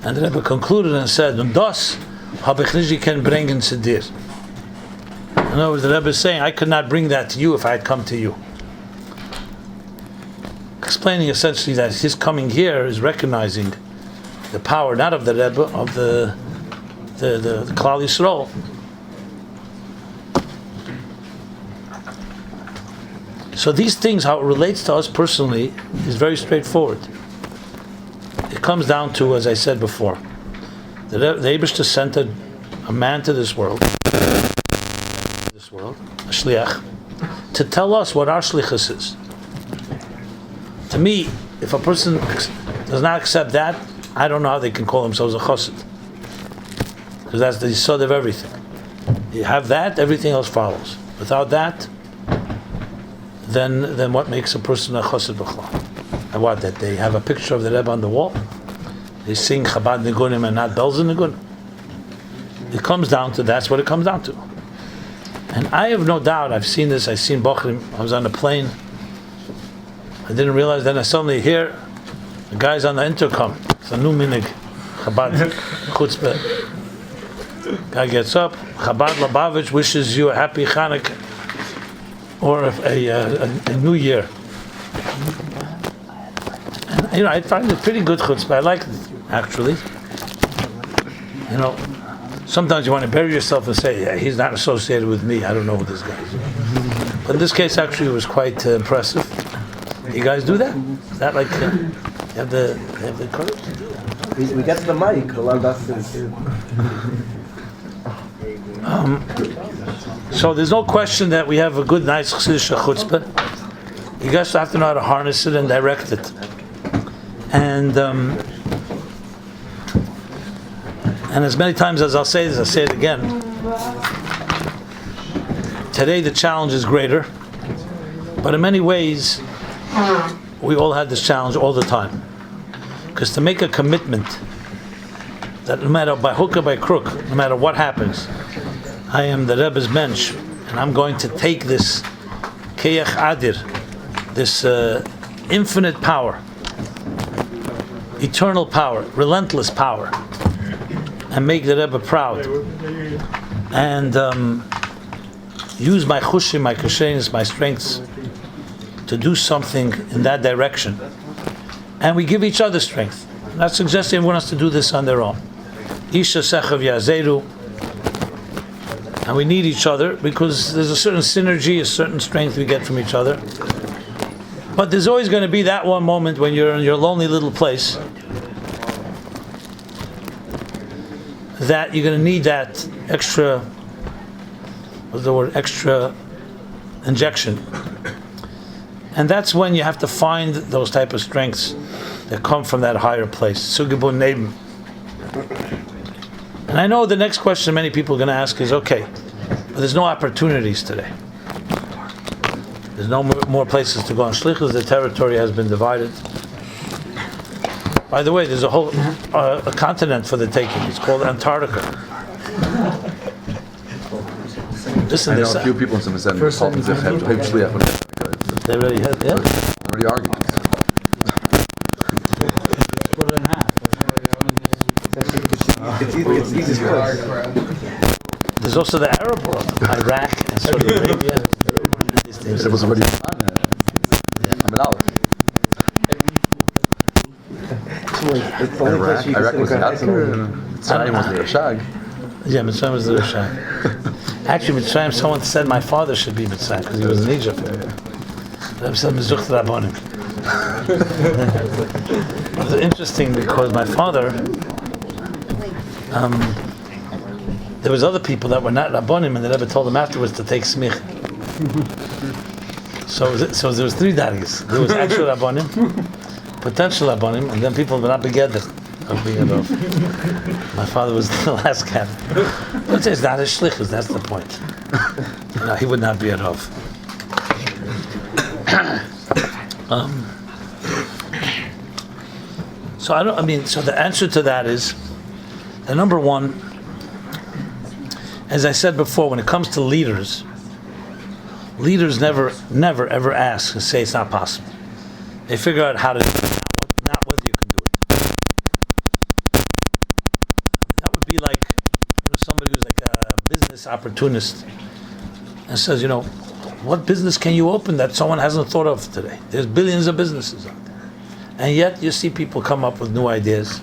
And the Rebbe concluded and said, Und das hab ich nicht gekannt bringen zu dir. In other words, the Rebbe is saying, I could not bring that to you if I had come to you. Explaining essentially that his coming here is recognizing the power not of the Rebbe, of the Klal Yisrael. So these things, how it relates to us personally, is very straightforward. It comes down to, as I said before, the Eibishter sent a man to this world, a shliach, to tell us what our shlichus is. To me, if a person does not accept that, I don't know how they can call themselves a chassid. Because that's the yesod of everything. You have that, everything else follows. Without that, then what makes a person a chassid b'chlal? And what, that they have a picture of the Rebbe on the wall? They sing Chabad Nigunim and not bells and Nigunim? It comes down to, that's what it comes down to. And I have no doubt, I've seen Bochurim, I was on a plane, I didn't realize, then I suddenly hear the guy's on the intercom. It's a new minig, Chabad chutzpah. Guy gets up, Chabad Lubavitch wishes you a happy Chanukah or a new year. And I find it pretty good chutzpah. I like it, actually. You know, sometimes you want to bury yourself and say, yeah, he's not associated with me. I don't know who this guy is. But in this case, actually, it was quite impressive. You guys do that? Is that like, you have the courage to do that? We get to the mic. So there's no question that we have a good, nice Chassidus chutzpah. You guys have to know how to harness it and direct it. And as many times as I'll say this, I'll say it again. Today the challenge is greater, but in many ways we all had this challenge all the time. Because to make a commitment that no matter by hook or by crook, no matter what happens, I am the Rebbe's bench, and I'm going to take this Keyach Adir, this infinite power, eternal power, relentless power, and make the Rebbe proud, and use my chushim, my kashenis, my strengths to do something in that direction. And we give each other strength. I'm not suggesting everyone has to do this on their own. Isha sechav yazeru. And we need each other because there's a certain synergy, a certain strength we get from each other. But there's always going to be that one moment when you're in your lonely little place that you're going to need that extra, what's the word, extra injection. And that's when you have to find those type of strengths that come from that higher place. Sugibun Neben. And I know the next question many people are going to ask is, okay, but there's no opportunities today. There's no more places to go. In Shlichus, the territory has been divided. By the way, there's a whole a continent for the taking. It's called Antarctica. Listen, I know a few people in some sense called them they already had, yeah? already argued. Split it in half. It's easy choice. There's also the Arab world, Iraq and Saudi Arabia. It was already I'm allowed. It's the only place you Iraq can was sit the across Adar, Mitzrayim was the Rashag. Yeah, Mitzrayim was the Rashag. Actually, Mitzrayim, someone said my father should be Mitzrayim because he was in Egypt. Rabbi said, Mezucht Rabbonim. It was interesting because my father, there was other people that were not Rabbonim, and the Rebbe told them afterwards to take smich. So there was three dargis. There was actual Rabbonim, potential Rabbonim, and then people were not together of being a Rav. My father was the last cat. But it's not a Shlichus, that's the point. No, he would not be a Rav. So the answer to that is, the number one, as I said before, when it comes to leaders never ever ask and say it's not possible. They figure out how to do it, not whether you can do it. That would be like somebody who's like a business opportunist and says, what business can you open that someone hasn't thought of today? There's billions of businesses out there. And yet you see people come up with new ideas.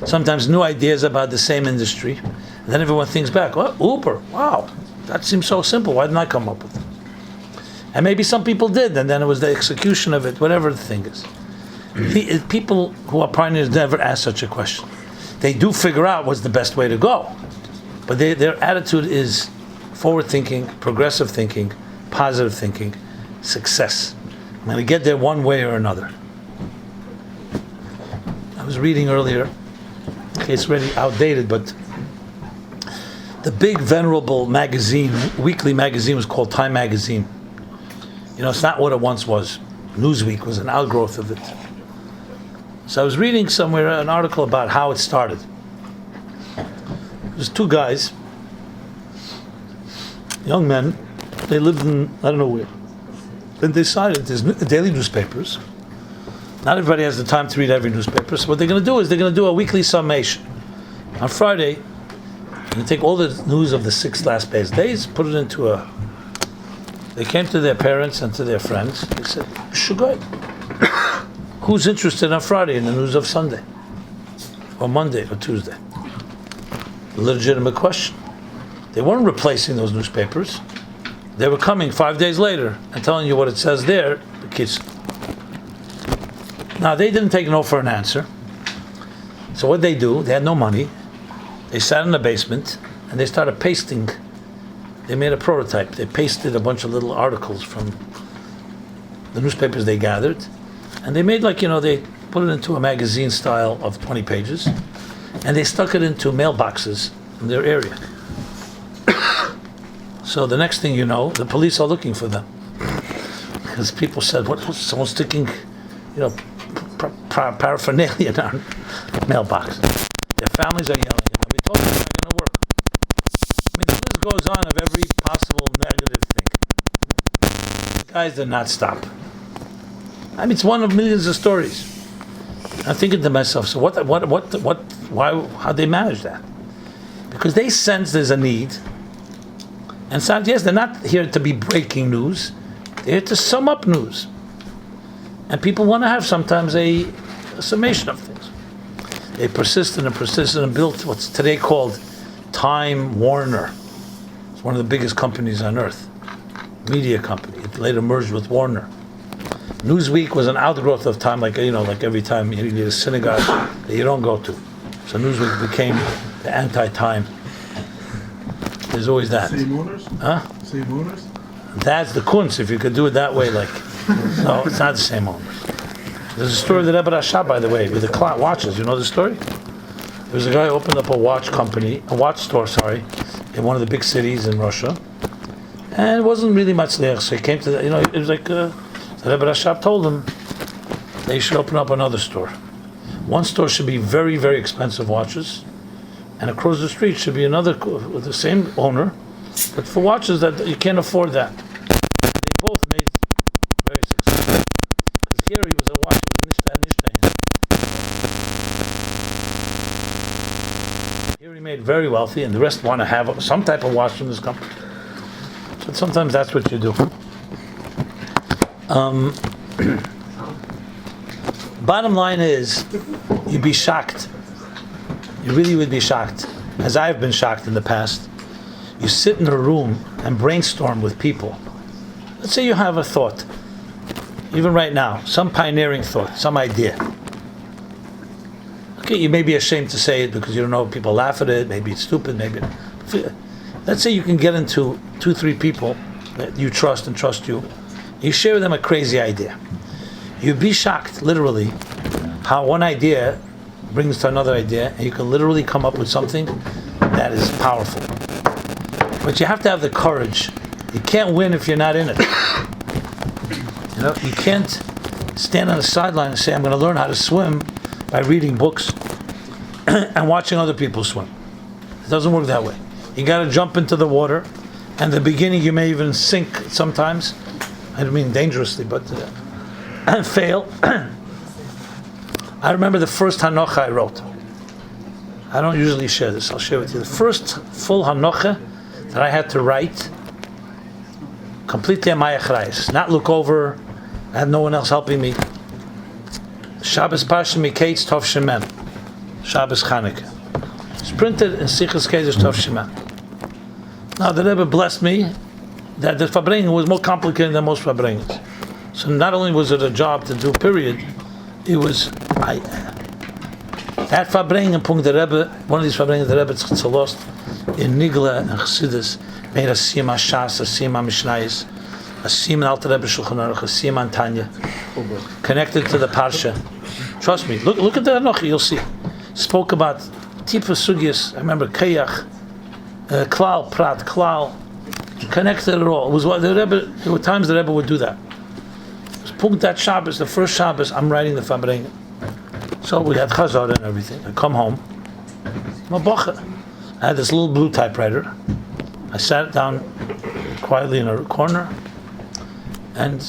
Sometimes new ideas about the same industry. And then everyone thinks back, well, Uber, wow, that seems so simple. Why didn't I come up with it? And maybe some people did, and then it was the execution of it, whatever the thing is. People who are pioneers never ask such a question. They do figure out what's the best way to go. But their attitude is forward thinking, progressive thinking, positive thinking, success. I'm going to get there one way or another. I was reading earlier, okay, it's already outdated, but the big venerable magazine, weekly magazine, was called Time Magazine. It's not what it once was. Newsweek was an outgrowth of it. So I was reading somewhere an article about how it started. There's two guys, young men, they lived in, I don't know where. Then they decided there's daily newspapers. Not everybody has the time to read every newspaper, so what they're going to do is they're going to do a weekly summation. On Friday, they're going to take all the news of the 6 last days, put it into a... They came to their parents and to their friends. They said, Shugay, who's interested on Friday in the news of Sunday? Or Monday or Tuesday? legitimate question. They weren't replacing those newspapers. They were coming 5 days later and telling you what it says there, the kids. Now, they didn't take no for an answer. So what they do, they had no money. They sat in the basement and they started pasting. They made a prototype. They pasted a bunch of little articles from the newspapers they gathered. And they made they put it into a magazine style of 20 pages. And they stuck it into mailboxes in their area. So the next thing you know, the police are looking for them. Because people said, what's someone sticking, paraphernalia in our mailbox. Their families are yelling. We told them it's not going to work. I mean, the list goes on of every possible negative thing. The guys did not stop. I mean, it's one of millions of stories. I'm thinking to myself, so how'd they manage that? Because they sense there's a need. And so, yes, they're not here to be breaking news. They're here to sum up news. And people want to have sometimes a summation of things. They persisted and built what's today called Time Warner. It's one of the biggest companies on earth. Media company. It later merged with Warner. Newsweek was an outgrowth of Time, like every time you need a synagogue that you don't go to. So Newsweek became the anti-Time. There's always that. Same owners? Huh? Same owners? That's the kunz, if you could do it that way, no, it's not the same owners. There's a story of the Rebbe Rashab, by the way, with the clock watches. You know the story? There was a guy who opened up a watch store, in one of the big cities in Russia. And it wasn't really much there, so he came to it was like, the Rebbe Rashab told him they should open up another store. One store should be very, very expensive watches, and across the street should be another with the same owner, but for watches that you can't afford that. They both made very successful. Because here he was a watch with Here he made very wealthy, and the rest want to have some type of watch from this company. So sometimes that's what you do. Bottom line is, you'd be shocked. You really would be shocked, as I've been shocked in the past. You sit in a room and brainstorm with people. Let's say you have a thought, even right now, some pioneering thought, some idea. Okay, you may be ashamed to say it because you don't know, people laugh at it, maybe it's stupid, maybe. Let's say you can get into 2-3 people that you trust and trust you. You share with them a crazy idea. You'd be shocked, literally, how one idea brings to another idea, and you can literally come up with something that is powerful. But you have to have the courage. You can't win if you're not in it. You can't stand on the sideline and say, I'm going to learn how to swim by reading books and watching other people swim. It doesn't work that way. You got to jump into the water, and in the beginning you may even sink sometimes. I don't mean dangerously, but and fail. I remember the first Hanocha I wrote. I don't usually share this. I'll share with you. The first full Hanocha that I had to write, completely on my achrayus, not look over. I had no one else helping me. Shabbos Parsha Miketz Tov Shemem, Shabbos Chanukah. It's printed in Shlichus Kedesh Tov Shemem. Now the Rebbe blessed me that the Farbrengen was more complicated than most Farbrengens. So not only was it a job to do, period, it was that Farbrengen Punkt the Rebbe, one of these Farbrengen the Rebbe lost in Nigla and Chassidus, made a siyam Shas, a siyam Mishnayis, a siyam Alter Rebbe Shulchan Aruch, a siyam Tanya, connected to the Parsha. Trust me, look at the Anochi, you'll see. Spoke about Tifa Sugyas, I remember Kayach, Klal, Prat, Klal, connected it all. It was what the Rebbe, there were times the Rebbe would do that. Punkt that Shabbos, the first Shabbos, I'm writing the Farbrengen. So we had Chazar and everything. I come home, I'm a bocher. I had this little blue typewriter. I sat down quietly in a corner and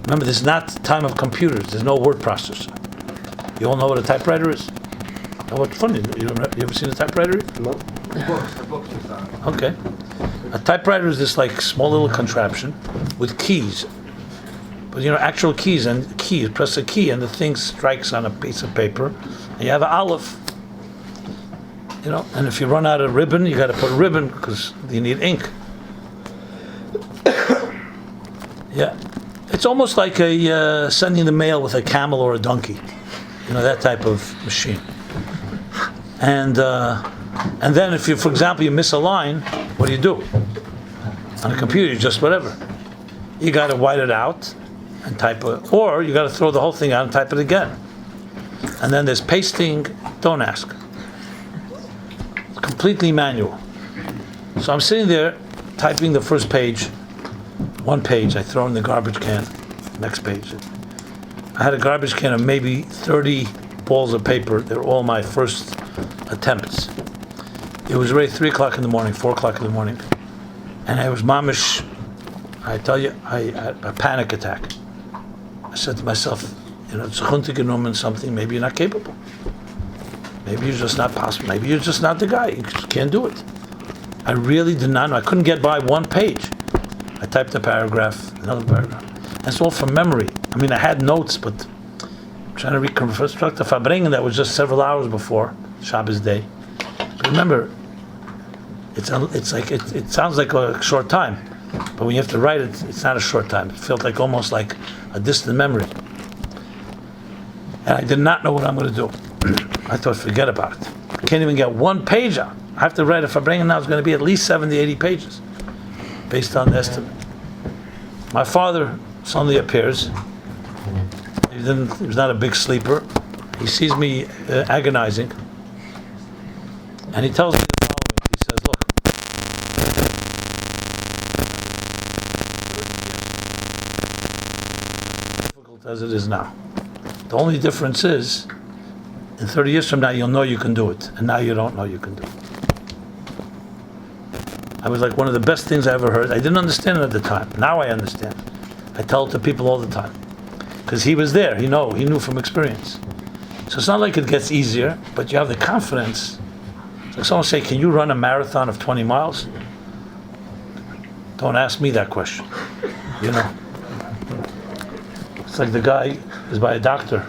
remember, this is not the time of computers. There's no word processor. You all know what a typewriter is? Oh, what's funny? You ever seen a typewriter? No. Okay. A typewriter is this like small little contraption with keys. But actual keys, and keys, press a key and the thing strikes on a piece of paper and you have an aleph. And if you run out of ribbon, you got to put ribbon because you need ink. Yeah, it's almost like sending the mail with a camel or a donkey, that type of machine. And then if you, for example, you miss a line, what do? On a computer, you just whatever. You got to white it out and type it, or you got to throw the whole thing out and type it again. And then there's pasting. Don't ask. It's completely manual. So I'm sitting there typing the first page, one page. I throw in the garbage can. Next page. I had a garbage can of maybe 30 balls of paper. They're all my first attempts. It was already 3 o'clock in the morning, 4 o'clock in the morning, and I was mamish. I tell you, I had a panic attack. I said to myself, it's a something. Maybe you're not capable. Maybe you're just not possible. Maybe you're just not the guy. You just can't do it. I really did not know. I couldn't get by one page. I typed a paragraph, another paragraph. And it's all from memory. I had notes, but I'm trying to reconstruct the Farbrengen that was just several hours before Shabbos day. But remember, it sounds like a short time, but when you have to write it, it's not a short time. It felt like almost like a distant memory. And I did not know what I'm going to do. I thought, forget about it. I can't even get one page out. I have to write a Farbrengen now. It's going to be at least 70, 80 pages, based on the estimate. My father suddenly appears. He was not a big sleeper. He sees me agonizing, and he tells me the following. He says, look, difficult as it is now. The only difference is, in 30 years from now, you'll know you can do it, and now you don't know you can do it. I was like one of the best things I ever heard. I didn't understand it at the time. Now I understand. I tell it to people all the time. Because he was there, he knew from experience. So it's not like it gets easier, but you have the confidence. It's like someone say, can you run a marathon of 20 miles? Don't ask me that question. It's like the guy is by a doctor,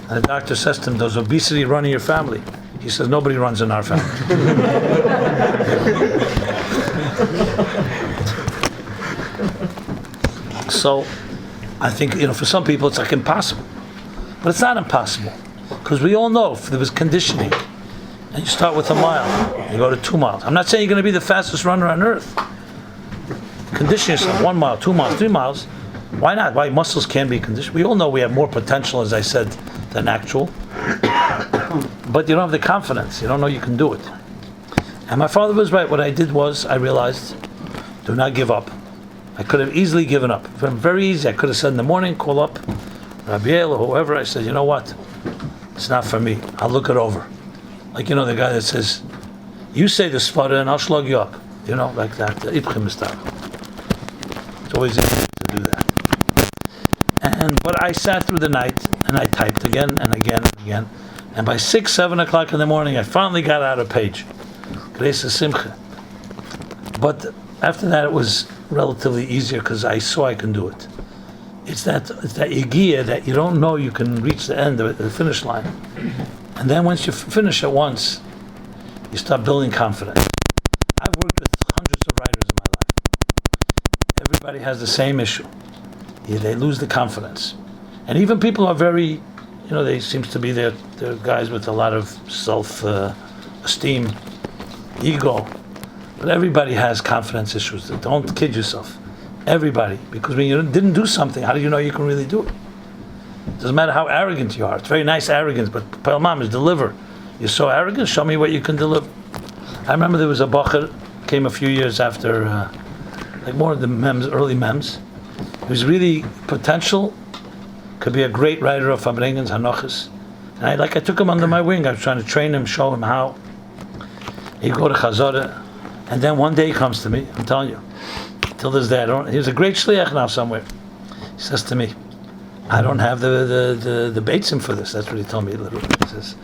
and the doctor says to him, does obesity run in your family? He says, nobody runs in our family. So I think, for some people it's like impossible. But it's not impossible. Because we all know if there was conditioning, and you start with a mile, you go to 2 miles. I'm not saying you're going to be the fastest runner on earth. Condition yourself 1 mile, 2 miles, 3 miles. Why not? Why muscles can be conditioned? We all know we have more potential, as I said, than actual. But you don't have the confidence. You don't know you can do it. And my father was right. What I did was, I realized, do not give up. I could have easily given up. Very easy. I could have said in the morning, call up Rabbi or whoever. I said, you know what? It's not for me. I'll look it over. Like, the guy that says, you say the svara and I'll slug you up. Like that. It's always easy to do that. But I sat through the night and I typed again and again and again. And by 6, 7 o'clock in the morning, I finally got out a page. Grace Simcha. But after that, it was relatively easier because I saw I can do it. It's that yigia that you don't know you can reach the end of it, the finish line. And then once you finish it once, you start building confidence. I've worked with hundreds of writers in my life. Everybody has the same issue. They lose the confidence. And even people are very, they seem to be they're guys with a lot of self-esteem, ego. But everybody has confidence issues. Don't kid yourself. Everybody. Because when you didn't do something, how do you know you can really do it? Doesn't matter how arrogant you are. It's very nice arrogance, but Pelmam is deliver. You're so arrogant, show me what you can deliver. I remember there was a bacher, came a few years after, like more of the early mems. He was really potential, could be a great writer of Farbrengen's, Hanochis. And I took him under my wing. I was trying to train him, show him how. He'd go to Chazorah. And then one day he comes to me, I'm telling you, till this day, he was a great shliach now somewhere. He says to me, I don't have the beitzim for this. That's what he told me literally. He says,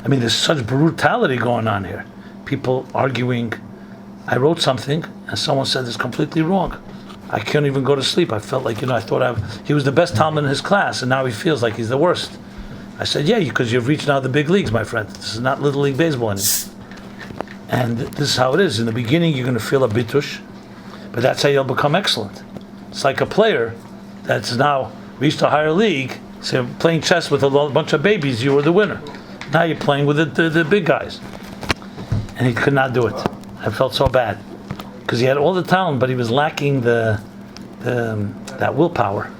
there's such brutality going on here. People arguing. I wrote something and someone said it's completely wrong. I can't even go to sleep. I felt like, I thought he was the best talmid in his class and now he feels like he's the worst. I said, yeah, because you've reached now the big leagues, my friend. This is not Little League Baseball anymore. And this is how it is. In the beginning, you're going to feel a bitush, but that's how you'll become excellent. It's like a player that's now reached a higher league. So playing chess with a bunch of babies, you were the winner. Now you're playing with the big guys. And he could not do it. I felt so bad. Because he had all the talent, but he was lacking that willpower.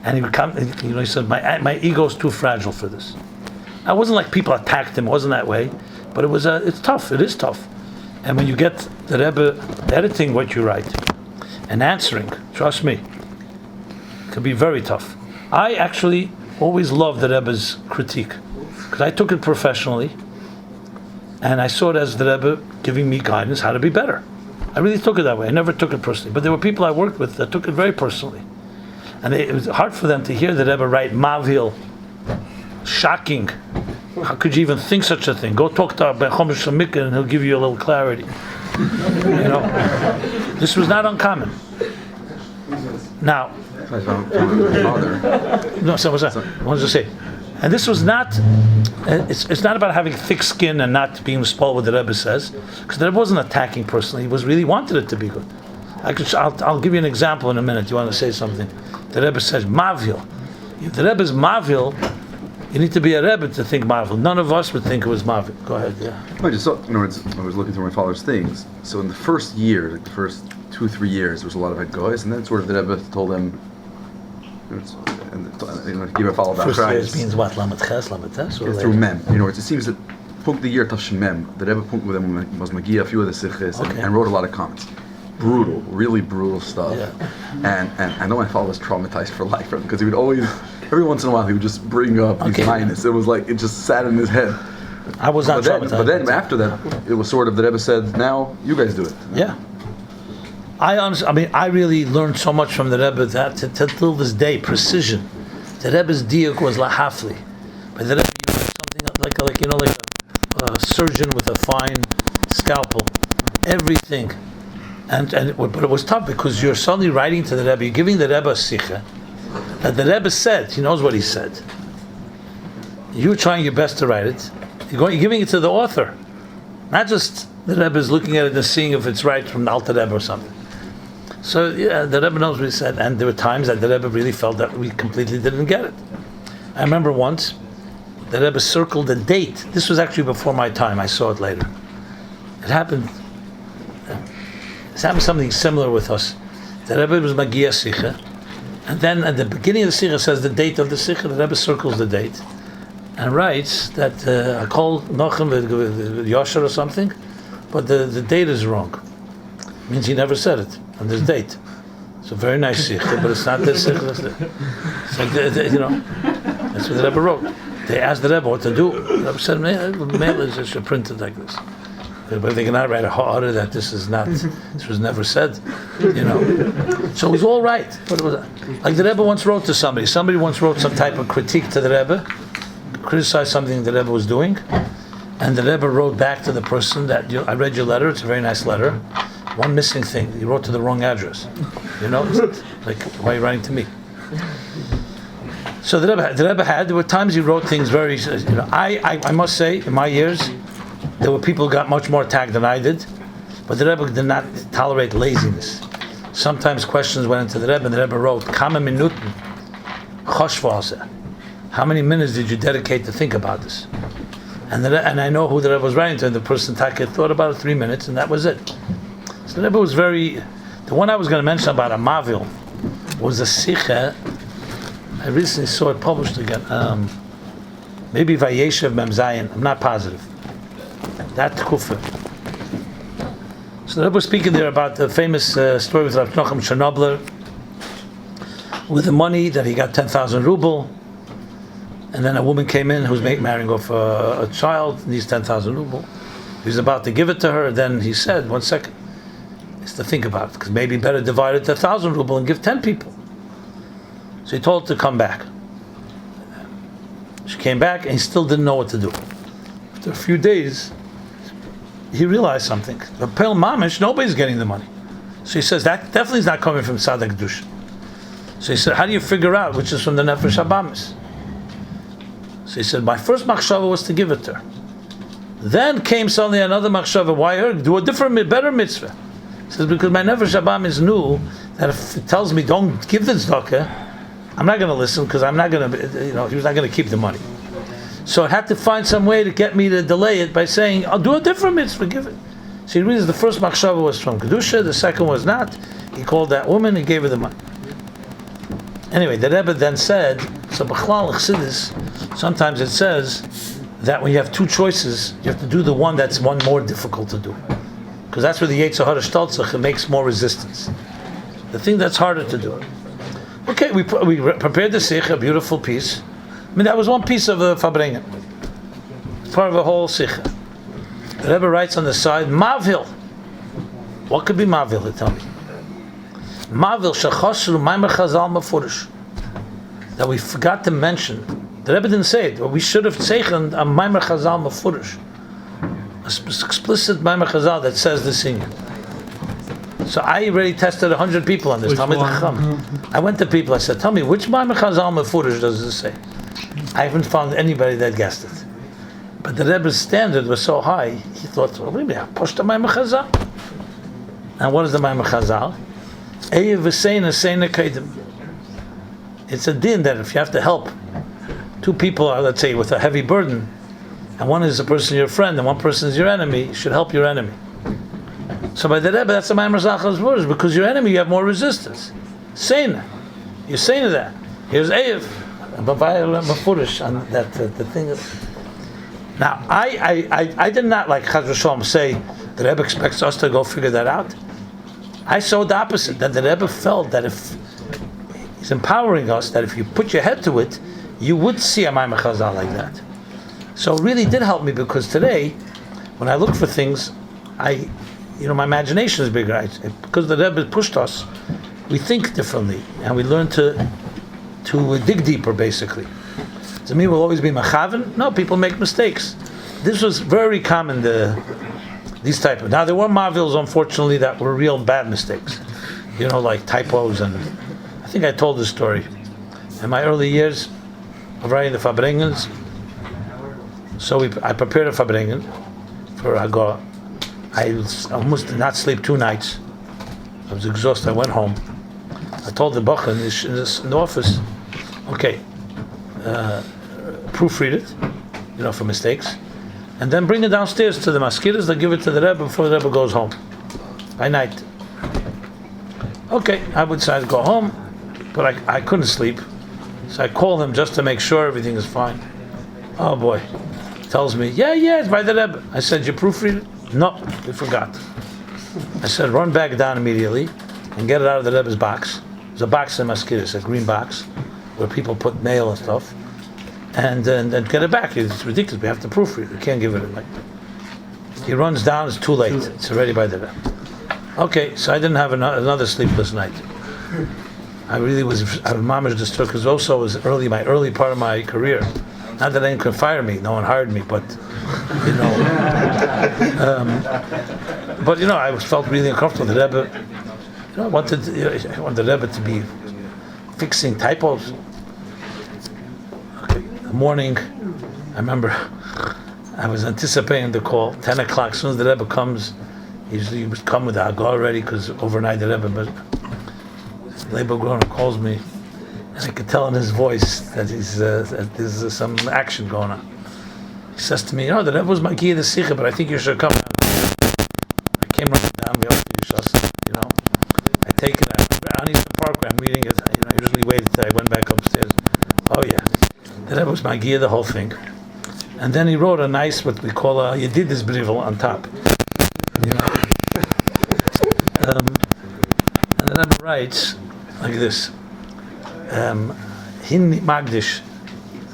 And he would come, he said, my ego's too fragile for this. It wasn't like people attacked him, it wasn't that way. But it's tough, it is tough. And when you get the Rebbe editing what you write and answering, trust me, it can be very tough. I actually always loved the Rebbe's critique because I took it professionally and I saw it as the Rebbe giving me guidance how to be better. I really took it that way. I never took it personally. But there were people I worked with that took it very personally. And it was hard for them to hear the Rebbe write Mavil, shocking. How could you even think such a thing? Go talk to Ben Chomesh Shamika and he'll give you a little clarity. This was not uncommon. Now, no, so what's that? I wanted to say, and this was not. It's not about having thick skin and not being spoiled what the Rebbe says, because the Rebbe wasn't attacking personally. He was really wanted it to be good. I'll give you an example in a minute. You want to say something? The Rebbe says Mavil. If the Rebbe is Mavil, you need to be a Rebbe to think Mavil. None of us would think it was Mavil. Go ahead. Yeah. I just saw, I was looking through my father's things. So in the first year, like the first 2-3 years, there was a lot of Edgoys, and then sort of the Rebbe told him, give a follow about First years means what? Lamed Ches, Lamed Tes? Through Mem. It seems that Punk the year Tafshin Mem, the Rebbe Punk with him was Magia, a few of the Shlichus, and wrote a lot of comments. Brutal, really brutal stuff. Yeah. And I know my father was traumatized for life because he would always, every once in a while, he would just bring up these minus. It was like, it just sat in his head. I was not traumatized. But then after that, it was sort of, the Rebbe said, now you guys do it. Yeah. I really learned so much from the Rebbe that till this day, precision. The Rebbe's diuk was lahafli. But the Rebbe used something like a surgeon with a fine scalpel. Everything. But it was tough because you're suddenly writing to the Rebbe, you're giving the Rebbe a sikha that the Rebbe said, he knows what he said. You're trying your best to write it. You're giving it to the author. Not just the Rebbe is looking at it and seeing if it's right from the Alter Rebbe or something. So yeah, the Rebbe knows what he said, and there were times that the Rebbe really felt that we completely didn't get it. I remember once, the Rebbe circled a date. This was actually before my time, I saw it later. It happened something similar with us. The Rebbe was Magia Sikha, and then at the beginning of the Sikha says the date of the Sikha, the Rebbe circles the date, and writes that I called Nochem with Yosher or something, but the date is wrong. It means he never said it, and there's date. It's a very nice Sikha, but it's not this Sikha. It's like, that's what the Rebbe wrote. They asked the Rebbe what to do. The Rebbe said, mail it should print it like this. But they cannot write a harder that this was never said, So it was all right. But it was like the Rebbe once wrote to somebody. Somebody once wrote some type of critique to the Rebbe, criticized something the Rebbe was doing, and the Rebbe wrote back to the person that I read your letter. It's a very nice letter. One missing thing, you wrote to the wrong address. Like why are you writing to me? So the Rebbe there were times he wrote things very. I must say, in my years, there were people who got much more attacked than I did, but the Rebbe did not tolerate laziness. Sometimes questions went into the Rebbe, and the Rebbe wrote, "Kama minuten choshva." How many minutes did you dedicate to think about this? And I know who the Rebbe was writing to, and the person thought about it 3 minutes, and that was it. So the Rebbe was very. The one I was going to mention about a Mavil was a Sikha. I recently saw it published again. Maybe Vayeshev Mem Zayin. I'm not positive. That kufa. So the Rebbe was speaking there about the famous story with Rav Nochem Chernobler, with the money that he got 10,000 ruble, and then a woman came in who was marrying off a child, needs 10,000 ruble. He was about to give it to her, then he said, 1 second, it's to think about it, because maybe better divide it to 1,000 ruble and give 10 people. So he told her to come back. She came back and he still didn't know what to do. After a few days, he realized something. But Pel Mamish, nobody's getting the money. So he says, that definitely is not coming from Tzaddik Dush. So he said, how do you figure out which is from the Nefesh Habamis? So he said, my first machshava was to give it to her. Then came suddenly another machshava. Why her? Do a different, better mitzvah. He says, because my nefesh abam knew that if it tells me don't give the tzedakah, I'm not going to listen because I'm not going to, he was not going to keep the money. So I had to find some way to get me to delay it by saying, I'll do a different mitzvah, give it. So he reads the first machshava was from Kedusha, the second was not. He called that woman, he gave her the money. Anyway, the Rebbe then said, so B'chlal Chassidus, sometimes it says that when you have two choices, you have to do the one that's one more difficult to do. Because that's where the Yetzer Hara Shtaltzach, it makes more resistance. The thing that's harder to do. Okay, we prepared the Sikh, a beautiful piece. I mean, that was one piece of the Farbrengen. Part of a whole Sikh. The Rebbe writes on the side, Mavil. What could be Mavil, tell me? Mavil shachosru maimer chazal mefurish. That we forgot to mention. The Rebbe didn't say it, but we should have taken a maimer chazal mefurish. Explicit maimer chazal that says the singing. So I already tested 100 people on this. I went to people, I said, tell me, which maimer chazal mefurish does it say? I haven't found anybody that guessed it. But the Rebbe's standard was so high, he thought, well, wait a minute, push the maimer chazal. And what is the maimer chazal? It's a din that if you have to help two people, let's say, with a heavy burden, and one is a person your friend and one person is your enemy, you should help your enemy. So by the Rebbe, that's the Maimer Zachas words, because your enemy, you have more resistance. Seina. You're saying that. Here's Eiv. And that the thing is. Now, I did not, like Chaz V'Shalom, say the Rebbe expects us to go figure that out. I saw the opposite, that the Rebbe felt that if he's empowering us, that if you put your head to it, you would see a Maimer Chazal like that. So it really did help me, because today, when I look for things, my imagination is bigger. Because the Rebbe pushed us, we think differently, and we learn to dig deeper, basically. To me, will always be machaven. No, people make mistakes. This was very common, these type of. Now, there were mavils, unfortunately, that were real bad mistakes. Like typos, and I think I told this story. In my early years of writing the Farbrengens, so I prepared a Farbrengen for Adar. I almost did not sleep 2 nights. I was exhausted. I went home. I told the Bach in the office, okay, proofread it, for mistakes, and then bring it downstairs to the maskiras. They'll give it to the Rebbe before the Rebbe goes home by night. Okay, I would decide to go home, but I couldn't sleep, so I called him just to make sure everything is fine. Oh boy, tells me, yeah, it's by the Rebbe. I said, you proofread it? No, we forgot. I said, run back down immediately and get it out of the Rebbe's box. There's a box in Maskiris, a green box, where people put mail and stuff, and get it back. It's ridiculous. We have to proofread. We can't give it away. He runs down. It's too late. It's already by the Rebbe. Okay, so I didn't have another sleepless night. I really was mamish disturbed, because also it was my early part of my career. Not that anyone could fire me. No one hired me, but I felt really uncomfortable. The Rebbe, I wanted the Rebbe to be fixing typos. Okay, in the morning, I remember I was anticipating the call. 10 o'clock. As soon as the Rebbe comes, he would come with the Adar already, because overnight the Rebbe, Labor Groner calls me, and I could tell in his voice that there's some action going on. He says to me, the Rebbe was my Niggun the Rebbe, but I think you should come. I came right down, we offered you Shloshim, I take it, on Eastern Parkway, I'm reading it, I usually wait until I went back upstairs. Oh yeah, the Rebbe was my Niggun, the whole thing. And then he wrote a nice, what we call a Yedidus Brivel on top. And the Rebbe writes like this, Hin Magdish,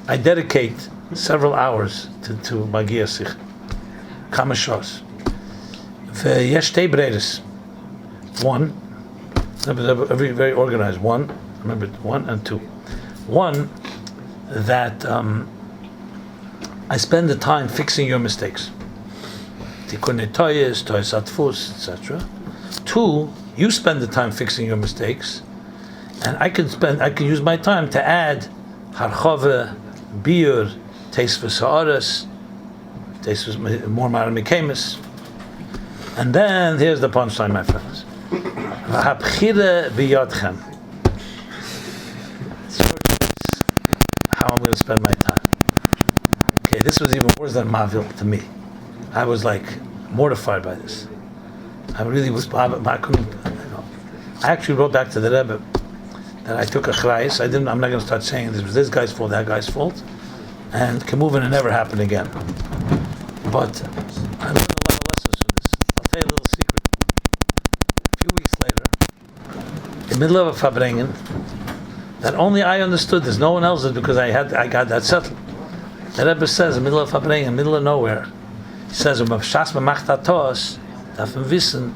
I dedicate several hours to Magia Sich, Kamashos. Yesh Tei Breides. One, very organized. One, remember, 1 and 2. One, that I spend the time fixing your mistakes. Tikkun Toyes, Toyes Atfus, etc. 2, you spend the time fixing your mistakes, and I can use my time to add Harchove, Biur, Teis V'Sa'aras, This was more Mikamis. And then here's the punchline, my friends. V'habchire b'yodchem. How I'm going to spend my time. Okay, this was even worse than Mavil to me. I was like mortified by this. I really was. I couldn't. I actually wrote back to the Rebbe that I took a chrayis. I'm not going to start saying this was this guy's fault, that guy's fault, and Committment it never happened again. But I learned a lot of lessons from this. I'll tell you a little secret. A few weeks later, in the middle of a Farbrengen, that only I understood this, no one else did, because I got that settled. The Rebbe says, in the middle of Farbrengen, in the middle of nowhere, he says, "Shas macht atos, darf man wissen,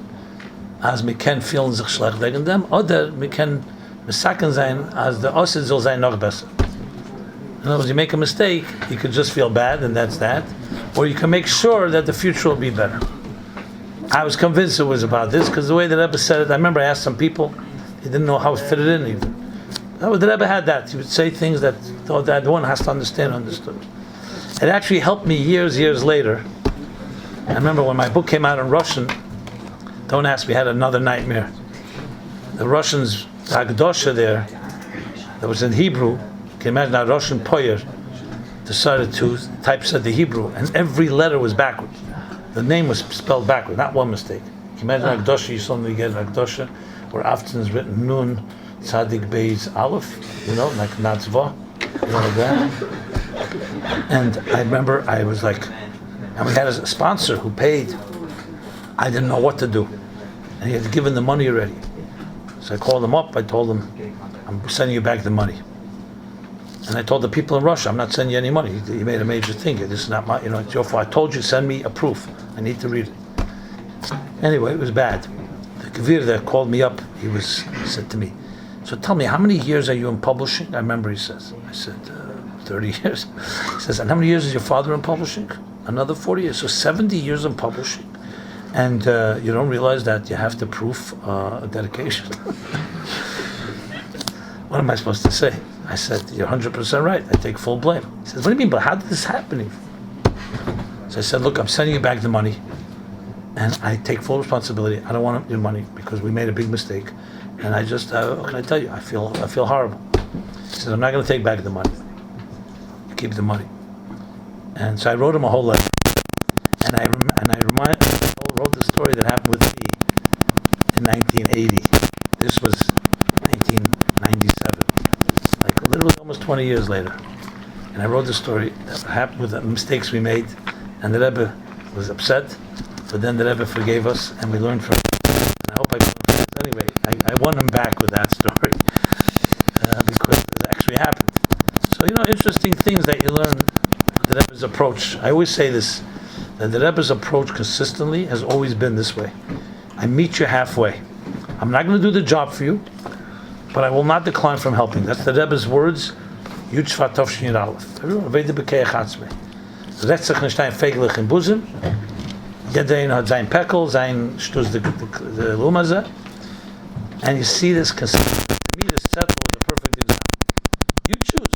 als wir können fühlen sich schlecht wegen dem, oder wir können misaken sein, als der Osset soll sein noch besser." In other words, you make a mistake, you could just feel bad, and that's that, or you can make sure that the future will be better. I was convinced it was about this, because the way the Rebbe said it, I remember I asked some people, he didn't know how it fit it in even. The Rebbe had that. He would say things that one has to understand, understood. It actually helped me years later. I remember when my book came out in Russian, don't ask me, I had another nightmare. The Russians, the Hagdosha there, that was in Hebrew, you can imagine a Russian poyer decided to typeset the Hebrew, and every letter was backwards. The name was spelled backwards, not one mistake. You can imagine Hagdosha, you suddenly get Hagdosha, where Avtzon is written Nun, Tzadik Beis Aleph, like Natzvah, like that. And I remember I was like, and we had a sponsor who paid. I didn't know what to do, and he had given the money already. So I called him up. I told him, "I'm sending you back the money." And I told the people in Russia, "I'm not sending you any money. He made a major thing. This is not my, it's your fault. I told you, send me a proof. I need to read it." Anyway, it was bad. The Gvir that called me up, he said to me, "So tell me, how many years are you in publishing?" I remember he says. I said, 30 years. He says, "And how many years is your father in publishing?" "Another 40 years. So 70 years in publishing. And you don't realize that you have to prove dedication." What am I supposed to say? I said, "You're 100% right. I take full blame." He says, "What do you mean? But how did this happen?" So I said, "Look, I'm sending you back the money, and I take full responsibility. I don't want your money because we made a big mistake. And I just, what can I tell you? I feel horrible." He said, "I'm not going to take back the money. You keep the money." And so I wrote him a whole letter, and I wrote the story that happened with me in 1980. This was 1997, like literally almost 20 years later. And I wrote the story that happened with the mistakes we made, and the Rebbe was upset, but then the Rebbe forgave us, and we learned from it. And I hope I can learn from it. Anyway, I won him back with that story because it actually happened. So interesting things that you learn. The Rebbe's approach. I always say this, that the Rebbe's approach consistently has always been this way. I meet you halfway. I'm not going to do the job for you, but I will not decline from helping. That's the Rebbe's words. Yud Shvat Tov Shin Aleph. Everyone, Vede B'Kei Achatzmei. Retzach nicht ein Feglich im Busen. Jeder hat sein Peckel, sein Stus de Lumaze. And you see this consistently. To me, this settle is a perfect example. You choose.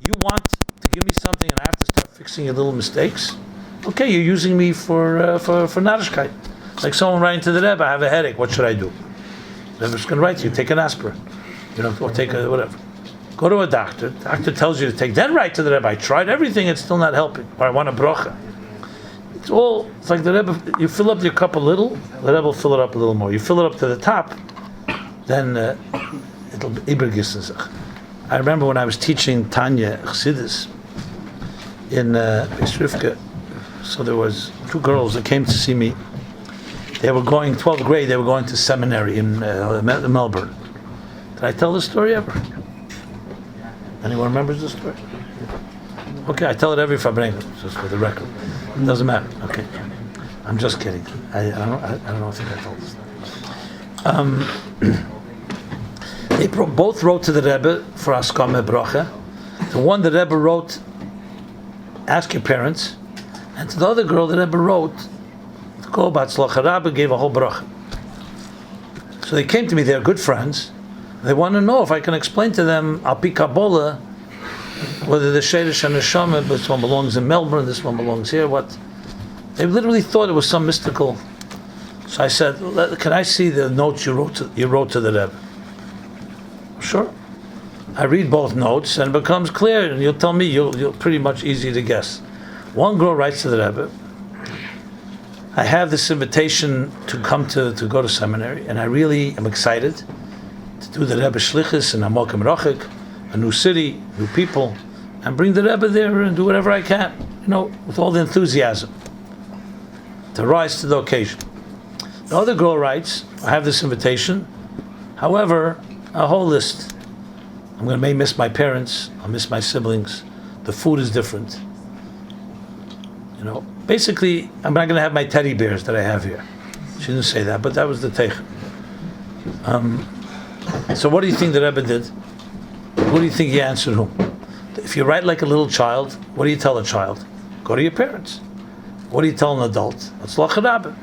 You want to give me something and I have to start fixing your little mistakes. Okay, you're using me for narishkeit. Like someone writing to the Rebbe, "I have a headache, what should I do?" The Rebbe's going to write to you, "Take an aspirin." Or take a whatever. Go to a doctor. The doctor tells you to take. Then write to the Rebbe, "I tried everything, it's still not helping." Or, "I want a brocha." It's like the Rebbe, you fill up your cup a little, the Rebbe will fill it up a little more. You fill it up to the top, then it'll be Ibergis. I remember when I was teaching Tanya Chassidus in Beshrifka, so there was 2 girls that came to see me. They were going 12th grade. They were going to seminary in Melbourne. Did I tell this story ever? Anyone remembers this story? Okay, I tell it every Farbrengen, just for the record. It doesn't matter. Okay, I'm just kidding. I don't think I told this. They both wrote to the Rebbe for Askame Brocha. The one the Rebbe wrote, "Ask your parents," and to the other girl the Rebbe wrote, "Go Batzlacha." Rabbi gave a whole brocha. So they came to me. They're good friends. They want to know if I can explain to them Al Pi Kabbalah whether the Sheidish and Neshama, this one belongs in Melbourne, this one belongs here. What? They literally thought it was some mystical. So I said, "Can I see the notes you wrote to the Rebbe?" Sure. I read both notes, and it becomes clear, and you'll tell me. You'll pretty much easy to guess. One girl writes to the Rebbe, "I have this invitation to come to go to seminary, and I really am excited to do the Rebbe Shlichus in Amokim Rochik, a new city, new people, and bring the Rebbe there and do whatever I can, with all the enthusiasm, to rise to the occasion." The other girl writes, "I have this invitation, however, a whole list. I'm going to miss my parents, I'll miss my siblings, the food is different. Basically, I'm not going to have my teddy bears that I have here." She didn't say that, but that was the teich. So what do you think the Rebbe did? What do you think he answered whom? If you write like a little child, what do you tell a child? Go to your parents. What do you tell an adult? That's Lachadabe.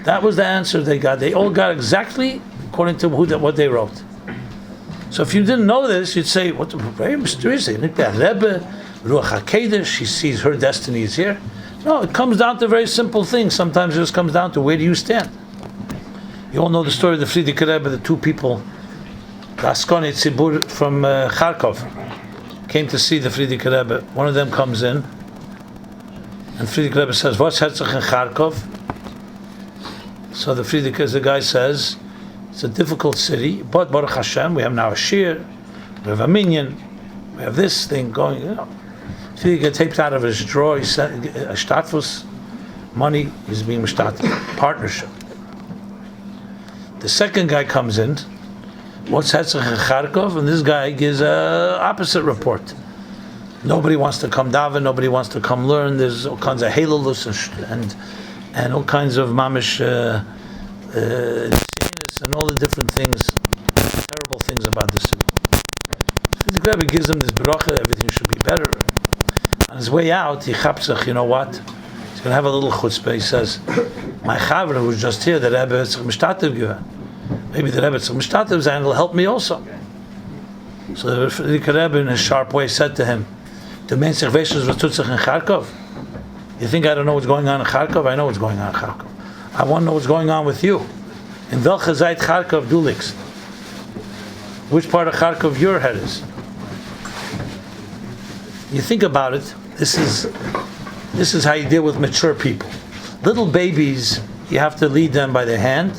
That was the answer they got. They all got exactly according to what they wrote. So if you didn't know this, you'd say, "What? Very mysterious. Rebbe, Ruach HaKodesh, she sees her destiny is here." No, it comes down to very simple things. Sometimes it just comes down to where do you stand. You all know the story of the Frierdiker Rebbe, the two people, the Askoni Tzibur from Kharkov, came to see the Frierdiker Rebbe. One of them comes in, and Frierdiker Rebbe says, "What's Herzog in Kharkov?" So the guy says, "It's a difficult city, but Baruch Hashem, we have now a shir, we have a minyan, we have this thing going." Frierdiker taped out of his drawer, he sent a shtatfus, money, he's being shtat, partnership. The second guy comes in, "What's Herzog in Kharkov?" And this guy gives a opposite report. Nobody wants to come daven, nobody wants to come learn, there's all kinds of halilus and all kinds of mamish and all the different things, terrible things about the city. The Rebbe gives him this bracha, everything should be better. On his way out, he chapsach, you know what? He's going to have a little chutzpah. He says, "My chavra who was just here, the Rebbe tzach mishtatev given. Maybe the Rebbe tzach mishtatev and it'll help me also." So the Rebbe, in a sharp way, said to him, "The main servation was tutzach in Kharkov. You think I don't know what's going on in Kharkov? I know what's going on in Kharkov. I want to know what's going on with you. In welche Zeit Kharkov du liegst? Which part of Kharkov your head is?" You think about it, this is how you deal with mature people. Little babies, you have to lead them by the hand.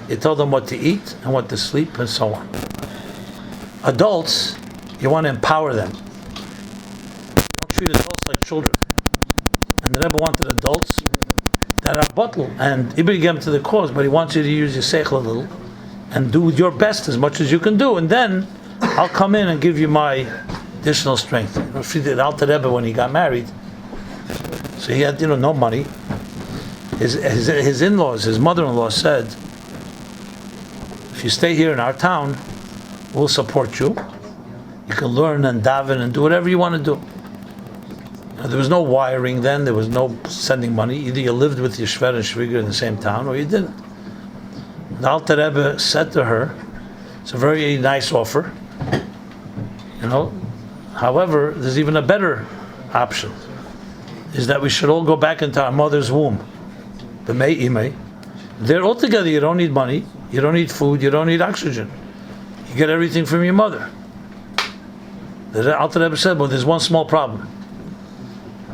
You tell them what to eat and what to sleep and so on. Adults, you want to empower them. Don't treat adults like children. And the Rebbe wanted adults that are bottle and he bring them to the cause, but he wants you to use your seichel a little and do your best as much as you can do, and then I'll come in and give you my additional strength. The Alter Rebbe, when he got married, so he had no money. His in-laws, his mother-in-law said, "If you stay here in our town, we'll support you. You can learn and daven and do whatever you want to do." There was no wiring then. There was no sending money. Either you lived with your shver and shviger in the same town, or you didn't. The Alter Rebbe said to her, "It's a very nice offer. However, there's even a better option. Is that we should all go back into our mother's womb. B'mei imei. They're all together. You don't need money. You don't need food. You don't need oxygen. You get everything from your mother." The Alter Rebbe said, "Well, there's one small problem.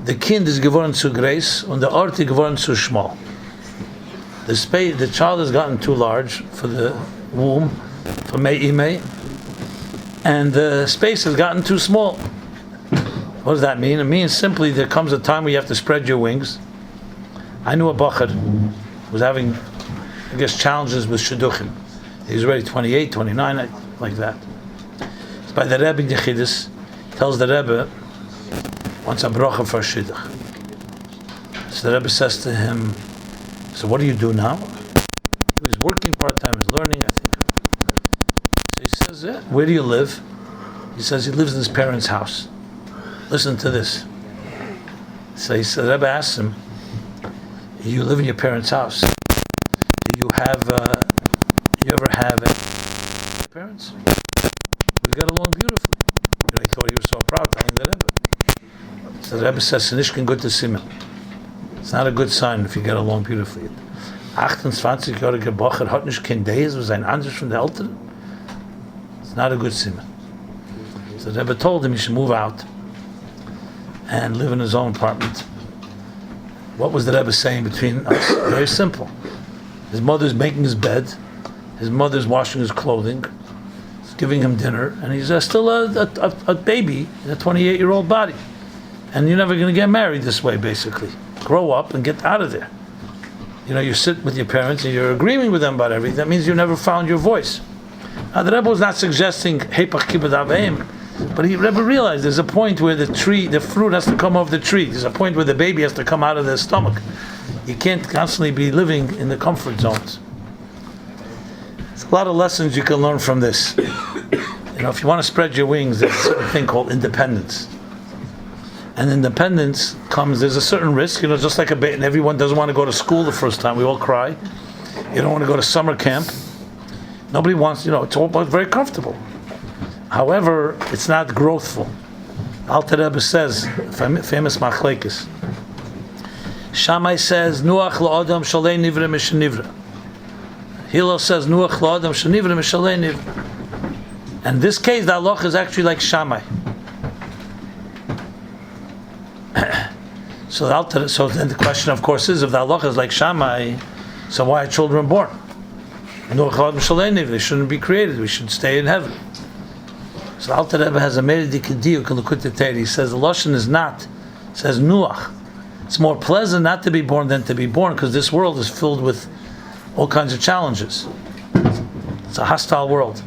The kind is geworden zu groß und der Ort ist geworden zu schmal. The child has gotten too large for the womb, for mei imei, and the space has gotten too small." What does that mean? It means simply there comes a time where you have to spread your wings. I knew a bacher who was having, challenges with shidduchim. He was already 28, 29, like that. It's by the Rebbe in Chassidus, tells the Rebbe, wants a bracha for a shidduch. So the Rebbe says to him, "So what do you do now?" He was working part-time, he was learning, I think. So he says, "Where do you live?" He says he lives in his parents' house. Listen to this. So the Rebbe asks him, "You live in your parents' house. Do you ever have parents?" We got along beautifully. He thought he was so proud telling the Rebbe. So the Rebbe says, "Nishkin good to see him." It's not a good sign if you get along beautifully. 28-jähriger Bocher hat nicht kein Days, was ein anderes von der Eltern. It's not a good simon. So the Rebbe told him he should move out and live in his own apartment. What was the Rebbe saying between us? Very simple. His mother's making his bed, his mother's washing his clothing, giving him dinner, and he's still a baby in a 28-year-old body. And you're never going to get married this way, basically. Grow up and get out of there. You know, you sit with your parents and you're agreeing with them about everything. That means you never found your voice. Now, the Rebbe was not suggesting Hepach Kibbud Aveim, but the Rebbe realized there's a point where the fruit has to come off the tree. There's a point where the baby has to come out of their stomach. You can't constantly be living in the comfort zones. There's a lot of lessons you can learn from this. You know, if you want to spread your wings, there's a certain thing called independence. And independence comes, there's a certain risk, you know, just like and everyone doesn't want to go to school the first time. We all cry. You don't want to go to summer camp. Nobody wants, you know, it's all very comfortable. However, it's not growthful. Alter Rebbe says, famous machlekes. Shammai says, Nuach la'adam shalei nivra mishenivra. Hillel says, Nuach la'adam shenivra mishalei nivra. And in this case, the halach is actually like Shammai. So then the question, of course, is if the halach is like Shammai, so why are children born? They shouldn't be created. We should stay in heaven. So Alter Rebbe has a meridik diuk in L'Kutei Torah. He says the lashon is not. Says nuach. It's more pleasant not to be born than to be born because this world is filled with all kinds of challenges. It's a hostile world,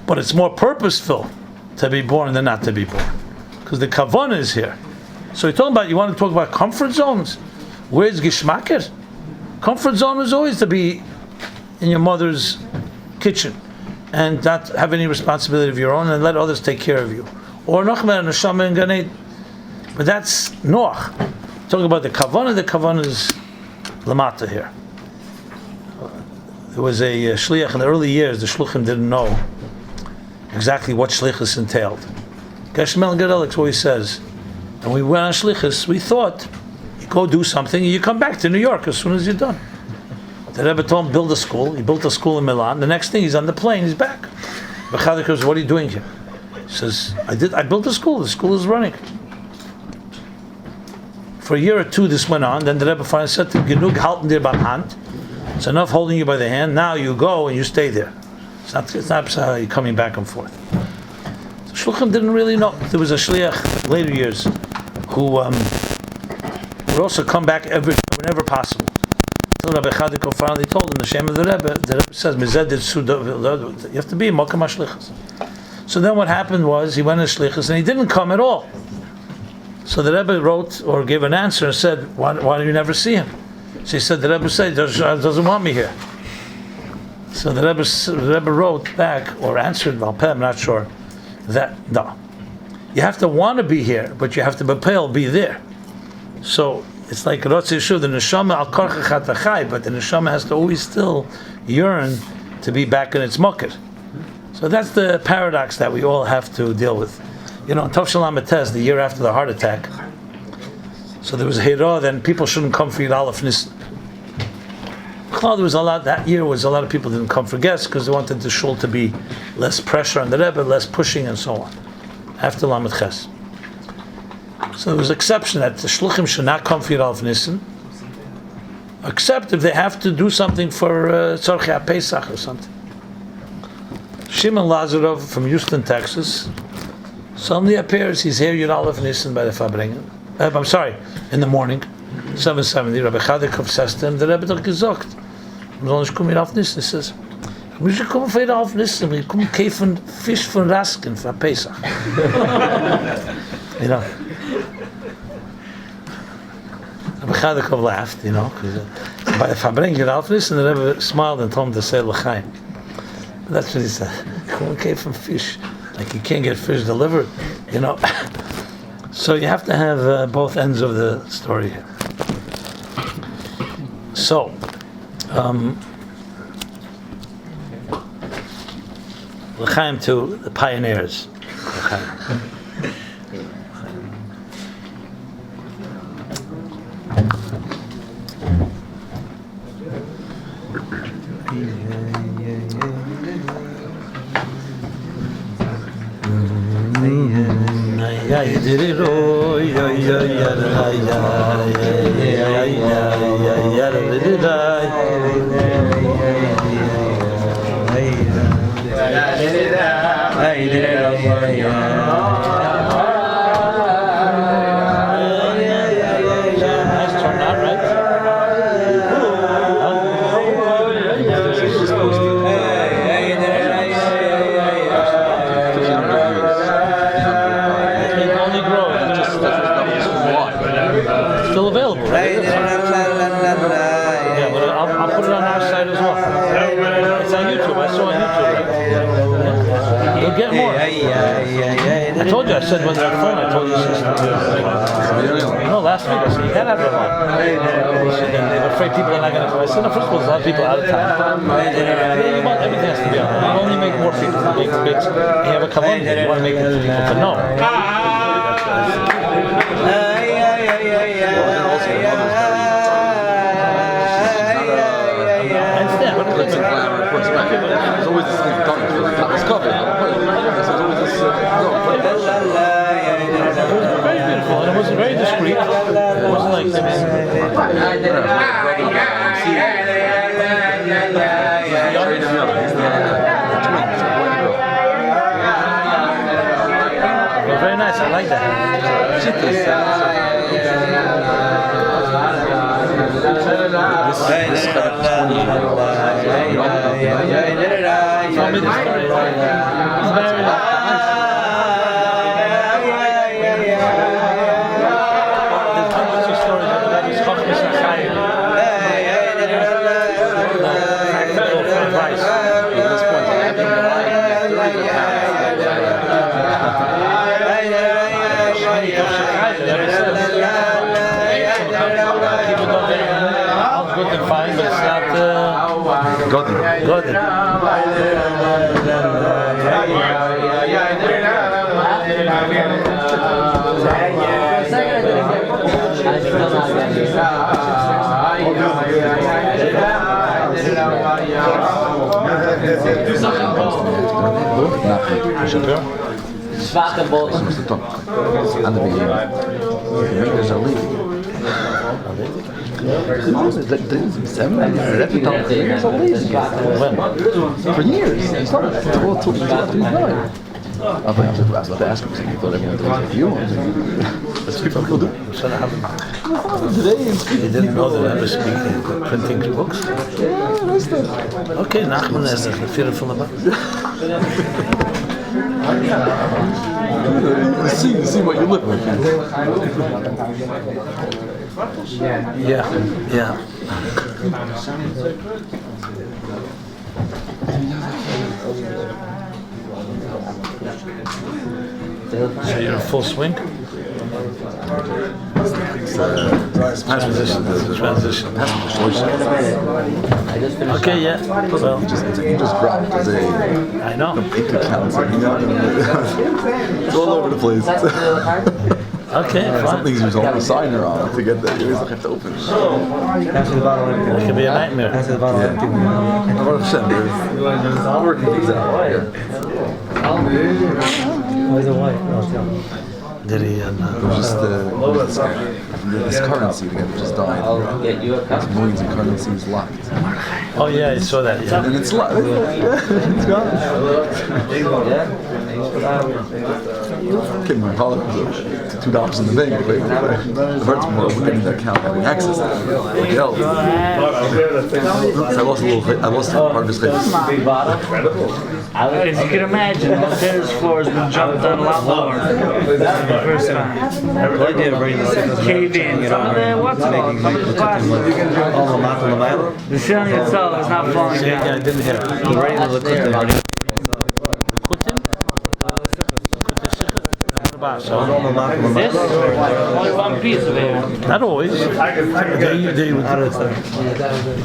but it's more purposeful to be born than not to be born because the kavanah is here. So you're talking about, you want to talk about comfort zones? Where's Gishmaker? Comfort zone is always to be in your mother's kitchen and not have any responsibility of your own and let others take care of you. Or Nachman, Neshama, and Gan Eden. But that's Noach. Talking about the kavanah is Lamata here. There was a Shliach in the early years, the Shloshim didn't know exactly what Shlichus entailed. Geshmel Gerelik, what he says. And we went on Shlichus, we thought, you go do something and you come back to New York as soon as you're done. The Rebbe told him, build a school. He built a school in Milan. The next thing, he's on the plane, he's back. Bechadek goes, what are you doing here? He says, I built a school. The school is running. For a year or two, this went on. Then the Rebbe finally said to him, Genug halten dir beim Hand. It's enough holding you by the hand. Now you go and you stay there. It's not you're coming back and forth. So Shluchim didn't really know. There was a Shliach later years who would also come back whenever possible. Until Rabbi Chadiko finally told him the shame of the Rebbe says, you have to be in Mokam HaShlichus. So then what happened was, he went to Shlichus and he didn't come at all. So the Rebbe wrote, or gave an answer and said, why do you never see him? So he said, the Rebbe said, doesn't want me here. So the Rebbe wrote back, or answered, I'm not sure, that, no. You have to want to be here, but you have to be there. So it's like Rotzi Yeshu, the neshama al korcha chatachai, but the neshama has to always still yearn to be back in its mukkah. So that's the paradox that we all have to deal with. You know, in Tov Shalom Ates, the year after the heart attack, so there was a hira, then people shouldn't come for Yud Aleph Nisan. There was a lot, that year was a lot of people didn't come for guests because they wanted the shul to be less pressure on the Rebbe, less pushing and so on. After Lamed Ches. So there was an exception that the Shluchim should not come for Yud Aleph Nisan, except if they have to do something for Tzorchei Pesach or something. Shimon Lazarov from Houston, Texas, suddenly appears. He's here Yud Aleph Nisan by the Farbrengen. I'm sorry, in the morning, 7:70. Rabbi Chadikov says to him, the Rebbe hat gesagt, man soll nicht kommen Yud Aleph Nisan. He says, we should come for Yud Aleph Nisan. We come kaufen Fisch von Rasken for Pesach. You know. Rabbi Chadikov laughed, you know, because by the Farbrengen Yud Aleph Nisan, the Rebbe smiled and told him to say l'chaim. That's what he said. Come kaufen fish. Like you can't get fish delivered, you know. So you have to have both ends of the story here. So, l'chaim to the pioneers. L'chaim. Still available, right? Yeah, but I'll put it on our site as well. It's on YouTube. I saw on YouTube. You'll get more. I told you. I said when they're at phone. I told you sister. No, last week I said you can't have it on. They're afraid people are not going to come. I said, no, first of all, there's a lot of people out of town. Everything has to be on. You only make more people to make bits. You have a kavanah. You want to make people to know. There's always this thing done. It's covered. It was very beautiful, and it was very discreet. It wasn't like very nice. I like that. Good and fine, but it's not good. Schwache Boden. An der Beginn. There's a leak. For years. It's not until 2009. I was about to ask him, I thought everyone does like you. That's people do. Today, you didn't know that I was speaking, printing books? Yeah, nice stuff. Okay, Nachman has a fear from about. You see what you live with. Yeah. So you're in full swing? Transition. Okay, yeah. Well, he just dropped his I know. complete account. It's all over the place. Okay, Some fine. things there's only a signer on to get that. You always have to open. It can be a nightmare. I'm working things out. Where's the wife? Did he? Just this currency again just died. Get you a cup. Millions of currencies locked. Oh yeah, I saw that. Yeah. And it's locked. It's gone. Kidding my father was $2 in the bank. It hurts more getting that account having access to it. Like hell. So I lost a little bit. I lost part of his face. Big bottle. As you can imagine, Montez's floor has been jumped on a lot lower than the first time. Cave in. Some of the what's it called? Some of the plastic. The ceiling itself is not falling Yeah, I down. didn't hear. This? Only one piece of it. Not always. They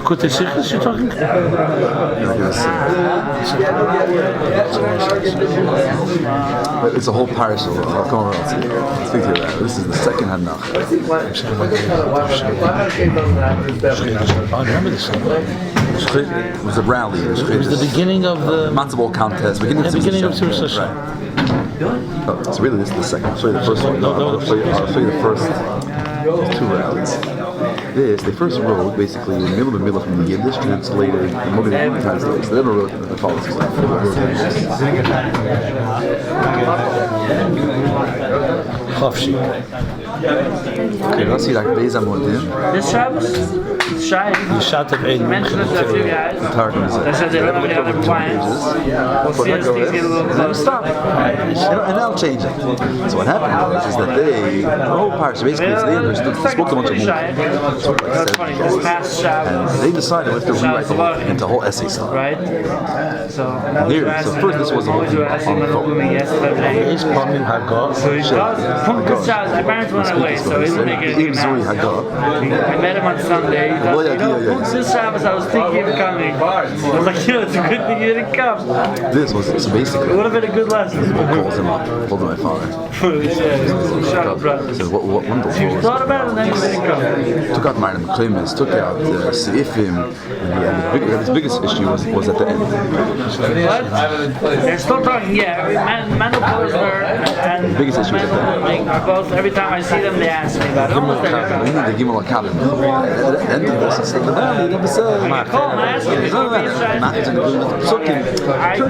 Kutei Shlichus you're talking? It's a whole parcel. I'll come around and speak to you about it. This is the second Hanach. I remember this one. It was a rally. It was the beginning of the matzo ball contest. Beginning of Shloshim. Shloshim. Right. Oh, so really, this is the second. I'll show you the first one. I'll show you the first two rounds. They first wrote basically in the middle from the Yiddish, translated, motivated translated. So they never wrote the policy stuff. Okay, let's see like Beis Amodim. This Shabbos? Shai. You shot the eight. Mention it to a few guys. The Targum is They said they don't have any other plans. We'll see as things get a little closer. Stop. And they'll change it. So what happened is that they, the whole parsha, basically, they understood, they spoke a bunch of That's funny. This past Shabbos. and they decided we have to rewrite the whole thing into a whole essay style. Right? So First this was always were asking when blooming yesterday. He's coming, Hagor. So he does. Punkah Shabbos. My parents went away, so he didn't make anything now. I met him on Sunday. He thought, this Shabbos I was thinking of coming. I was like, it's a good thing you didn't come. This was, so basically, It would have been a good lesson. calls him up, told him my father. Shut up, brother. He said, what wonderful. So you thought about it and then you didn't come. Took out Martin Clemens, took out Seifim, and his biggest issue was at the end. What? They're still talking, yeah. Mendel Posner and The biggest issue is Mendel that are both, every time I see them, they ask me about it. Almost every time. We need to give him a cabin. At the end of this, he said, I call him and ask him if he's going to be inside. I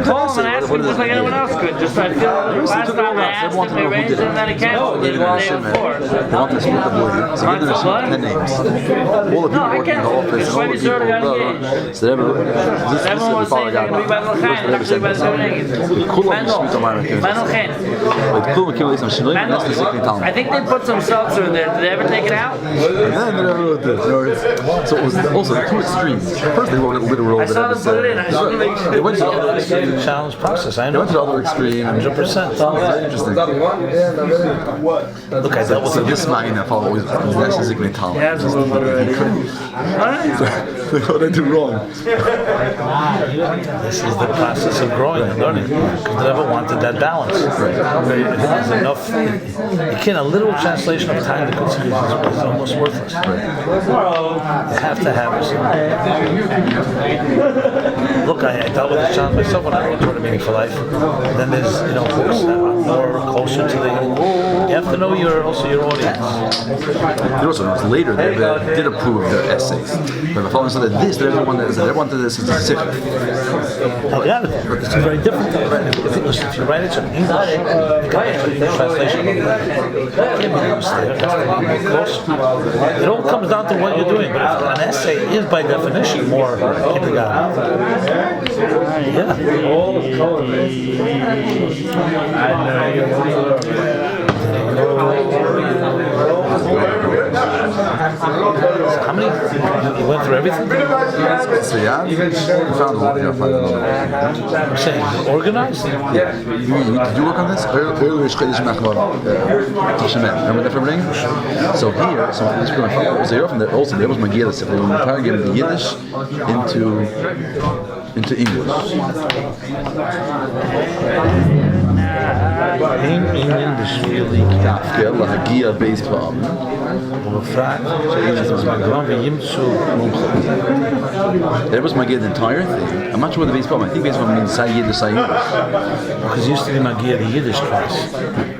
call him and ask him just like anyone else could. Just I feel last time I asked him, they arranged it and then he canceled it the day before. They want to split the boy. So give them 10 names. All the people working in the office, and all the people, so everyone was saying they're going to be by the L'chaim, actually by the I think they put some seltzer in there. Did they ever take it out? So it was also two extremes. First they wrote it literal. I saw them put it in. I just want to make sure. They went to the other extreme. Challenge process. I They know. went to the other extreme. 100%. Very interesting. Look, I dealt with So this man, I follow always that's his ignital. Yeah, it's a little bit already. What I do wrong? This is the process of growing and learning. Because they never wanted that balance. There's enough. You can't. A literal translation of time to is almost worthless. You have to have it. Look, I dealt with this challenge myself when I wrote Toward a Meaningful Life. Then there's books that are more closer to the. You have to know your audience. There also was later they did approve the essays. But the following said that this, that everyone that wanted this is a sicker. Oh yeah, but it's very different. If you write it in English, you got the translation. It all comes down to what you're doing. But an essay is by definition more kindergarten. Yeah. How many? You went through everything? So yeah, we found a lot. Yeah, found another one. I'm saying organized? Yeah. Did you work on this? Earlier, Shlichus remember the Farbrengen? So here, so this was my father. So here from there also there was my gear. So we were targeting the Yiddish into English. In English, really. Yalla Hagia base problem. That was my gear the entire thing. I'm not sure what the base problem. I think base problem means Sai Yiddish, Sai English. Because it used to be Magia, the Yiddish class.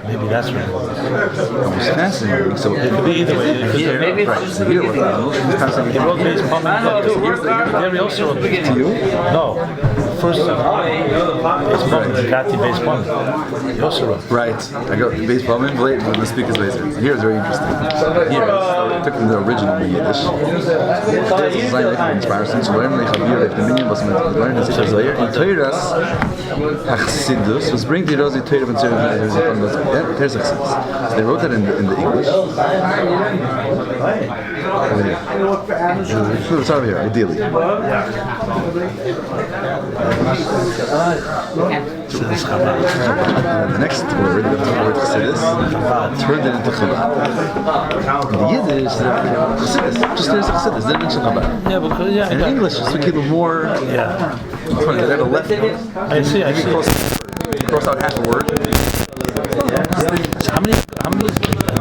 Maybe that's what it was. It was fascinating. So It could be either way. here, right? So here, what was fascinating. He wrote base problem. There he also wrote base. To you? No. First time. Base problem. The Gatti base problem. He also wrote. Right. I got base problem. Wait, the speakers later. Here is very interesting. Here, I took from the original Yiddish. This is like inspiration. So learn like Avir, if the minion was meant to learn this is here. In Teiras, Chassidus was bring the Rosi Teira and Teira. There's Chassidus. So they wrote that in the English. It's over here, ideally. And the next word, the word Chassidus, turned it into Chabad. In the Yiddish, Chassidus, just there's Chassidus, they didn't mention Chabad. Yeah, because In English, it's a little more. Yeah. Funny, they have a left. I see. Cross out half a word. So how many